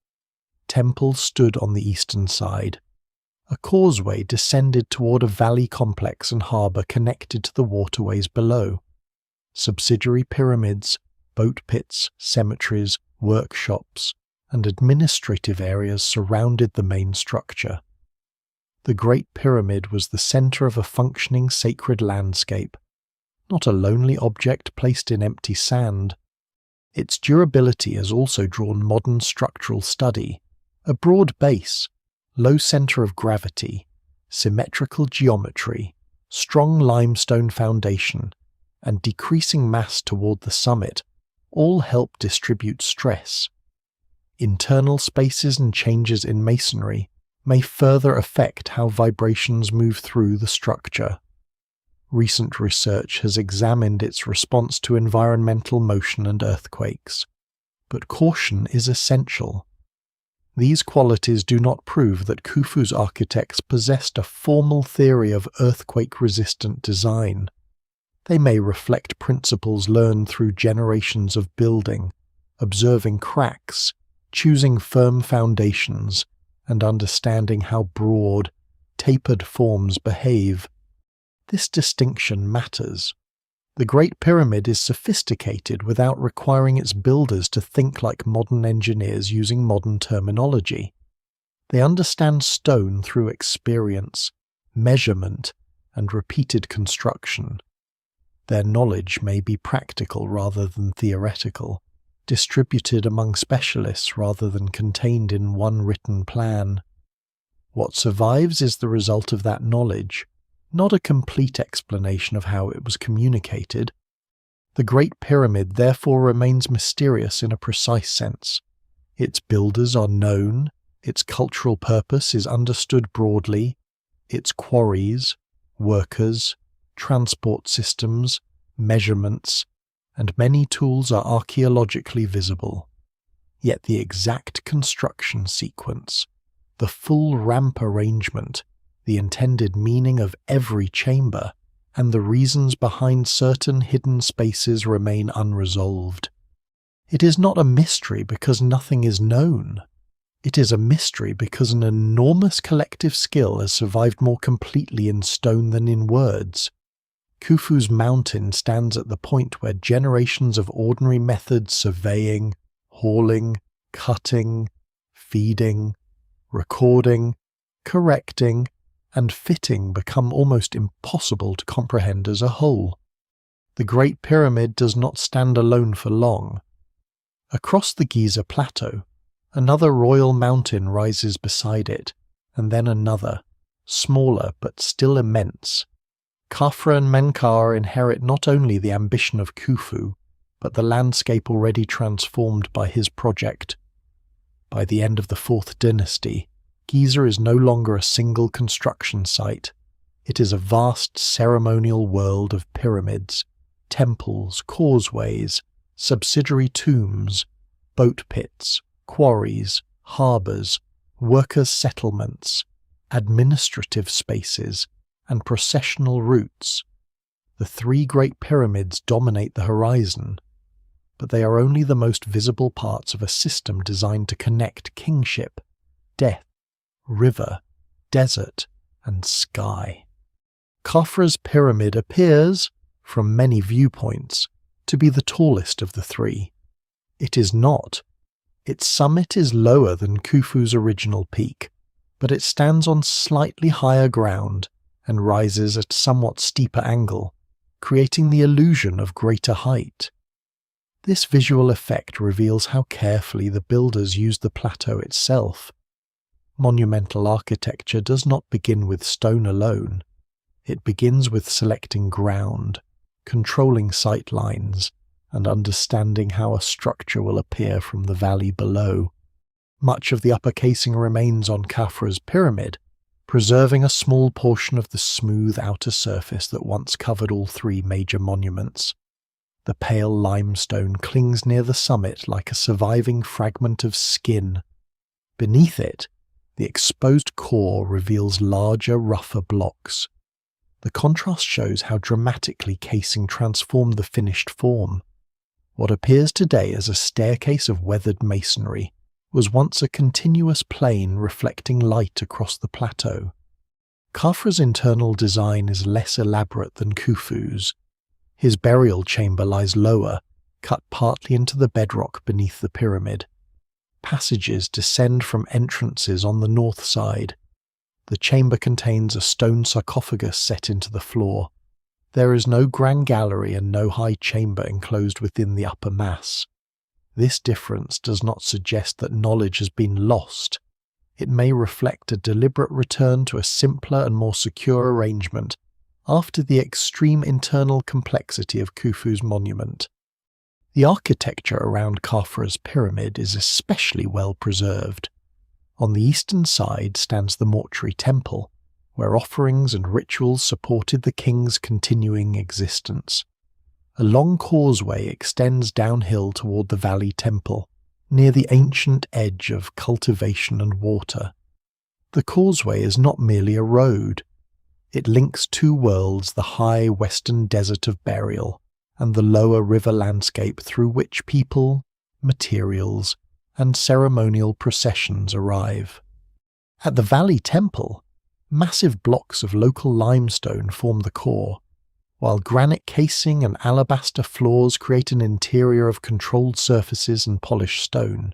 Temples stood on the eastern side. A causeway descended toward a valley complex and harbour connected to the waterways below. Subsidiary pyramids, boat pits, cemeteries, workshops, and administrative areas surrounded the main structure. The Great Pyramid was the centre of a functioning sacred landscape, not a lonely object placed in empty sand. Its durability has also drawn modern structural study. A broad base, low centre of gravity, symmetrical geometry, strong limestone foundation, and decreasing mass toward the summit all help distribute stress. Internal spaces and changes in masonry may further affect how vibrations move through the structure. Recent research has examined its response to environmental motion and earthquakes, but caution is essential. These qualities do not prove that Khufu's architects possessed a formal theory of earthquake-resistant design. They may reflect principles learned through generations of building, observing cracks, choosing firm foundations, and understanding how broad, tapered forms behave. This distinction matters. The Great Pyramid is sophisticated without requiring its builders to think like modern engineers using modern terminology. They understand stone through experience, measurement, and repeated construction. Their knowledge may be practical rather than theoretical, distributed among specialists rather than contained in one written plan. What survives is the result of that knowledge, not a complete explanation of how it was communicated. The Great Pyramid therefore remains mysterious in a precise sense. Its builders are known, its cultural purpose is understood broadly, its quarries, workers, transport systems, measurements, and many tools are archaeologically visible. Yet the exact construction sequence, the full ramp arrangement, the intended meaning of every chamber, and the reasons behind certain hidden spaces remain unresolved. It is not a mystery because nothing is known. It is a mystery because an enormous collective skill has survived more completely in stone than in words. Khufu's mountain stands at the point where generations of ordinary methods surveying, hauling, cutting, feeding, recording, correcting, and fitting become almost impossible to comprehend as a whole. The Great Pyramid does not stand alone for long. Across the Giza plateau, another royal mountain rises beside it, and then another, smaller but still immense. Khafra and Menkaure inherit not only the ambition of Khufu, but the landscape already transformed by his project. By the end of the 4th dynasty, Giza is no longer a single construction site. It is a vast ceremonial world of pyramids, temples, causeways, subsidiary tombs, boat pits, quarries, harbours, workers' settlements, administrative spaces, and processional routes. The 3 Great Pyramids dominate the horizon, but they are only the most visible parts of a system designed to connect kingship, death, river, desert, and sky. Khafra's pyramid appears, from many viewpoints, to be the tallest of the 3. It is not. Its summit is lower than Khufu's original peak, but it stands on slightly higher ground and rises at a somewhat steeper angle, creating the illusion of greater height. This visual effect reveals how carefully the builders used the plateau itself. Monumental architecture does not begin with stone alone. It begins with selecting ground, controlling sight lines, and understanding how a structure will appear from the valley below. Much of the upper casing remains on Khafra's pyramid, preserving a small portion of the smooth outer surface that once covered all 3 major monuments. The pale limestone clings near the summit like a surviving fragment of skin. Beneath it, the exposed core reveals larger, rougher blocks. The contrast shows how dramatically casing transformed the finished form. What appears today as a staircase of weathered masonry was once a continuous plane reflecting light across the plateau. Khafra's internal design is less elaborate than Khufu's. His burial chamber lies lower, cut partly into the bedrock beneath the pyramid. Passages descend from entrances on the north side. The chamber contains a stone sarcophagus set into the floor. There is no grand gallery and no high chamber enclosed within the upper mass. This difference does not suggest that knowledge has been lost. It may reflect a deliberate return to a simpler and more secure arrangement after the extreme internal complexity of Khufu's monument. The architecture around Khafra's pyramid is especially well preserved. On the eastern side stands the mortuary temple, where offerings and rituals supported the king's continuing existence. A long causeway extends downhill toward the valley temple, near the ancient edge of cultivation and water. The causeway is not merely a road. It links 2 worlds, the high western desert of burial and the lower river landscape through which people, materials, and ceremonial processions arrive. At the valley temple, massive blocks of local limestone form the core, while granite casing and alabaster floors create an interior of controlled surfaces and polished stone.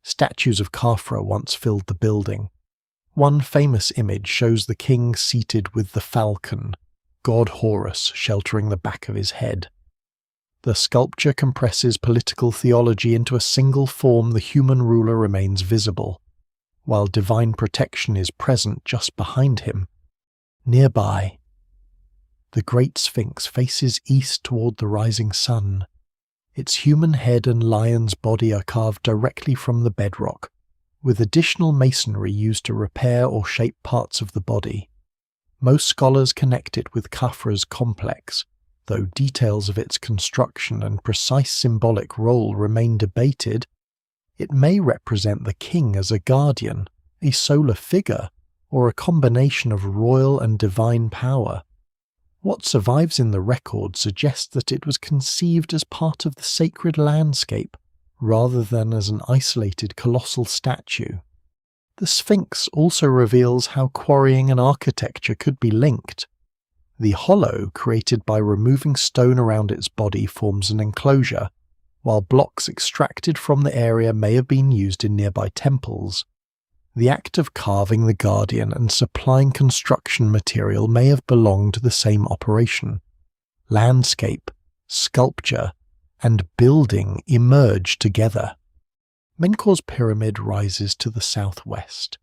Statues of Khafra once filled the building. One famous image shows the king seated with the falcon, god Horus sheltering the back of his head. The sculpture compresses political theology into a single form. The human ruler remains visible, while divine protection is present just behind him. Nearby, the Great Sphinx faces east toward the rising sun. Its human head and lion's body are carved directly from the bedrock, with additional masonry used to repair or shape parts of the body. Most scholars connect it with Khafra's complex, though details of its construction and precise symbolic role remain debated. It may represent the king as a guardian, a solar figure, or a combination of royal and divine power. What survives in the record suggests that it was conceived as part of the sacred landscape, rather than as an isolated colossal statue. The Sphinx also reveals how quarrying and architecture could be linked. The hollow created by removing stone around its body forms an enclosure, while blocks extracted from the area may have been used in nearby temples. The act of carving the guardian and supplying construction material may have belonged to the same operation. Landscape, sculpture, and building emerge together. Menkaur's pyramid rises to the southwest,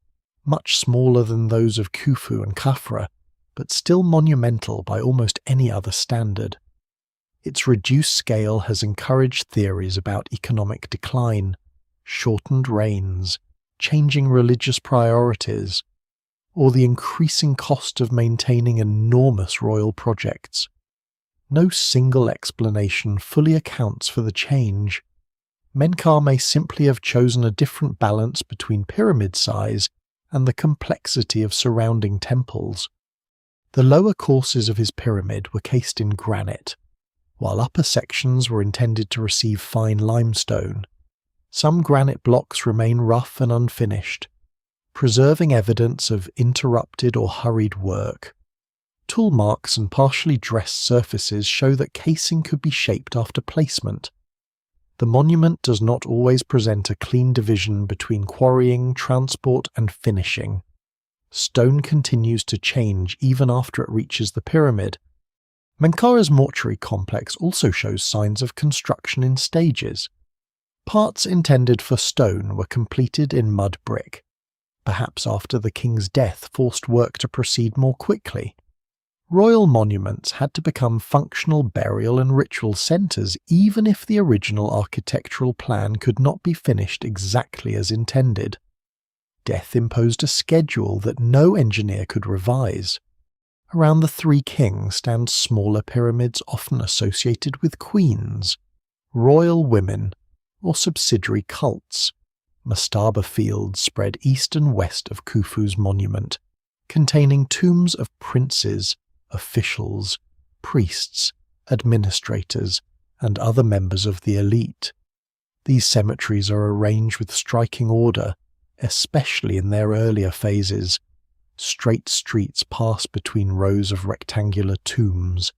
much smaller than those of Khufu and Khafra, but still monumental by almost any other standard. Its reduced scale has encouraged theories about economic decline, shortened reigns, changing religious priorities, or the increasing cost of maintaining enormous royal projects. No single explanation fully accounts for the change. Menkaur may simply have chosen a different balance between pyramid size and the complexity of surrounding temples. The lower courses of his pyramid were cased in granite, while upper sections were intended to receive fine limestone. Some granite blocks remain rough and unfinished, preserving evidence of interrupted or hurried work. Tool marks and partially dressed surfaces show that casing could be shaped after placement. The monument does not always present a clean division between quarrying, transport, and finishing. Stone continues to change even after it reaches the pyramid. Menkaura's mortuary complex also shows signs of construction in stages. Parts intended for stone were completed in mud brick. Perhaps after the king's death forced work to proceed more quickly. Royal monuments had to become functional burial and ritual centres even if the original architectural plan could not be finished exactly as intended. Death imposed a schedule that no engineer could revise. Around the three kings stand smaller pyramids often associated with queens, royal women, or subsidiary cults. Mastaba fields spread east and west of Khufu's monument, containing tombs of princes, officials, priests, administrators, and other members of the elite. These cemeteries are arranged with striking order, especially in their earlier phases. Straight streets pass between rows of rectangular tombs.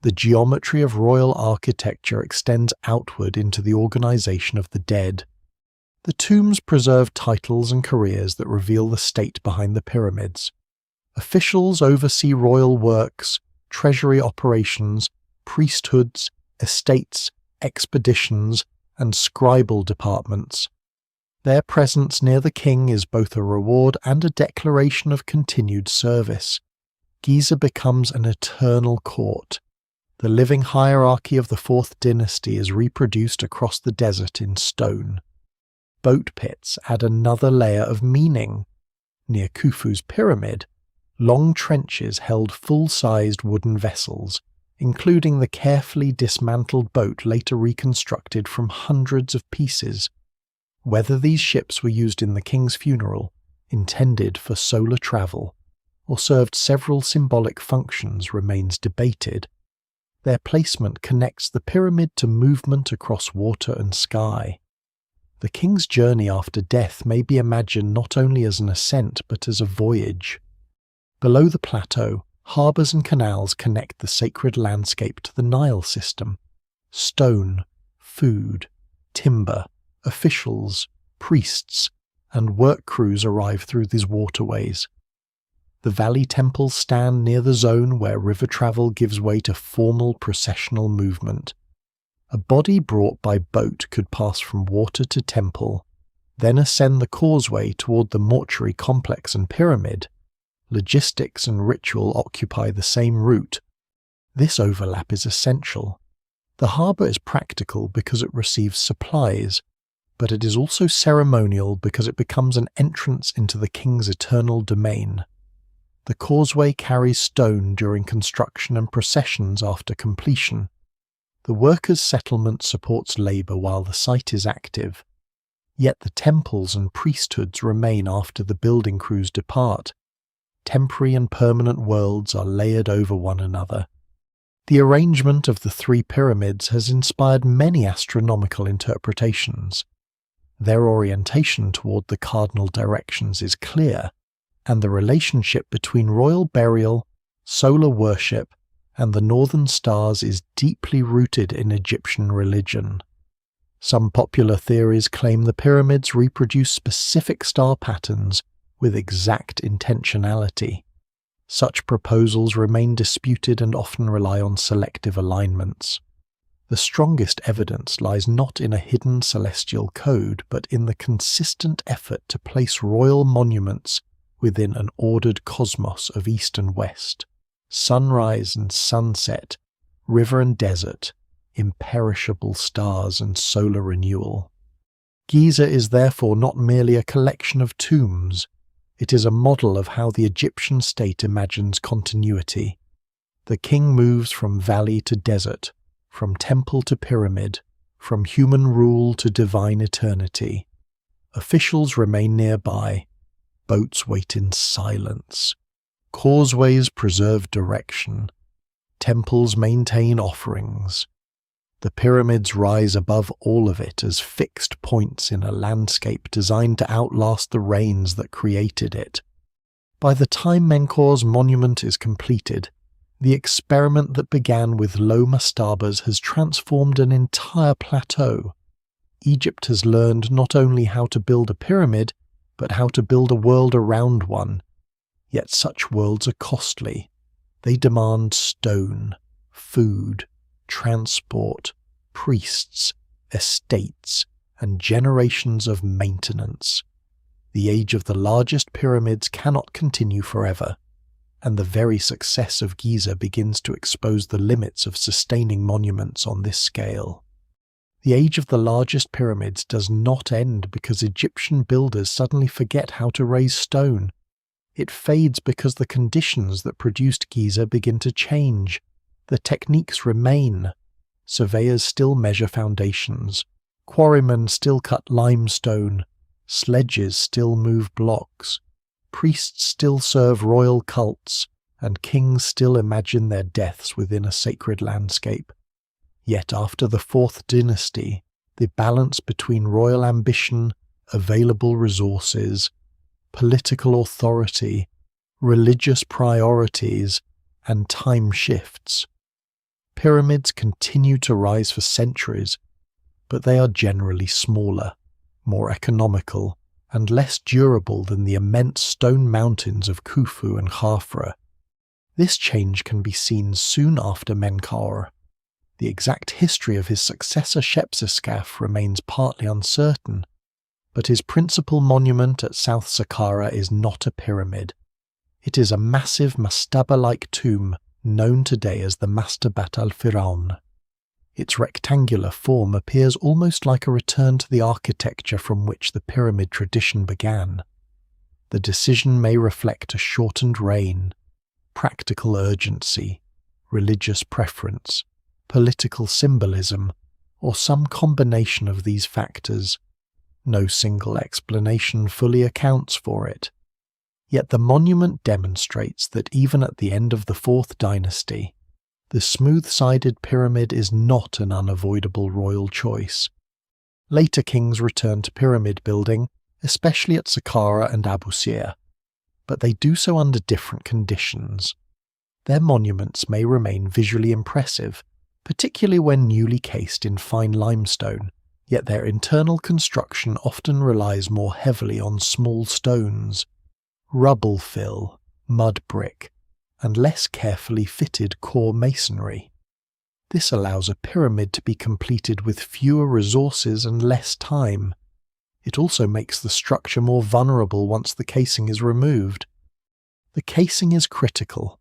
The geometry of royal architecture extends outward into the organization of the dead. The tombs preserve titles and careers that reveal the state behind the pyramids. Officials oversee royal works, treasury operations, priesthoods, estates, expeditions, and scribal departments. Their presence near the king is both a reward and a declaration of continued service. Giza becomes an eternal court. The living hierarchy of the fourth dynasty is reproduced across the desert in stone. Boat pits add another layer of meaning. Near Khufu's pyramid, long trenches held full-sized wooden vessels, including the carefully dismantled boat later reconstructed from hundreds of pieces. Whether these ships were used in the king's funeral, intended for solar travel, or served several symbolic functions remains debated. Their placement connects the pyramid to movement across water and sky. The king's journey after death may be imagined not only as an ascent but as a voyage. Below the plateau, harbours and canals connect the sacred landscape to the Nile system. Stone, food, timber, officials, priests, and work crews arrive through these waterways. The valley temples stand near the zone where river travel gives way to formal processional movement. A body brought by boat could pass from water to temple, then ascend the causeway toward the mortuary complex and pyramid. Logistics and ritual occupy the same route. This overlap is essential. The harbour is practical because it receives supplies, but it is also ceremonial because it becomes an entrance into the king's eternal domain. The causeway carries stone during construction and processions after completion. The workers' settlement supports labour while the site is active. Yet the temples and priesthoods remain after the building crews depart. Temporary and permanent worlds are layered over one another. The arrangement of the three pyramids has inspired many astronomical interpretations. Their orientation toward the cardinal directions is clear, and the relationship between royal burial, solar worship, and the northern stars is deeply rooted in Egyptian religion. Some popular theories claim the pyramids reproduce specific star patterns with exact intentionality. Such proposals remain disputed and often rely on selective alignments. The strongest evidence lies not in a hidden celestial code, but in the consistent effort to place royal monuments within an ordered cosmos of east and west, sunrise and sunset, river and desert, imperishable stars and solar renewal. Giza is therefore not merely a collection of tombs, it is a model of how the Egyptian state imagines continuity. The king moves from valley to desert, from temple to pyramid, from human rule to divine eternity. Officials remain nearby, boats wait in silence, causeways preserve direction, temples maintain offerings. The pyramids rise above all of it as fixed points in a landscape designed to outlast the rains that created it. By the time Menkaur's monument is completed, the experiment that began with low mastabas has transformed an entire plateau. Egypt has learned not only how to build a pyramid, but how to build a world around one. Yet such worlds are costly. They demand stone, food, transport, priests, estates, and generations of maintenance. The age of the largest pyramids cannot continue forever, and the very success of Giza begins to expose the limits of sustaining monuments on this scale. The age of the largest pyramids does not end because Egyptian builders suddenly forget how to raise stone. It fades because the conditions that produced Giza begin to change. The techniques remain. Surveyors still measure foundations. Quarrymen still cut limestone. Sledges still move blocks. Priests still serve royal cults, and kings still imagine their deaths within a sacred landscape. Yet after the Fourth Dynasty, the balance between royal ambition, available resources, political authority, religious priorities, and time shifts. Pyramids continue to rise for centuries, but they are generally smaller, more economical, and less durable than the immense stone mountains of Khufu and Khafra. This change can be seen soon after Menkaur. The exact history of his successor Shepseskaf remains partly uncertain, but his principal monument at South Saqqara is not a pyramid. It is a massive mastaba-like tomb known today as the Mastabat al-Firaun. Its rectangular form appears almost like a return to the architecture from which the pyramid tradition began. The decision may reflect a shortened reign, practical urgency, religious preference, political symbolism, or some combination of these factors. No single explanation fully accounts for it. Yet the monument demonstrates that even at the end of the Fourth Dynasty, the smooth-sided pyramid is not an unavoidable royal choice. Later kings returned to pyramid building, especially at Saqqara and Abu Sir, but they do so under different conditions. Their monuments may remain visually impressive, particularly when newly cased in fine limestone, yet their internal construction often relies more heavily on small stones, rubble fill, mud brick, and less carefully fitted core masonry. This allows a pyramid to be completed with fewer resources and less time. It also makes the structure more vulnerable once the casing is removed. The casing is critical.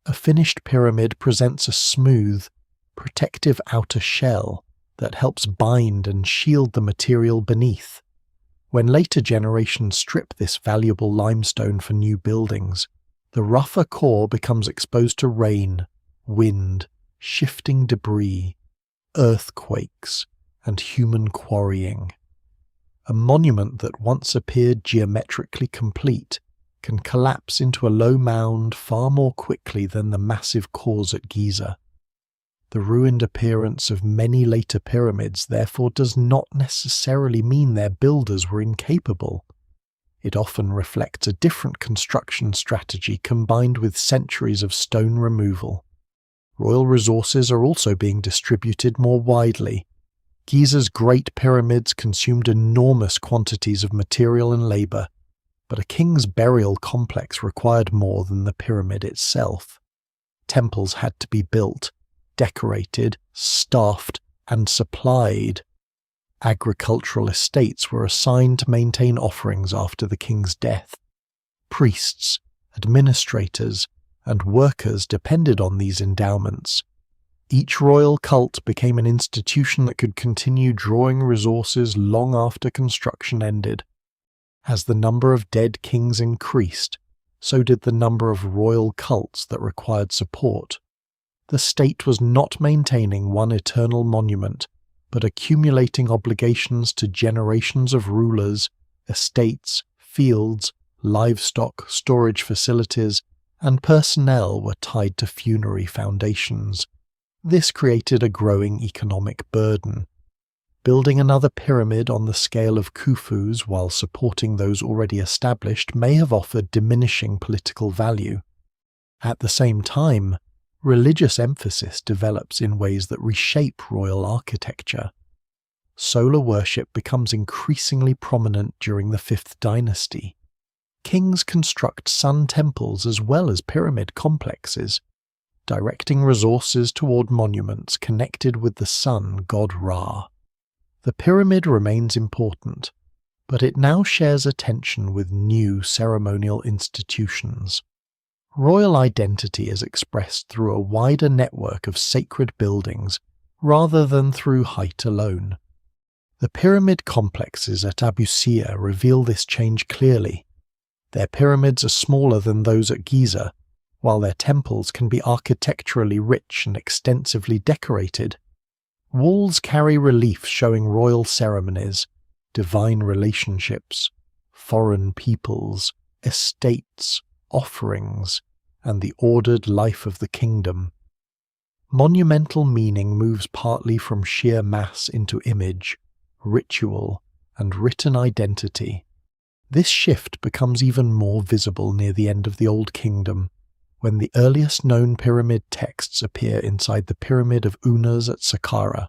A finished pyramid presents a smooth, protective outer shell that helps bind and shield the material beneath. When later generations strip this valuable limestone for new buildings, the rougher core becomes exposed to rain, wind, shifting debris, earthquakes, and human quarrying. A monument that once appeared geometrically complete can collapse into a low mound far more quickly than the massive cores at Giza. The ruined appearance of many later pyramids therefore does not necessarily mean their builders were incapable. It often reflects a different construction strategy combined with centuries of stone removal. Royal resources are also being distributed more widely. Giza's Great Pyramids consumed enormous quantities of material and labour, but a king's burial complex required more than the pyramid itself. Temples had to be built, decorated, staffed, and supplied. Agricultural estates were assigned to maintain offerings after the king's death. Priests, administrators, and workers depended on these endowments. Each royal cult became an institution that could continue drawing resources long after construction ended. As the number of dead kings increased, so did the number of royal cults that required support. The state was not maintaining one eternal monument, but accumulating obligations to generations of rulers, estates, fields, livestock, storage facilities, and personnel were tied to funerary foundations. This created a growing economic burden. Building another pyramid on the scale of Khufu's while supporting those already established may have offered diminishing political value. At the same time, religious emphasis develops in ways that reshape royal architecture. Solar worship becomes increasingly prominent during the 5th dynasty. Kings construct sun temples as well as pyramid complexes, directing resources toward monuments connected with the sun god Ra. The pyramid remains important, but it now shares attention with new ceremonial institutions. Royal identity is expressed through a wider network of sacred buildings rather than through height alone. The pyramid complexes at Abu Simbel reveal this change clearly. Their pyramids are smaller than those at Giza, while their temples can be architecturally rich and extensively decorated. Walls carry reliefs showing royal ceremonies, divine relationships, foreign peoples, estates, offerings, and the ordered life of the kingdom. Monumental meaning moves partly from sheer mass into image, ritual, and written identity. This shift becomes even more visible near the end of the Old Kingdom, when the earliest known pyramid texts appear inside the Pyramid of Unas at Saqqara.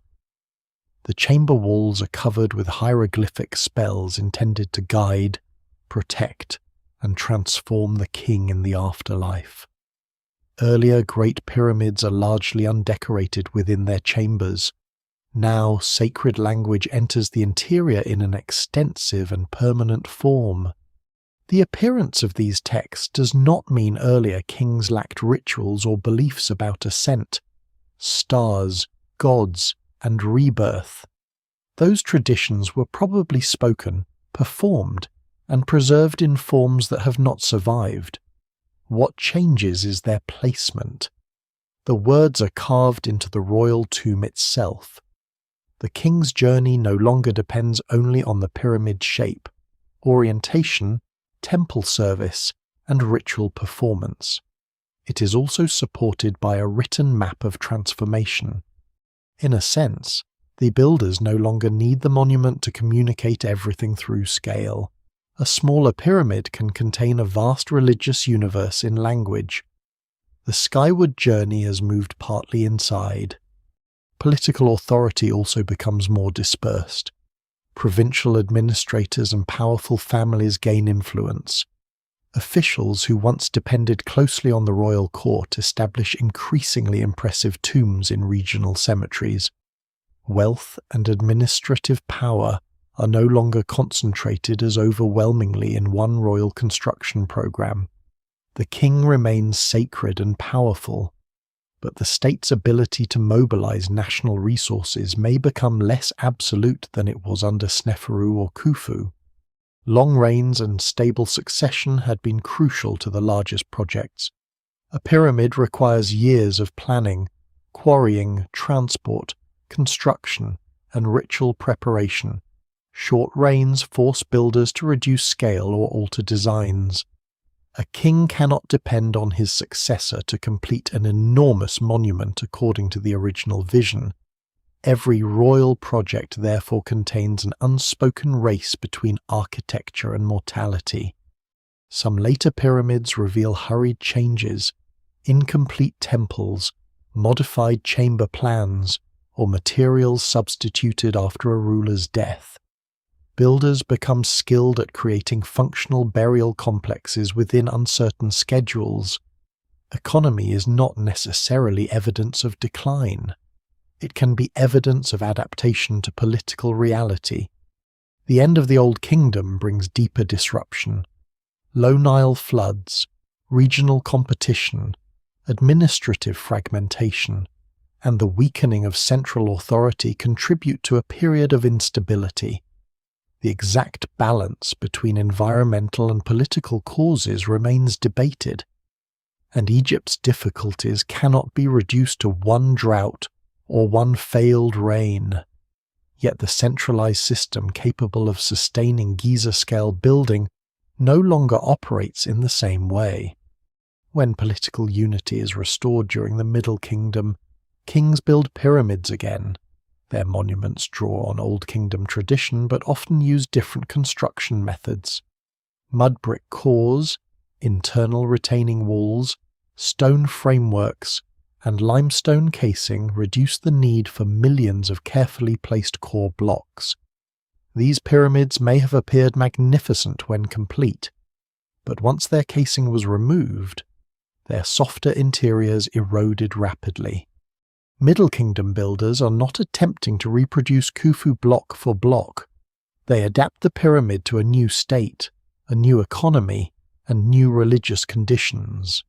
The chamber walls are covered with hieroglyphic spells intended to guide, protect, and transform the king in the afterlife. Earlier Great Pyramids are largely undecorated within their chambers. Now sacred language enters the interior in an extensive and permanent form. The appearance of these texts does not mean earlier kings lacked rituals or beliefs about ascent, stars, gods, and rebirth. Those traditions were probably spoken, performed, and preserved in forms that have not survived. What changes is their placement. The words are carved into the royal tomb itself. The king's journey no longer depends only on the pyramid shape, orientation, temple service, and ritual performance. It is also supported by a written map of transformation. In a sense, the builders no longer need the monument to communicate everything through scale. A smaller pyramid can contain a vast religious universe in language. The skyward journey has moved partly inside. Political authority also becomes more dispersed. Provincial administrators and powerful families gain influence. Officials who once depended closely on the royal court establish increasingly impressive tombs in regional cemeteries. Wealth and administrative power are no longer concentrated as overwhelmingly in one royal construction program. The king remains sacred and powerful, but the state's ability to mobilize national resources may become less absolute than it was under Sneferu or Khufu. Long reigns and stable succession had been crucial to the largest projects. A pyramid requires years of planning, quarrying, transport, construction, and ritual preparation. Short reigns force builders to reduce scale or alter designs. A king cannot depend on his successor to complete an enormous monument according to the original vision. Every royal project therefore contains an unspoken race between architecture and mortality. Some later pyramids reveal hurried changes, incomplete temples, modified chamber plans, or materials substituted after a ruler's death. Builders become skilled at creating functional burial complexes within uncertain schedules. Economy is not necessarily evidence of decline. It can be evidence of adaptation to political reality. The end of the Old Kingdom brings deeper disruption. Low Nile floods, regional competition, administrative fragmentation, and the weakening of central authority contribute to a period of instability. The exact balance between environmental and political causes remains debated, and Egypt's difficulties cannot be reduced to one drought or one failed reign. Yet the centralized system capable of sustaining Giza-scale building no longer operates in the same way. When political unity is restored during the Middle Kingdom, kings build pyramids again. Their monuments draw on Old Kingdom tradition but often use different construction methods. Mud brick cores, internal retaining walls, stone frameworks, and limestone casing reduce the need for millions of carefully placed core blocks. These pyramids may have appeared magnificent when complete, but once their casing was removed, their softer interiors eroded rapidly. Middle Kingdom builders are not attempting to reproduce Khufu block for block. They adapt the pyramid to a new state, a new economy, and new religious conditions.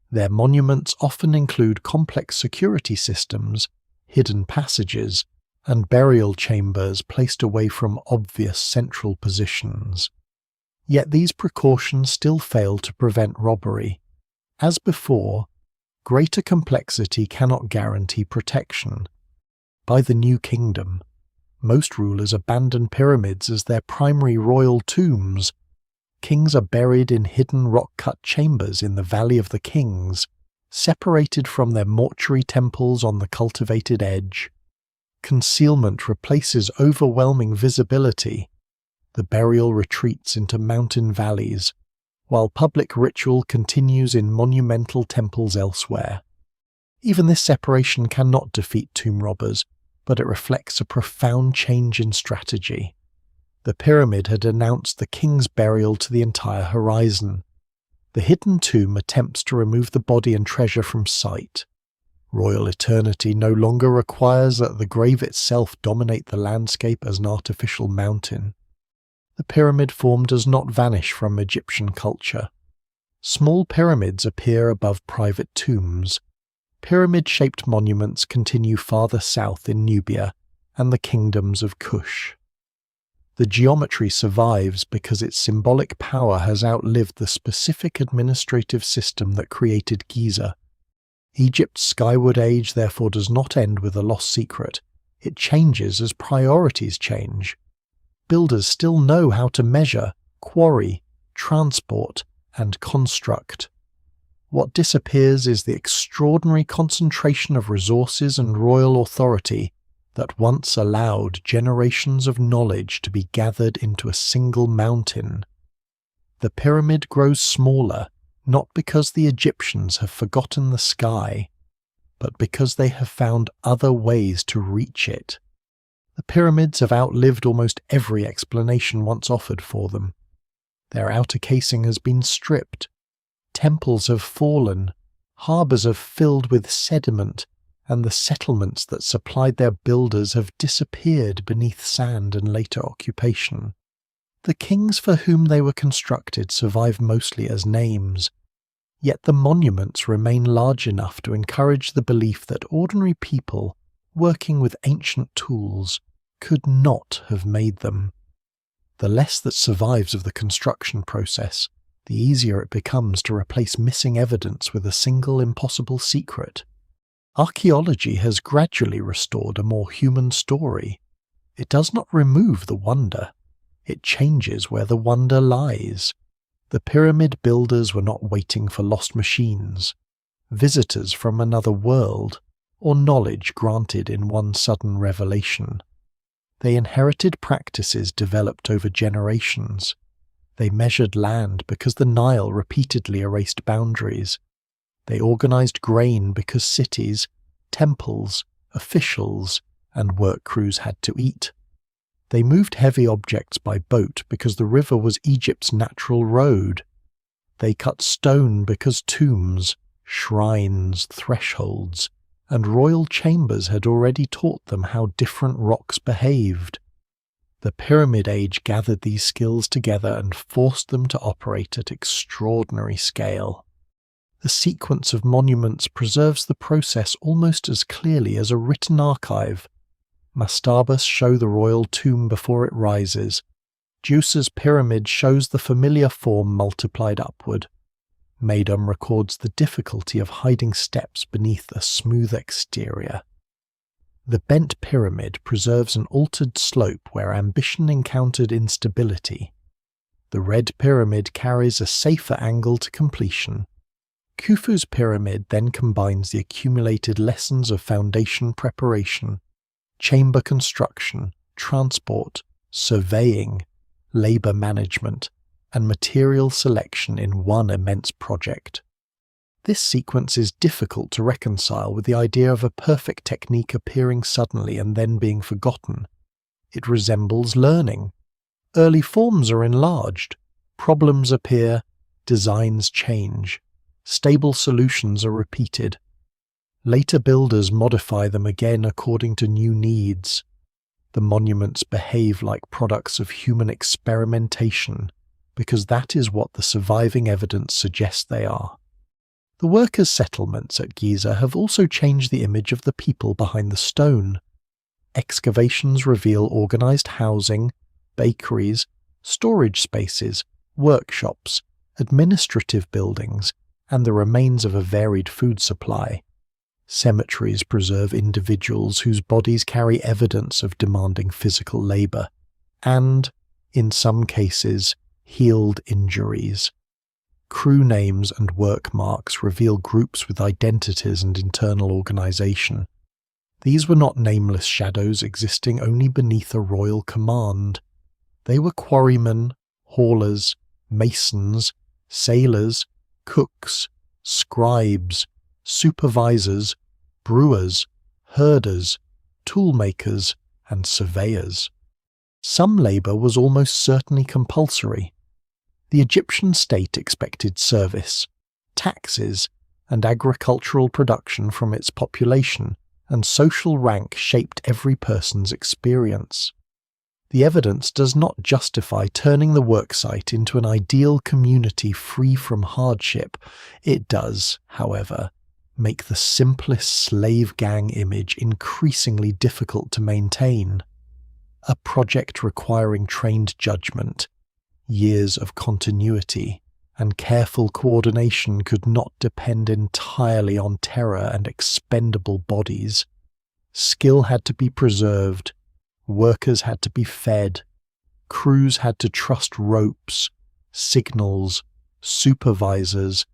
Their monuments often include complex security systems, hidden passages, and burial chambers placed away from obvious central positions. Yet these precautions still fail to prevent robbery. As before, greater complexity cannot guarantee protection. By the New Kingdom, most rulers abandon pyramids as their primary royal tombs. Kings are buried in hidden rock-cut chambers in the Valley of the Kings, separated from their mortuary temples on the cultivated edge. Concealment replaces overwhelming visibility. The burial retreats into mountain valleys, while public ritual continues in monumental temples elsewhere. Even this separation cannot defeat tomb robbers, but it reflects a profound change in strategy. The pyramid had announced the king's burial to the entire horizon. The hidden tomb attempts to remove the body and treasure from sight. Royal eternity no longer requires that the grave itself dominate the landscape as an artificial mountain. The pyramid form does not vanish from Egyptian culture. Small pyramids appear above private tombs. Pyramid-shaped monuments continue farther south in Nubia and the kingdoms of Kush. The geometry survives because its symbolic power has outlived the specific administrative system that created Giza. Egypt's skyward age therefore does not end with a lost secret. It changes as priorities change. Builders still know how to measure, quarry, transport, and construct. What disappears is the extraordinary concentration of resources and royal authority that once allowed generations of knowledge to be gathered into a single mountain. The pyramid grows smaller, not because the Egyptians have forgotten the sky, but because they have found other ways to reach it. The pyramids have outlived almost every explanation once offered for them. Their outer casing has been stripped. Temples have fallen. Harbours have filled with sediment, and the settlements that supplied their builders have disappeared beneath sand and later occupation. The kings for whom they were constructed survive mostly as names, yet the monuments remain large enough to encourage the belief that ordinary people, working with ancient tools, could not have made them. The less that survives of the construction process, the easier it becomes to replace missing evidence with a single impossible secret. Archaeology has gradually restored a more human story. It does not remove the wonder. It changes where the wonder lies. The pyramid builders were not waiting for lost machines, visitors from another world, or knowledge granted in one sudden revelation. They inherited practices developed over generations. They measured land because the Nile repeatedly erased boundaries. They organized grain because cities, temples, officials, and work crews had to eat. They moved heavy objects by boat because the river was Egypt's natural road. They cut stone because tombs, shrines, thresholds, and royal chambers had already taught them how different rocks behaved. The Pyramid Age gathered these skills together and forced them to operate at extraordinary scale. The sequence of monuments preserves the process almost as clearly as a written archive. Mastabas show the royal tomb before it rises. Djoser's pyramid shows the familiar form multiplied upward. Meidum records the difficulty of hiding steps beneath a smooth exterior. The bent pyramid preserves an altered slope where ambition encountered instability. The red pyramid carries a safer angle to completion. Khufu's pyramid then combines the accumulated lessons of foundation preparation, chamber construction, transport, surveying, labor management, and material selection in one immense project. This sequence is difficult to reconcile with the idea of a perfect technique appearing suddenly and then being forgotten. It resembles learning. Early forms are enlarged, problems appear, designs change, stable solutions are repeated. Later builders modify them again according to new needs. The monuments behave like products of human experimentation, because that is what the surviving evidence suggests they are. The workers' settlements at Giza have also changed the image of the people behind the stone. Excavations reveal organized housing, bakeries, storage spaces, workshops, administrative buildings, and the remains of a varied food supply. Cemeteries preserve individuals whose bodies carry evidence of demanding physical labor, and, in some cases, healed injuries. Crew names and work marks reveal groups with identities and internal organization. These were not nameless shadows existing only beneath a royal command. They were quarrymen, haulers, masons, sailors, cooks, scribes, supervisors, brewers, herders, toolmakers, and surveyors. Some labor was almost certainly compulsory. The Egyptian state expected service, taxes, and agricultural production from its population, and social rank shaped every person's experience. The evidence does not justify turning the worksite into an ideal community free from hardship. It does, however, make the simplest slave gang image increasingly difficult to maintain. A project requiring trained judgment, years of continuity, and careful coordination could not depend entirely on terror and expendable bodies. Skill had to be preserved, workers had to be fed, crews had to trust ropes, signals, supervisors,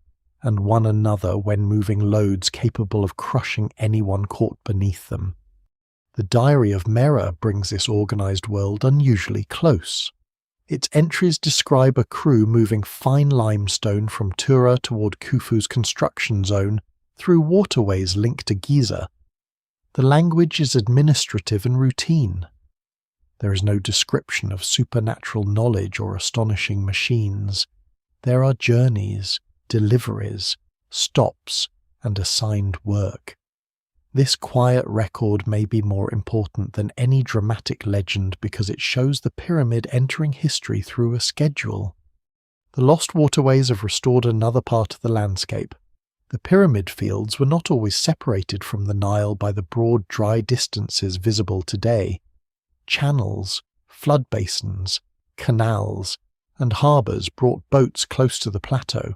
and one another when moving loads capable of crushing anyone caught beneath them. The Diary of Mera brings this organized world unusually close. Its entries describe a crew moving fine limestone from Tura toward Khufu's construction zone through waterways linked to Giza. The language is administrative and routine. There is no description of supernatural knowledge or astonishing machines. There are journeys, deliveries, stops, and assigned work. This quiet record may be more important than any dramatic legend because it shows the pyramid entering history through a schedule. The lost waterways have restored another part of the landscape. The pyramid fields were not always separated from the Nile by the broad dry distances visible today. Channels, flood basins, canals, and harbours brought boats close to the plateau.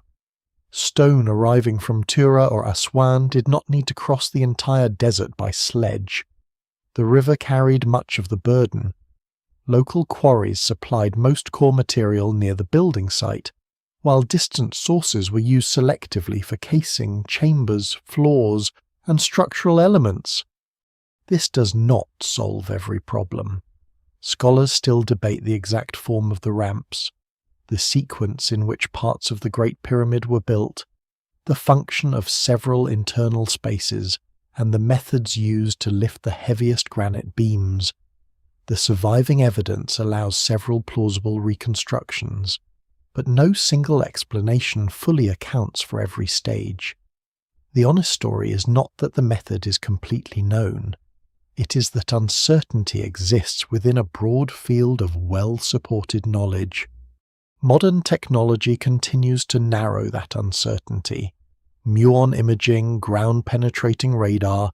Stone arriving from Tura or Aswan did not need to cross the entire desert by sledge. The river carried much of the burden. Local quarries supplied most core material near the building site, while distant sources were used selectively for casing, chambers, floors, and structural elements. This does not solve every problem. Scholars still debate the exact form of the ramps, the sequence in which parts of the Great Pyramid were built, the function of several internal spaces, and the methods used to lift the heaviest granite beams. The surviving evidence allows several plausible reconstructions, but no single explanation fully accounts for every stage. The honest story is not that the method is completely known. It is that uncertainty exists within a broad field of well-supported knowledge. Modern technology continues to narrow that uncertainty. Muon imaging, ground-penetrating radar,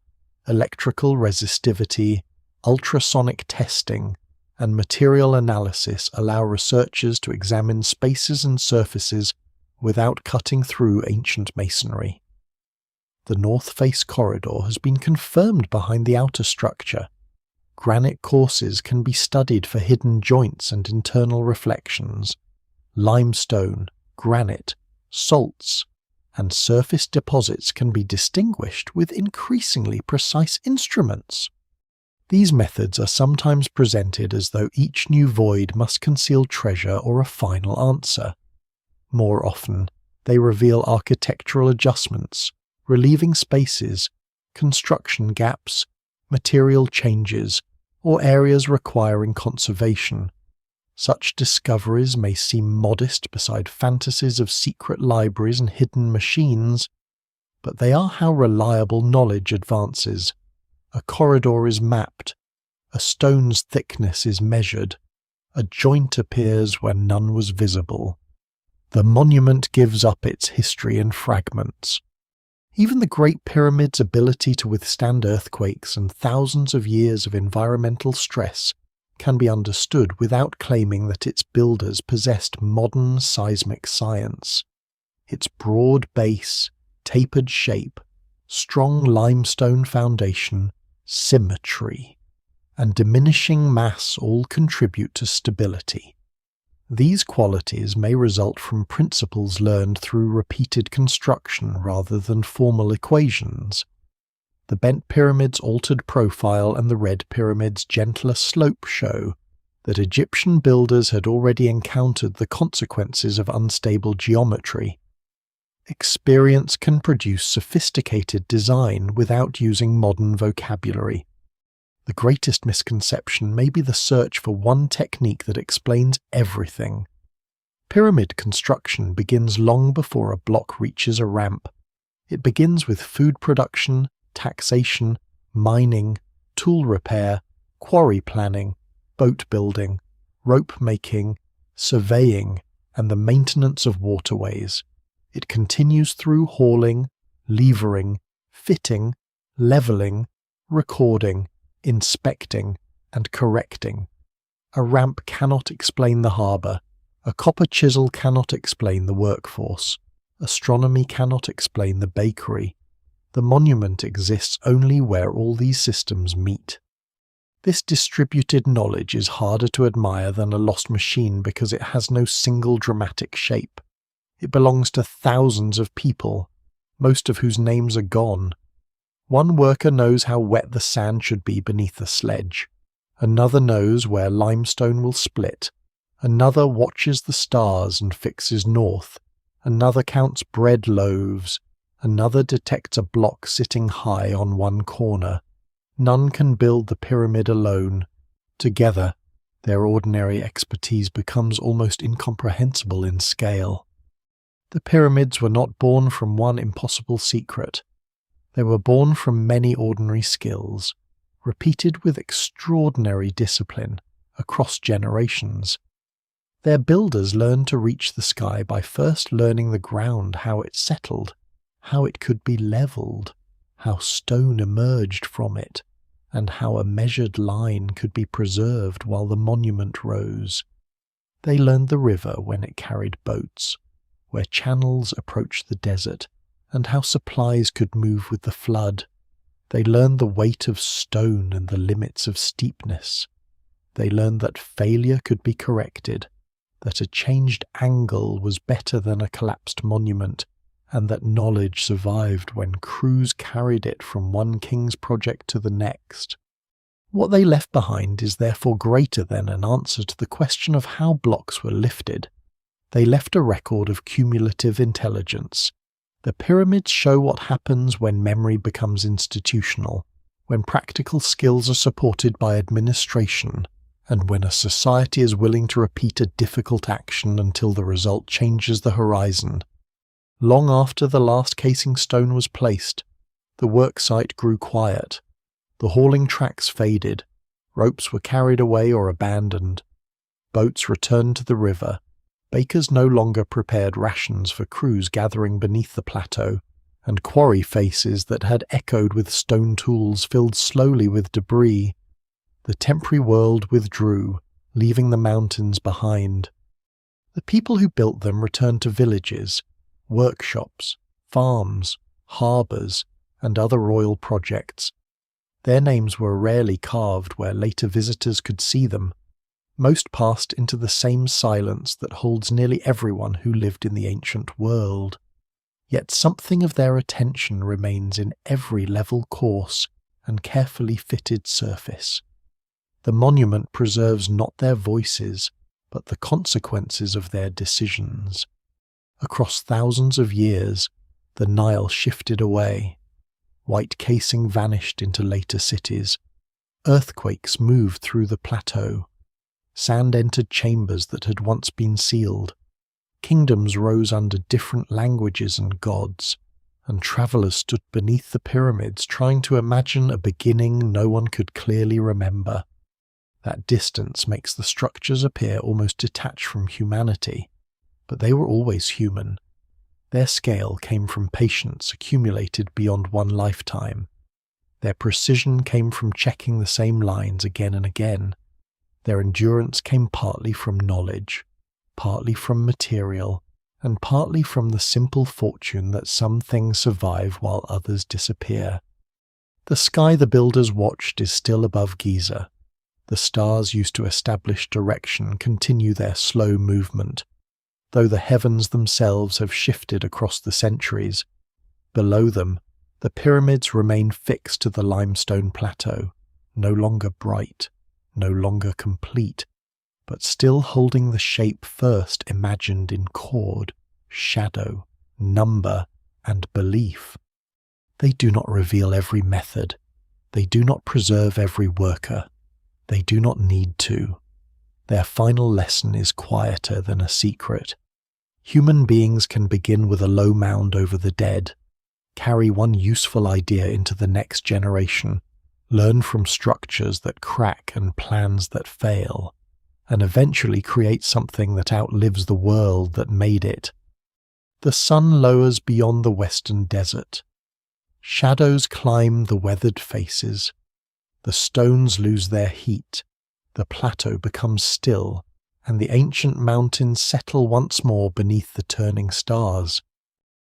electrical resistivity, ultrasonic testing, and material analysis allow researchers to examine spaces and surfaces without cutting through ancient masonry. The north face corridor has been confirmed behind the outer structure. Granite courses can be studied for hidden joints and internal reflections. Limestone, granite, salts, and surface deposits can be distinguished with increasingly precise instruments. These methods are sometimes presented as though each new void must conceal treasure or a final answer. More often, they reveal architectural adjustments, relieving spaces, construction gaps, material changes, or areas requiring conservation. Such discoveries may seem modest beside fantasies of secret libraries and hidden machines, but they are how reliable knowledge advances. A corridor is mapped, a stone's thickness is measured, a joint appears where none was visible. The monument gives up its history in fragments. Even the Great Pyramid's ability to withstand earthquakes and thousands of years of environmental stress can be understood without claiming that its builders possessed modern seismic science. Its broad base, tapered shape, strong limestone foundation, symmetry, and diminishing mass all contribute to stability. These qualities may result from principles learned through repeated construction rather than formal equations. The bent pyramid's altered profile and the red pyramid's gentler slope show that Egyptian builders had already encountered the consequences of unstable geometry. Experience can produce sophisticated design without using modern vocabulary. The greatest misconception may be the search for one technique that explains everything. Pyramid construction begins long before a block reaches a ramp. It begins with food production, taxation, mining, tool repair, quarry planning, boat building, rope making, surveying, and the maintenance of waterways. It continues through hauling, levering, fitting, levelling, recording, inspecting, and correcting. A ramp cannot explain the harbour. A copper chisel cannot explain the workforce. Astronomy cannot explain the bakery. The monument exists only where all these systems meet. This distributed knowledge is harder to admire than a lost machine because it has no single dramatic shape. It belongs to thousands of people, most of whose names are gone. One worker knows how wet the sand should be beneath a sledge. Another knows where limestone will split. Another watches the stars and fixes north. Another counts bread loaves. Another detects a block sitting high on one corner. None can build the pyramid alone. Together, their ordinary expertise becomes almost incomprehensible in scale. The pyramids were not born from one impossible secret. They were born from many ordinary skills, repeated with extraordinary discipline across generations. Their builders learned to reach the sky by first learning the ground, how it settled, how it could be levelled, how stone emerged from it, and how a measured line could be preserved while the monument rose. They learned the river when it carried boats, where channels approached the desert, and how supplies could move with the flood. They learned the weight of stone and the limits of steepness. They learned that failure could be corrected, that a changed angle was better than a collapsed monument, and that knowledge survived when crews carried it from one king's project to the next. What they left behind is therefore greater than an answer to the question of how blocks were lifted. They left a record of cumulative intelligence. The pyramids show what happens when memory becomes institutional, when practical skills are supported by administration, and when a society is willing to repeat a difficult action until the result changes the horizon. Long after the last casing stone was placed, the worksite grew quiet. The hauling tracks faded, ropes were carried away or abandoned, boats returned to the river, bakers no longer prepared rations for crews gathering beneath the plateau, and quarry faces that had echoed with stone tools filled slowly with debris. The temporary world withdrew, leaving the mountains behind. The people who built them returned to villages, workshops, farms, harbours, and other royal projects. Their names were rarely carved where later visitors could see them. Most passed into the same silence that holds nearly everyone who lived in the ancient world. Yet something of their attention remains in every level course and carefully fitted surface. The monument preserves not their voices, but the consequences of their decisions. Across thousands of years, the Nile shifted away. White casing vanished into later cities. Earthquakes moved through the plateau. Sand entered chambers that had once been sealed. Kingdoms rose under different languages and gods, and travellers stood beneath the pyramids trying to imagine a beginning no one could clearly remember. That distance makes the structures appear almost detached from humanity, but they were always human. Their scale came from patience accumulated beyond one lifetime. Their precision came from checking the same lines again and again. Their endurance came partly from knowledge, partly from material, and partly from the simple fortune that some things survive while others disappear. The sky the builders watched is still above Giza. The stars used to establish direction continue their slow movement, though the heavens themselves have shifted across the centuries. Below them, the pyramids remain fixed to the limestone plateau, no longer bright, no longer complete, but still holding the shape first imagined in chord, shadow, number, and belief. They do not reveal every method. They do not preserve every worker. They do not need to. Their final lesson is quieter than a secret. Human beings can begin with a low mound over the dead, carry one useful idea into the next generation, learn from structures that crack and plans that fail, and eventually create something that outlives the world that made it. The sun lowers beyond the western desert. Shadows climb the weathered faces. The stones lose their heat. The plateau becomes still, and the ancient mountains settle once more beneath the turning stars.